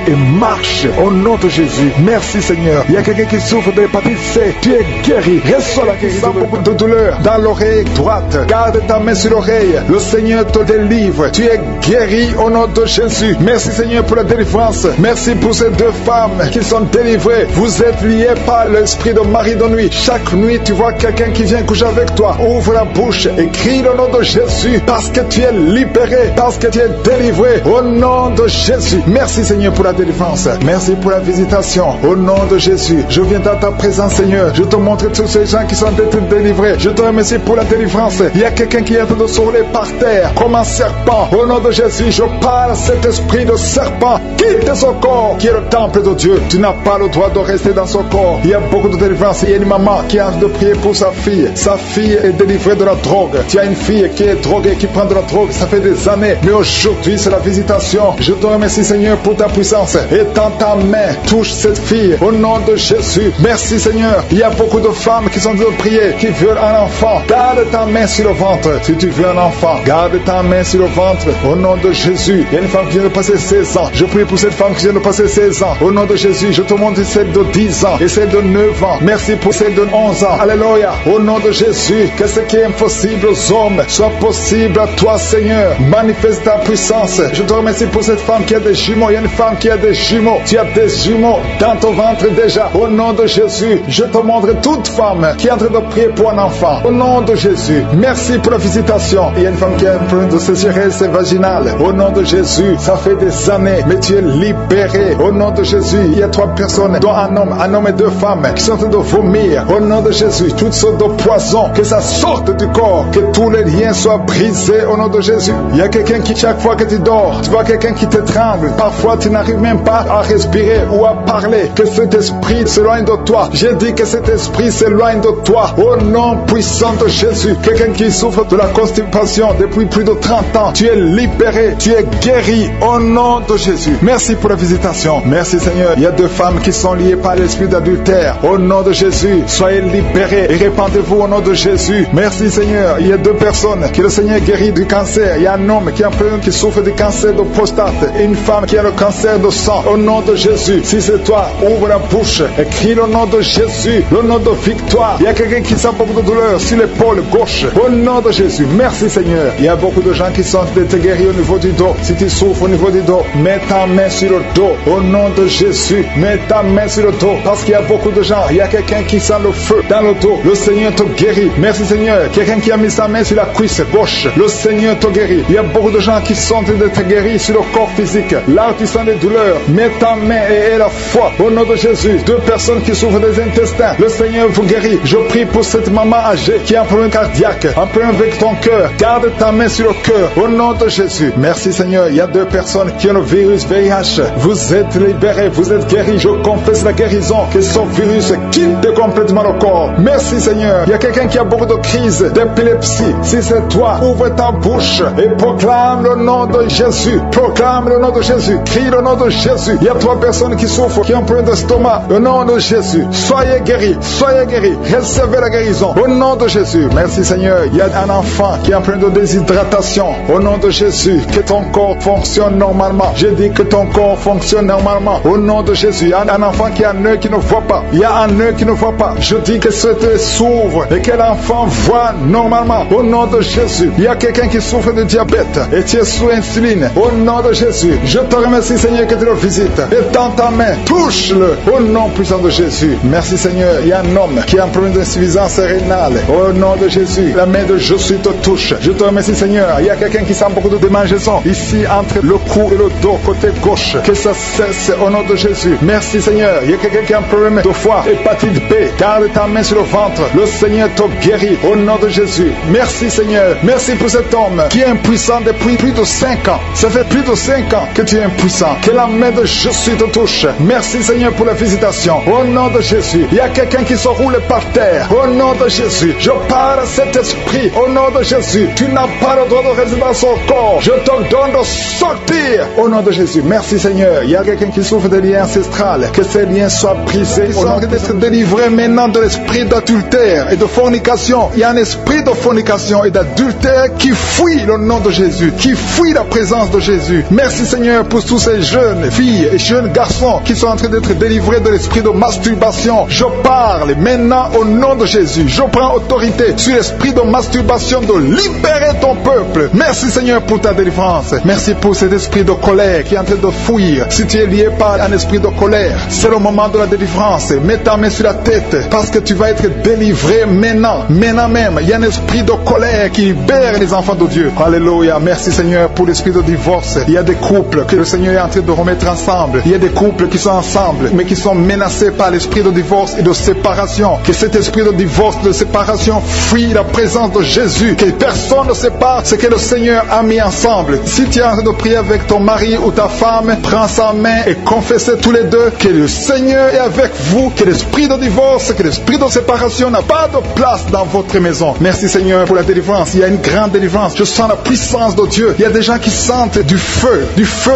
et marche, au nom de Jésus. Merci Seigneur. Il y a quelqu'un qui souffre de l'hépatite C, tu es guéri, reçois la guérison. Beaucoup de douleur dans l'oreille droite, garde ta main sur l'oreille, le Seigneur te délivre, tu es guéri au nom de Jésus. Merci Seigneur pour la délivrance, merci pour ces deux femmes qui sont délivrées. Vous êtes liés par l'esprit de mari de nuit. Chaque nuit tu vois quelqu'un qui vient coucher avec toi, ouvre la bouche et crie le nom de Jésus, parce que tu es libéré, parce que tu es délivré au nom de Jésus. Merci Seigneur pour la délivrance, merci pour la visitation au nom de Jésus. Je viens dans ta présence Seigneur, je te montre tous ces gens qui sont délivrés. Je te remercie pour la délivrance. Il y a quelqu'un qui est en train de se rouler par terre comme un serpent. Au nom de Jésus, je parle cet esprit de serpent. Quitte son corps qui est le temple de Dieu. Tu n'as pas le droit de rester dans son corps. Il y a beaucoup de délivrance. Il y a une maman qui a de prier pour sa fille. Sa fille est délivrée de la drogue. Tu as une fille qui est droguée, qui prend de la drogue. Ça fait des années. Mais aujourd'hui, c'est la visitation. Je te remercie Seigneur pour ta puissance. Et dans ta main, touche cette fille. Au nom de Jésus. Merci Seigneur. Il y a beaucoup de femmes qui sont en train de prier, qui veulent un enfant. Garde ta main sur le ventre. Si tu veux un enfant, garde ta main sur le ventre. Au nom de Jésus. Il y a une femme qui vient de passer 16 ans. Je prie pour cette femme qui vient de passer 16 ans. Au nom de Jésus, je te montre celle de 10 ans et celle de 9 ans. Merci pour celle de 11 ans. Alléluia. Au nom de Jésus, que ce qui est impossible aux hommes soit possible à toi, Seigneur. Manifeste ta puissance. Je te remercie pour cette femme qui a des jumeaux. Il y a une femme qui a des jumeaux. Tu as des jumeaux dans ton ventre déjà. Au nom de Jésus, je te montre toute femme qui est en train de prier pour un enfant. Au nom de Jésus, merci pour la visitation. Il y a une femme qui a un problème de sécheresse vaginale. Au nom de Jésus, ça fait des années, mais tu es libéré. Au nom de Jésus, il y a 3 personnes, dont un homme et 2 femmes, qui sont en train de vomir. Au nom de Jésus, toutes sortes de poisons, que ça sorte du corps, que tous les liens soient brisés. Au nom de Jésus, il y a quelqu'un qui, chaque fois que tu dors, tu vois quelqu'un qui t'étrangle. Parfois, tu n'arrives même pas à respirer ou à parler. Que cet esprit s'éloigne de toi. J'ai dit que cet esprit s'éloigne de toi. Au nom puissant de Jésus, quelqu'un qui souffre de la constipation depuis plus de 30 ans, tu es libéré, tu es guéri au nom de Jésus. Merci pour la visitation. Merci Seigneur. Il y a 2 femmes qui sont liées par l'esprit d'adultère. Au nom de Jésus, soyez libérés et répandez-vous au nom de Jésus. Merci Seigneur. Il y a 2 personnes que le Seigneur guérit du cancer. Il y a un homme qui a un problème qui souffre du cancer de prostate et une femme qui a le cancer de sang. Au nom de Jésus, si c'est toi, ouvre la bouche et crie le nom de Jésus, le nom de victoire. Il y a quelqu'un qui sent beaucoup de douleur sur l'épaule gauche. Au nom de Jésus, merci Seigneur. Il y a beaucoup de gens qui sont guéris au niveau du dos. Si tu souffres au niveau du dos, mets ta main sur le dos. Au nom de Jésus, mets ta main sur le dos. Parce qu'il y a beaucoup de gens. Il y a quelqu'un qui sent le feu dans le dos. Le Seigneur te guérit. Merci Seigneur. Quelqu'un qui a mis sa main sur la cuisse gauche. Le Seigneur te guérit. Il y a beaucoup de gens qui sont guéris sur le corps physique. Là où tu sens des douleurs, mets ta main et aie la foi. Au nom de Jésus, 2 personnes qui souffrent des intestins. Le Seigneur vous guérit. Je prie pour cette maman âgée qui a un problème cardiaque, un problème avec ton cœur. Garde ta main sur le cœur. Au nom de Jésus. Merci Seigneur. Il y a 2 personnes qui ont le virus VIH. Vous êtes libérés. Vous êtes guéris. Je confesse la guérison. Que ce virus quitte complètement le corps. Merci Seigneur. Il y a quelqu'un qui a beaucoup de crises d'épilepsie. Si c'est toi, ouvre ta bouche et proclame le nom de Jésus. Proclame le nom de Jésus. Crie le nom de Jésus. Il y a 3 personnes qui souffrent, qui ont un problème d'estomac. Au nom de Jésus. Soyez guéris. Soyez guéris. Recevez la guérison. Au nom de Jésus. Merci Seigneur. Il y a un enfant qui a un problème de déshydratation. Au nom de Jésus. Que ton corps fonctionne normalement. Je dis que ton corps fonctionne normalement. Au nom de Jésus. Il y a un enfant qui a un œil qui ne voit pas. Il y a un œil qui ne voit pas. Je dis que cet œil s'ouvre et que l'enfant voit normalement. Au nom de Jésus. Il y a quelqu'un qui souffre de diabète et tu es sous insuline. Au nom de Jésus. Je te remercie Seigneur que tu le visites. Et dans ta main, touche-le. Au nom puissant de Jésus. Merci Seigneur. Il y a un homme qui a un problème d'insuffisance rénale. Au nom de Jésus. La main de Jésus te touche. Je te remercie Seigneur. Il y a quelqu'un qui sent beaucoup de démangeaisons ici entre le cou et le dos côté gauche. Que ça cesse au nom de Jésus. Merci Seigneur. Il y a quelqu'un qui a un problème de foie, hépatite B. Garde ta main sur le ventre. Le Seigneur te guérit au nom de Jésus. Merci Seigneur. Merci pour cet homme qui est impuissant depuis plus de 5 ans. Ça fait plus de 5 ans que tu es impuissant. Que la main de Jésus te touche. Merci Seigneur pour la visitation. Au nom de Jésus. Il y a quelqu'un qui se roule par terre. Au nom de Jésus. Je parle à cet esprit. Au nom de Jésus. Tu n'as pas le droit de manifeste dans son corps. Je te donne de sortir au nom de Jésus. Merci Seigneur. Il y a quelqu'un qui souffre de liens ancestrales. Que ces liens soient brisés. Ils sont d'être délivrés maintenant de l'esprit d'adultère et de fornication. Il y a un esprit de fornication et d'adultère qui fuit le nom de Jésus, qui fuit la présence de Jésus. Merci Seigneur pour tous ces jeunes filles et jeunes garçons qui sont en train d'être délivrés de l'esprit de masturbation. Je parle maintenant au nom de Jésus. Je prends autorité sur l'esprit de masturbation de libérer ton peuple. Merci Seigneur pour ta délivrance. Merci pour cet esprit de colère qui est en train de fuir. Si tu es lié par un esprit de colère, c'est le moment de la délivrance. Mets ta main sur la tête parce que tu vas être délivré maintenant. Maintenant même, il y a un esprit de colère qui libère les enfants de Dieu. Alléluia. Merci Seigneur pour l'esprit de divorce. Il y a des couples que le Seigneur est en train de remettre ensemble. Il y a des couples qui sont ensemble mais qui sont menacés par l'esprit de divorce et de séparation. Que cet esprit de divorce, de séparation fuit la présence de Jésus. Que personne ne sépare ce que le Seigneur a mis ensemble. Si tu es en train de prier avec ton mari ou ta femme, prends sa main et confessez tous les deux que le Seigneur est avec vous, que l'esprit de divorce, que l'esprit de séparation n'a pas de place dans votre maison. Merci Seigneur pour la délivrance. Il y a une grande délivrance. Je sens la puissance de Dieu. Il y a des gens qui sentent du feu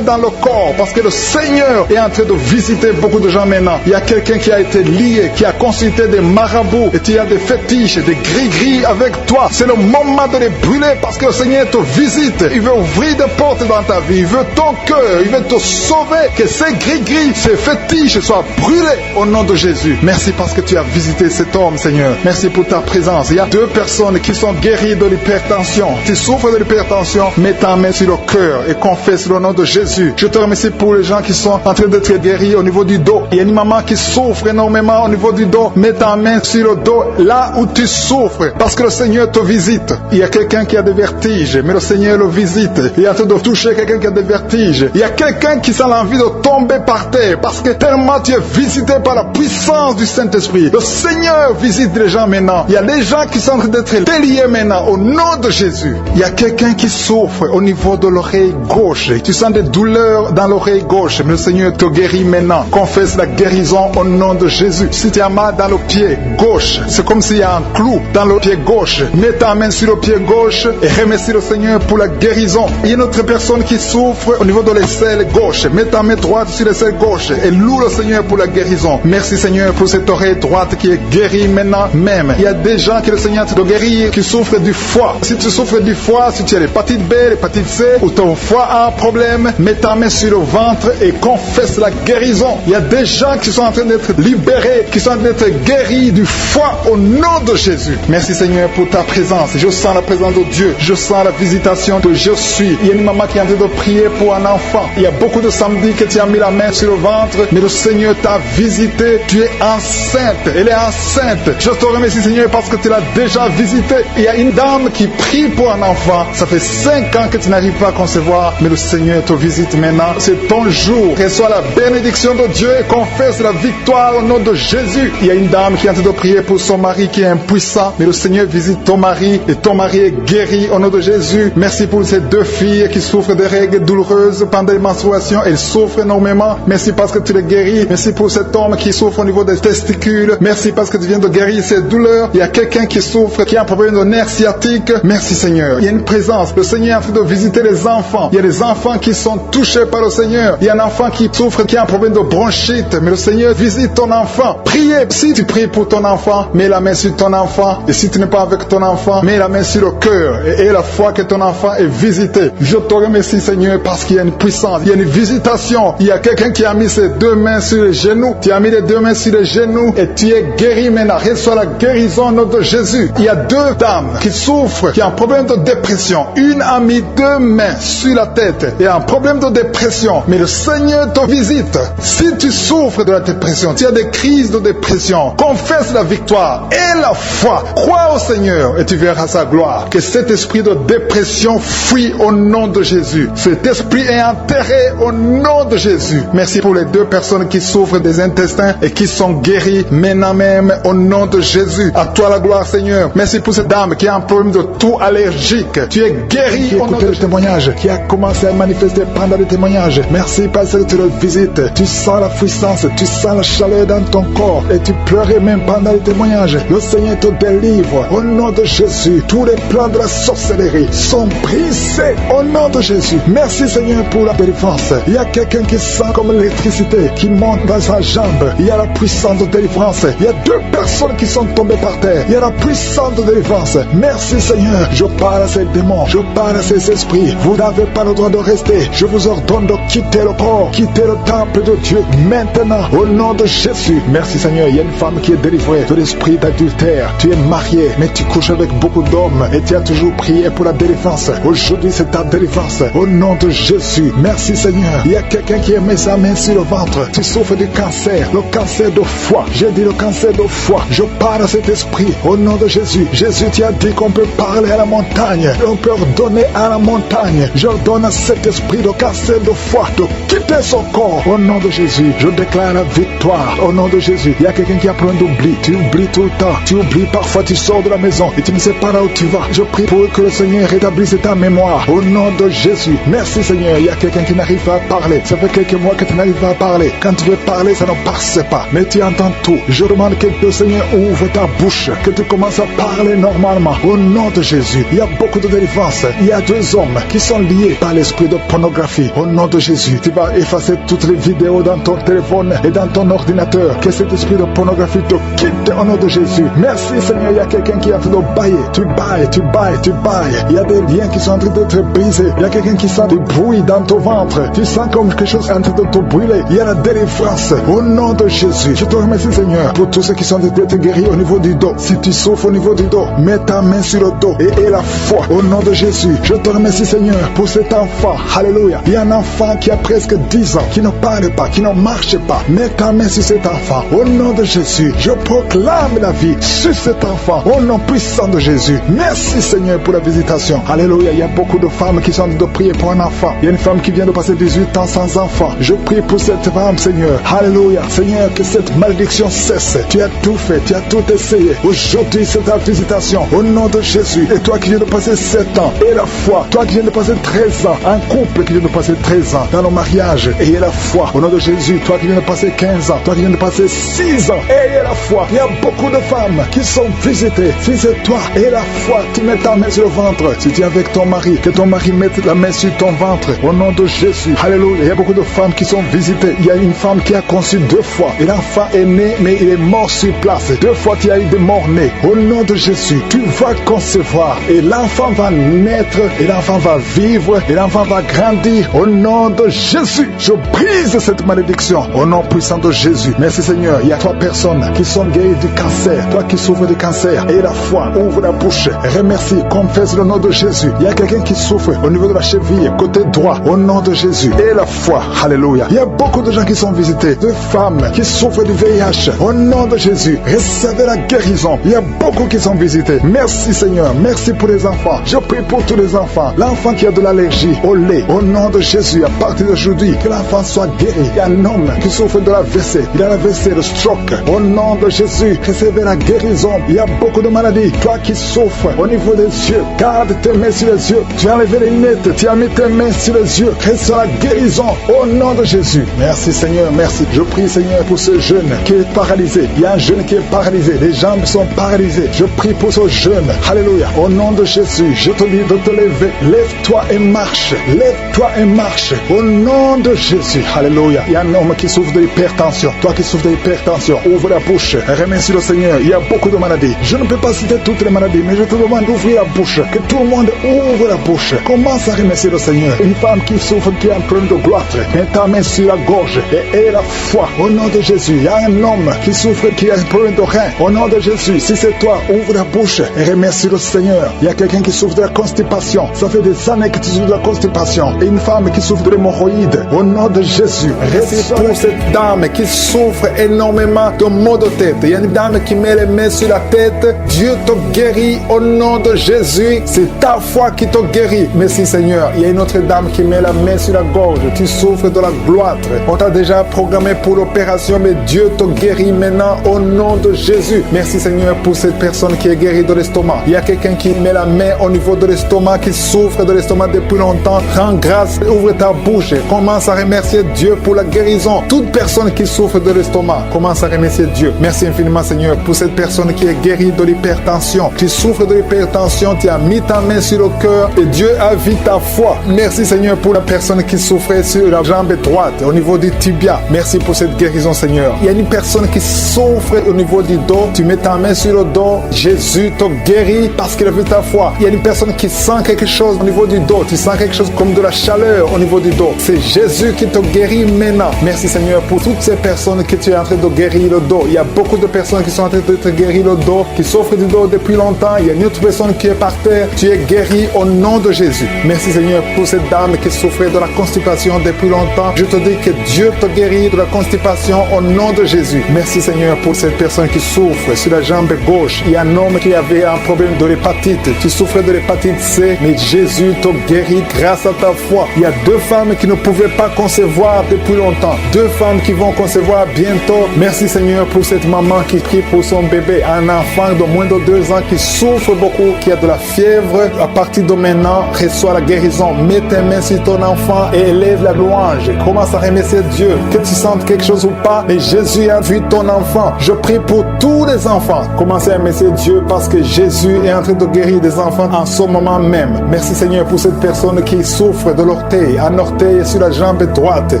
dans le corps parce que le Seigneur est en train de visiter beaucoup de gens maintenant. Il y a quelqu'un qui a été lié, qui a consulté des marabouts et tu as des fétiches, des gris-gris avec toi. C'est le moment de les brûler parce que le Seigneur te visite. Il veut ouvrir des portes dans ta vie. Il veut ton cœur. Il veut te sauver. Que ces gris-gris, ces fétiches soient brûlés au nom de Jésus. Merci parce que tu as visité cet homme, Seigneur. Merci pour ta présence. Il y a 2 personnes qui sont guéries de l'hypertension. Tu souffres de l'hypertension, mets ta main sur le cœur et confesse le nom de Jésus. Je te remercie pour les gens qui sont en train d'être guéris au niveau du dos. Il y a une maman qui souffre énormément au niveau du dos. Mets ta main sur le dos là où tu souffres parce que le Seigneur te visite. Il y a quelqu'un qui a des vertiges, mais le Seigneur le visite. Il est en train de toucher quelqu'un qui a des vertiges. Il y a quelqu'un qui sent l'envie de tomber par terre parce que tellement tu es visité par la puissance du Saint-Esprit. Le Seigneur visite les gens maintenant. Il y a des gens qui sont en train d'être déliés maintenant au nom de Jésus. Il y a quelqu'un qui souffre au niveau de l'oreille gauche. Tu sens des douleurs dans l'oreille gauche, mais le Seigneur te guérit maintenant. Confesse la guérison au nom de Jésus. Si tu as mal dans le pied gauche, c'est comme s'il y a un clou dans le pied gauche. Mets ta main sur le pied gauche et remercie le Seigneur pour la guérison. Il y a une autre personne qui souffre au niveau de l'aisselle gauche. Mets ta main droite sur l'aisselle gauche et loue le Seigneur pour la guérison. Merci Seigneur pour cette oreille droite qui est guérie maintenant même. Il y a des gens que le Seigneur te guérit qui souffrent du foie. Si tu souffres du foie, si tu as l'hépatite B, l'hépatite C ou ton foie a un problème, mets ta main sur le ventre et confesse la guérison. Il y a des gens qui sont en train d'être libérés, qui sont en train d'être guéris du foie au nom de Jésus. Merci Seigneur pour ta présence. Je sens la présence de Dieu. Je sens la visitation de je suis. Il y a une maman qui est en train de prier pour un enfant. Il y a beaucoup de samedis que tu as mis la main sur le ventre, mais le Seigneur t'a visité. Tu es enceinte. Elle est enceinte. Je te remercie Seigneur parce que tu l'as déjà visité. Il y a une dame qui prie pour un enfant. Ça fait 5 ans que tu n'arrives pas à concevoir, mais le Seigneur te visite maintenant. C'est ton jour. Reçois la bénédiction de Dieu et confesse la victoire au nom de Jésus. Il y a une dame qui est en train de prier pour son mari qui est impuissant, mais le Seigneur visite ton mari et ton mari est guéri au nom de Jésus. Merci pour ces 2 filles qui souffrent de règles douloureuses pendant les menstruations. Elles souffrent énormément. Merci parce que tu les guéris. Merci pour cet homme qui souffre au niveau des testicules. Merci parce que tu viens de guérir ces douleurs. Il y a quelqu'un qui souffre, qui a un problème de nerf sciatique. Merci Seigneur. Il y a une présence. Le Seigneur est en train de visiter les enfants. Il y a des enfants qui sont touchés par le Seigneur. Il y a un enfant qui souffre, qui a un problème de bronchite. Mais le Seigneur visite ton enfant. Priez. Si tu pries pour ton enfant, mets la main sur ton enfant. Et si tu n'es pas avec ton enfant, mets la main sur le cœur. Et la foi que ton enfant est visité. Je te remercie Seigneur parce qu'il y a une puissance. Il y a une visitation. Il y a quelqu'un qui a mis ses 2 mains sur les genoux. Tu as mis les 2 mains sur les genoux et tu es guéri maintenant. Reçois la guérison au nom de Jésus. Il y a 2 dames qui souffrent, qui ont un problème de dépression. Une a mis 2 mains sur la tête et a un problème de dépression. Mais le Seigneur te visite. Si tu souffres de la dépression, tu as des crises de dépression, confesse la victoire et la foi. Crois au Seigneur et tu verras sa gloire. Que cet esprit de dépression fuit au nom de Jésus. Cet esprit est enterré au nom de Jésus. Merci pour les 2 personnes qui souffrent des intestins et qui sont guéries maintenant même au nom de Jésus. À toi la gloire Seigneur. Merci pour cette dame qui a un problème de toux allergique. Tu es guéri au nom de témoignage, qui a commencé à manifester pendant les témoignages. Merci parce que tu le visites. Tu sens la puissance, tu sens la chaleur dans ton corps et tu pleurais même pendant les témoignages. Le Seigneur te délivre au nom de Jésus. Tous les plans de la sorcellerie sont brisés au nom de Jésus. Merci Seigneur pour la délivrance. Il y a quelqu'un qui sent comme l'électricité qui monte dans sa jambe. Il y a la puissance de délivrance. Il y a 2 personnes qui sont tombées par terre. Il y a la puissance de délivrance. Merci Seigneur. Je parle à ces démons. Je parle à ces esprits. Vous n'avez pas le droit de rester. Je vous ordonne de quitter le corps, quitter le temple de Dieu maintenant au nom de Jésus. Merci Seigneur. Il y a une femme qui est délivrée de l'esprit d'adultère. Tu es marié, mais tu couches avec beaucoup d'hommes et tu as toujours prié pour la délivrance. Aujourd'hui, c'est ta délivrance au nom de Jésus. Merci Seigneur. Il y a quelqu'un qui met sa main sur le ventre. Tu souffres du cancer, le cancer de foie. J'ai dit le cancer de foie. Je parle à cet esprit au nom de Jésus. Jésus, tu as dit qu'on peut parler à la montagne. On peut ordonner à la montagne. J'ordonne à cet esprit de cancer de foie de quitter son corps au nom de Jésus. Je déclare la victoire au nom de Jésus. Il y a quelqu'un qui a plein d'oubli. Tu oublies tout le temps. Tu oublies parfois, tu sors de la maison et tu ne sais pas là où tu vas. Je prie pour que le Seigneur rétablisse ta mémoire au nom de Jésus. Merci Seigneur. Il y a quelqu'un qui n'arrive pas à parler. Ça fait quelques mois que tu n'arrives pas à parler. Quand tu veux parler, ça ne passe pas. Mais tu entends tout. Je demande que le Seigneur ouvre ta bouche, que tu commences à parler normalement au nom de Jésus. Il y a beaucoup de délivrance. Il y a 2 hommes qui sont liés par l'esprit de pornographie au nom de Jésus. Tu vas effacer toutes les vidéos dans ton téléphone et dans ton ordinateur. Que cet esprit de pornographie te quitte au nom de Jésus. Merci Seigneur. Il y a quelqu'un qui est en train de bailler. Tu bailles, tu bailles, tu bailles. Il y a des liens qui sont en train de te briser. Il y a quelqu'un qui sent du bruit dans ton ventre. Tu sens comme quelque chose en train de te brûler. Il y a la délivrance au nom de Jésus. Je te remercie Seigneur pour tous ceux qui sont d'être guéris au niveau du dos. Si tu souffres au niveau du dos, mets ta main sur le dos et la foi au nom de Jésus. Je te remercie Seigneur pour cet enfant. Alléluia. Il y a un enfant qui a presque 10 ans, qui ne parle pas, qui ne marche pas. Mets ta main sur cet enfant au nom de Jésus. Je proclame la vie sur cet enfant au nom puissant de Jésus. Merci Seigneur pour la visitation. Alléluia. Il y a beaucoup de femmes qui sont en train de prier pour un enfant. Il y a une femme qui vient de passer 18 ans sans enfant. Je prie pour cette femme Seigneur. Alléluia. Seigneur, que cette malédiction cesse. Tu as tout fait, tu as tout essayé. Aujourd'hui c'est ta visitation au nom de Jésus. Et toi qui viens de passer 7 ans, et la foi. Toi qui viens de passer 13 ans, un couple qui vient de passer 13 ans dans le mariage, ayez la foi au nom de Jésus. Toi qui viens de passer 15 ans, toi qui viens de passer 6 ans, ayez la foi. Il y a beaucoup de femmes qui sont visitées. Si c'est toi, ayez la foi, tu mets ta main sur le ventre. Si tu es avec ton mari, que ton mari mette la main sur ton ventre au nom de Jésus. Alléluia. Il y a beaucoup de femmes qui sont visitées. Il y a une femme qui a conçu 2 fois et l'enfant est né mais il est mort sur place. 2 fois tu as eu des morts nés. Au nom de Jésus, tu vas concevoir et l'enfant va naître et l'enfant va vivre et l'enfant va grandir. Au nom de Jésus, je brise cette malédiction au nom puissant de Jésus. Merci Seigneur. Il y a 3 personnes qui sont guéries du cancer. Toi qui souffres du cancer, et la foi, ouvre la bouche, remercie, confesse le nom de Jésus. Il y a quelqu'un qui souffre au niveau de la cheville, côté droit, au nom de Jésus. Et la foi, alléluia. Il y a beaucoup de gens qui sont visités, de femmes qui souffrent du VIH, au nom de Jésus. Recevez la guérison. Il y a beaucoup qui sont visités. Merci Seigneur. Merci pour les enfants. Je prie pour tous les enfants. L'enfant qui a de l'allergie au lait, au nom de Jésus, à partir d'aujourd'hui, que l'enfant soit guéri. Il y a un homme qui souffre de l'AVC. Il a l'AVC, le stroke. Au nom de Jésus, recevez la guérison. Il y a beaucoup de maladies. Toi qui souffres au niveau des yeux, garde tes mains sur les yeux. Tu as enlevé les lunettes. Tu as mis tes mains sur les yeux. Reçois la guérison au nom de Jésus. Merci Seigneur, merci. Je prie Seigneur pour ce jeune qui est paralysé. Il y a un jeune qui est paralysé. Les jambes sont paralysées. Je prie pour ce jeune. Alléluia. Au nom de Jésus, je te dis de te lever. Lève-toi et marche. Lève-toi et marche. Au nom de Jésus. Alléluia. Il y a un homme qui souffre de l'hypertension. Toi qui souffres de l'hypertension, ouvre la bouche. Remercie le Seigneur. Il y a beaucoup de maladies. Je ne peux pas citer toutes les maladies, mais je te demande d'ouvrir la bouche. Que tout le monde ouvre la bouche. Commence à remercier le Seigneur. Une femme qui souffre, qui a un problème de gloître, mets ta main sur la gorge et aie la foi. Au nom de Jésus. Il y a un homme qui souffre, qui a un problème de rein. Au nom de Jésus. Si c'est toi, ouvre la bouche et remercie le Seigneur. Il y a quelqu'un qui souffre de la constipation. Ça fait des années que tu souffres de la constipation. Et une femme qui souffre de l'hémorroïde. Au nom de Jésus. Reçois pour cette dame qui souffre énormément de maux de tête. Il y a une dame qui met les mains sur la tête. Dieu te guérit au nom de Jésus. C'est ta foi qui te guérit. Merci Seigneur. Il y a une autre dame qui met la main sur la gorge. Tu souffres de la gloître. On t'a déjà programmé pour l'opération, mais Dieu te guérit maintenant au nom de Jésus. Merci Seigneur pour cette personne qui est guérie de l'estomac. Il y a quelqu'un qui met la main au niveau de l'estomac, qui souffre de l'estomac depuis longtemps. Rends grâce, ouvre ta bouche. Commence à remercier Dieu pour la guérison. Toute personne qui souffre de l'estomac, commence à remercier Dieu. Merci infiniment Seigneur pour cette personne qui est guérie de l'hypertension. Tu souffres de l'hypertension, tu as mis ta main main sur le cœur et Dieu a vu ta foi. Merci Seigneur pour la personne qui souffrait sur la jambe droite, au niveau du tibia. Merci pour cette guérison Seigneur. Il y a une personne qui souffre au niveau du dos. Tu mets ta main sur le dos. Jésus te guérit parce qu'il a vu ta foi. Il y a une personne qui sent quelque chose au niveau du dos. Tu sens quelque chose comme de la chaleur au niveau du dos. C'est Jésus qui te guérit maintenant. Merci Seigneur pour toutes ces personnes que tu es en train de guérir le dos. Il y a beaucoup de personnes qui sont en train de te guérir le dos, qui souffrent du dos depuis longtemps. Il y a une autre personne qui est par terre. Tu es guéri au nom de Jésus. Merci Seigneur pour cette dame qui souffrait de la constipation depuis longtemps. Je te dis que Dieu te guérit de la constipation au nom de Jésus. Merci Seigneur pour cette personne qui souffre sur la jambe gauche. Il y a un homme qui avait un problème de l'hépatite. Tu souffrais de l'hépatite C, mais Jésus te guérit grâce à ta foi. Il y a 2 femmes qui ne pouvaient pas concevoir depuis longtemps. 2 femmes qui vont concevoir bientôt. Merci Seigneur pour cette maman qui prie pour son bébé. Un enfant de moins de 2 ans qui souffre beaucoup, qui a de la fièvre. À partir de maintenant, reçois la guérison. Mets tes mains sur ton enfant et élève la louange. Commence à remercier Dieu. Que tu sentes quelque chose ou pas, mais Jésus a vu ton enfant. Je prie pour tous les enfants. Commencez à remercier Dieu parce que Jésus est en train de guérir des enfants en ce moment même. Merci Seigneur pour cette personne qui souffre de l'orteil, un orteil sur la jambe droite,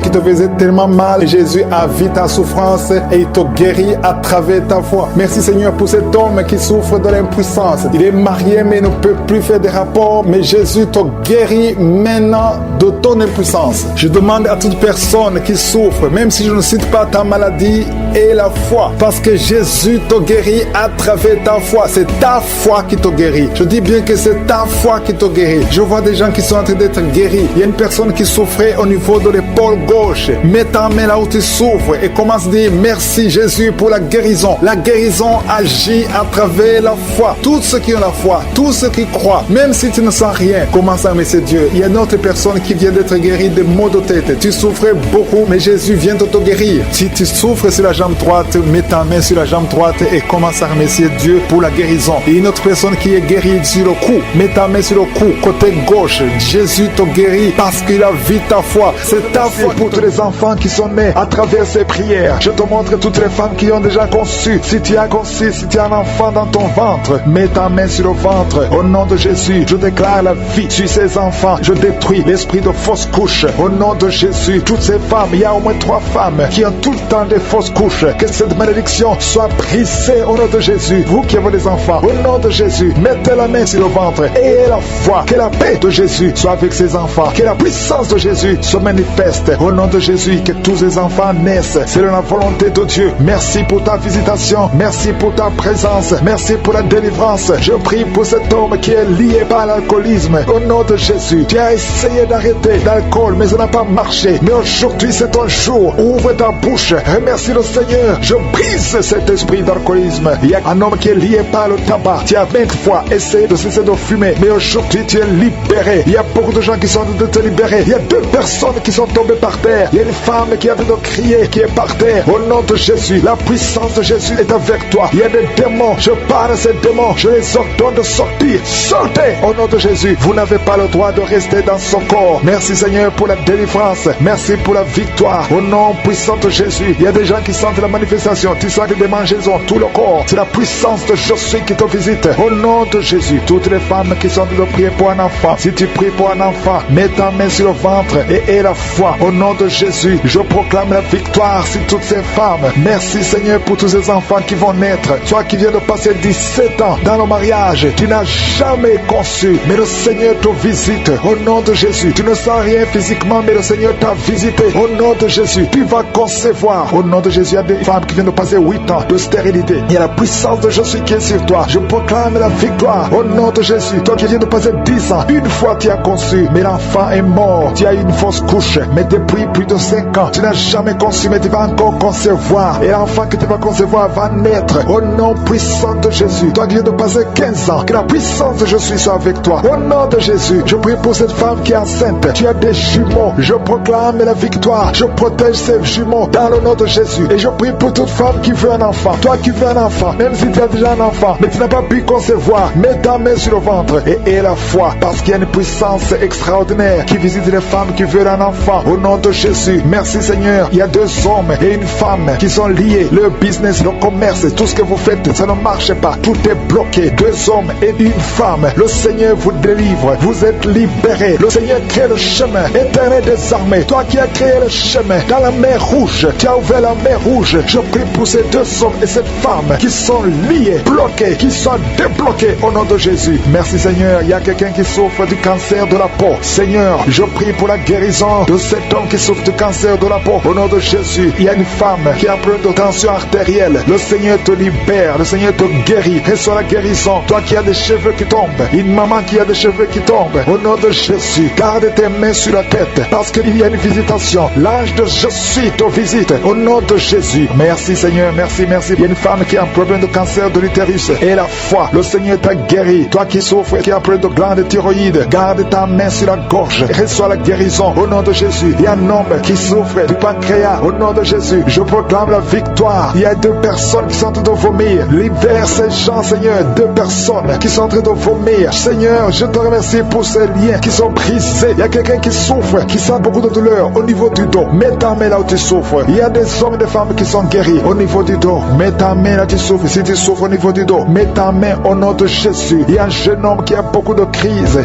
qui te faisait tellement mal. Jésus a vu ta souffrance et il te guérit à travers ta foi. Merci Seigneur pour cet homme qui souffre de l'impuissance. Il est marié mais ne peut plus faire des rapports, mais Jésus te guérit maintenant de ton impuissance. Je demande à toute personne qui souffre, même si je ne cite pas ta maladie, et la foi, parce que Jésus te guérit à travers ta foi. C'est ta foi qui te guérit. Je dis bien que c'est ta foi qui te guérit. Je vois des gens qui sont en train d'être guéris. Il y a une personne qui souffrait au niveau de l'épaule gauche. Mets ta main là où tu souffres et commence à dire merci Jésus pour la guérison. La guérison agit à travers la foi. Tous ceux qui ont la foi, tous ceux qui croient, même si tu ne sens rien, commence à remercier Dieu. Il y a une autre personne qui vient d'être guérie de maux de tête. Tu souffrais beaucoup, mais Jésus vient de te guérir. Si tu souffres sur la jambe droite, mets ta main sur la jambe droite et commence à remercier Dieu pour la guérison. Et une autre personne qui est guérie sur le cou, mets ta main sur le cou, côté gauche. Jésus te guérit parce qu'il a vu ta foi. C'est ta foi pour tous les enfants qui sont nés à travers ces prières. Je te montre toutes les femmes qui ont déjà conçu. Si tu as conçu, si tu as un enfant dans ton ventre, mets ta main sur le ventre. Au nom de Jésus, je déclare la vie sur ces enfants. Je détruis l'esprit de fausse couche. Au nom de Jésus, toutes ces femmes, il y a au moins 3 femmes qui ont tout le temps des fausses couches. Que cette malédiction soit brisée au nom de Jésus. Vous qui avez des enfants, au nom de Jésus, mettez la main sur le ventre et la foi. Que la paix de Jésus soit avec ces enfants. Que la puissance de Jésus se manifeste. Au nom de Jésus, que tous ces enfants naissent selon la volonté de Dieu. Merci pour ta visitation. Merci pour ta présence. Merci pour la délivrance. Je prie pour cet homme qui est lié par l'alcoolisme. Au nom de Jésus, tu as essayé d'arrêter l'alcool, mais ça n'a pas marché. Mais aujourd'hui, c'est ton jour. Ouvre ta bouche. Remercie le Seigneur. Je brise cet esprit d'alcoolisme. Il y a un homme qui est lié par le tabac. Tu as 20 fois essayé de cesser de fumer, mais aujourd'hui, tu es libéré. Il y a beaucoup de gens qui sont en train de te libérer. Il y a 2 personnes qui sont tombées par terre. Il y a une femme qui a envie de crier, qui est par terre. Au nom de Jésus, la puissance de Jésus est avec toi. Il y a des démons. Je parle à ces démons. Je les ordonne de sortir. Sortez au nom de Jésus. Vous n'avez pas le droit de rester dans son corps. Merci Seigneur pour la délivrance. Merci pour la victoire. Au nom puissant de Jésus. Il y a des gens qui sentent la manifestation. Tu sens des démangeaisons, tout le corps. C'est la puissance de Jésus qui te visite. Au nom de Jésus. Toutes les femmes qui sont en train de prier pour un enfant. Si tu pries pour un enfant, mets ta main sur le ventre et aie la foi. Au nom de Jésus, je proclame la victoire sur toutes ces femmes. Merci Seigneur pour tous ces enfants qui vont naître. Toi qui viens de passer 17 ans dans le mariage, tu n'as jamais conçu, mais le Seigneur te visite. Au nom de Jésus, tu ne sens rien physiquement, mais le Seigneur t'a visité. Au nom de Jésus, tu vas concevoir. Au nom de Jésus, il y a des femmes qui viennent de passer 8 ans de stérilité. Il y a la puissance de Jésus qui est sur toi. Je proclame la victoire. Au nom de Jésus, toi qui viens de passer 10 ans, une fois tu as conçu, mais l'enfant est mort. Tu as eu une fausse couche, mais depuis plus de 5 ans, tu n'as jamais conçu, mais tu vas encore concevoir. Et l'enfant que tu vas concevoir va naître. Au nom puissant de Jésus, toi qui viens de passer 15 ans, que la puissance de Jésus soit avec toi. Au nom de Jésus, je prie pour cette femme qui est enceinte. Tu as des jumeaux. Je proclame la victoire. Je protège ces jumeaux dans le nom de Jésus. Et je prie pour toute femme qui veut un enfant. Toi qui veux un enfant, même si tu as déjà un enfant, mais tu n'as pas pu concevoir, mets ta main sur le ventre et aie la foi, parce qu'il y a une puissance extraordinaire qui visite les femmes qui veulent un enfant. Au nom de Jésus, merci Seigneur. Il y a 2 hommes et une femme qui sont liés. Le business, le commerce, tout ce que vous faites, ça ne marche pas. Tout est bloqué. 2 hommes et une femme. Le Seigneur vous délivre. Vous êtes libérés. Le Seigneur crée le chemin. Éternel des armées, toi qui as créé le chemin dans la mer rouge, tu as ouvert la mer rouge. Je prie pour ces 2 hommes et cette femme qui sont liés, bloqués, qui sont débloqués au nom de Jésus. Merci Seigneur. Il y a quelqu'un qui souffre du cancer de la peau. Seigneur, je prie pour la guérison de cet homme qui souffre du cancer de la peau. Au nom de Jésus, il y a une femme qui a un problème de tension artérielle. Le Seigneur te libère, le Seigneur te guérit. Reçois la guérison. Toi qui as des cheveux qui tombent, une maman qui a des cheveux qui tombent, au nom de Jésus, garde tes mains sur la tête, parce qu'il y a une visitation. L'ange de Jésus te visite, au nom de Jésus. Merci Seigneur, merci, merci. Il y a une femme qui a un problème de cancer de l'utérus et la foi. Le Seigneur t'a guéri. Toi qui souffres, qui a un problème de glande thyroïde, garde ta main sur la gorge. Reçois la guérison, au nom de Jésus. Il y a un homme qui souffre du pancréas, au nom de Jésus. Je proclame la victoire. Il y a 2 personnes qui sont en train de vomir. Libère ces gens, Seigneur. 2 personnes qui sont en train de vomir. Seigneur, je te remercie pour ces liens qui sont brisés. Il y a quelqu'un qui souffre, qui sent beaucoup de douleur au niveau du dos. Mets ta main là où tu souffres. Il y a des hommes et des femmes qui sont guéris au niveau du dos. Mets ta main là où tu souffres. Si tu souffres au niveau du dos, mets ta main au nom de Jésus. Il y a un jeune homme qui a beaucoup de crises,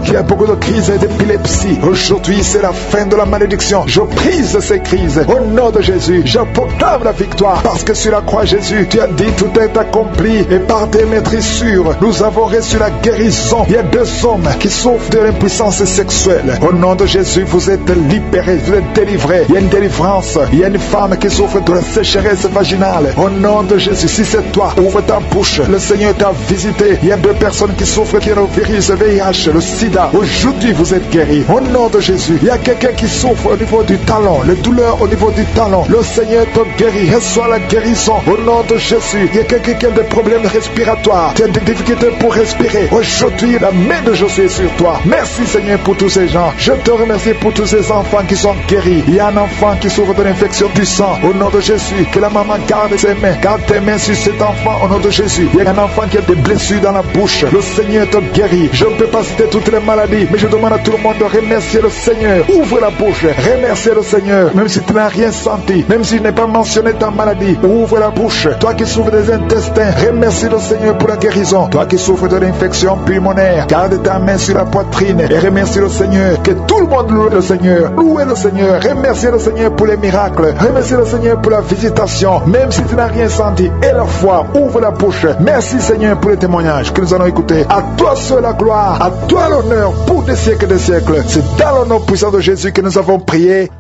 d'épilepsie. Aujourd'hui, c'est la fin de la malédiction. Je brise ces crises au nom de Jésus. Je proclame la victoire, parce que sur la croix, Jésus, tu as dit tout est accompli, et par tes maîtrissures, nous avons reçu la guérison. Il y a 2 hommes qui souffrent de l'impuissance sexuelle. Au nom de Jésus, vous êtes libérés, vous êtes délivrés. Il y a une délivrance. Il y a une femme qui souffre de la sécheresse vaginale. Au nom de Jésus, si c'est toi, ouvre ta bouche. Le Seigneur t'a visité. Il y a 2 personnes qui souffrent du virus VIH, le sida. Aujourd'hui, vous êtes guéris. Au nom de Jésus, il y a quelqu'un qui souffre au niveau du talon, les douleurs au niveau du talon. Le Seigneur te guérit. Reçois la guérison au nom de Jésus. Il y a quelqu'un qui a des problèmes respiratoires, tu as des difficultés pour respirer. Aujourd'hui, la main de Jésus est sur toi. Merci Seigneur pour tous ces gens. Je te remercie pour tous ces enfants qui sont guéris. Il y a un enfant qui souffre de l'infection du sang. Au nom de Jésus, que la maman garde ses mains. Garde tes mains sur cet enfant au nom de Jésus. Il y a un enfant qui a des blessures dans la bouche. Le Seigneur te guérit. Je ne peux pas citer toutes les maladies, mais je demande à tout le monde de remercier le Seigneur. Ouvre la bouche. Remercier le Seigneur. Même si tu n'as rien senti, même si je n'ai pas mentionné ta maladie, ouvre la bouche. Toi qui souffres des intestins, remercie le Seigneur pour la guérison. Toi qui souffres de l'infection pulmonaire, garde ta main sur la poitrine et remercie le Seigneur. Que tout le monde loue le Seigneur. Louez le Seigneur. Remerciez le Seigneur pour les miracles. Remerciez le Seigneur pour la visitation. Même si tu n'as rien senti, et la foi, ouvre la bouche. Merci Seigneur pour les témoignages que nous allons écouter. À toi seul la gloire, à toi l'honneur pour des siècles et des siècles. C'est dans le nom puissant de Jésus que nous avons prié.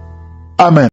Amen.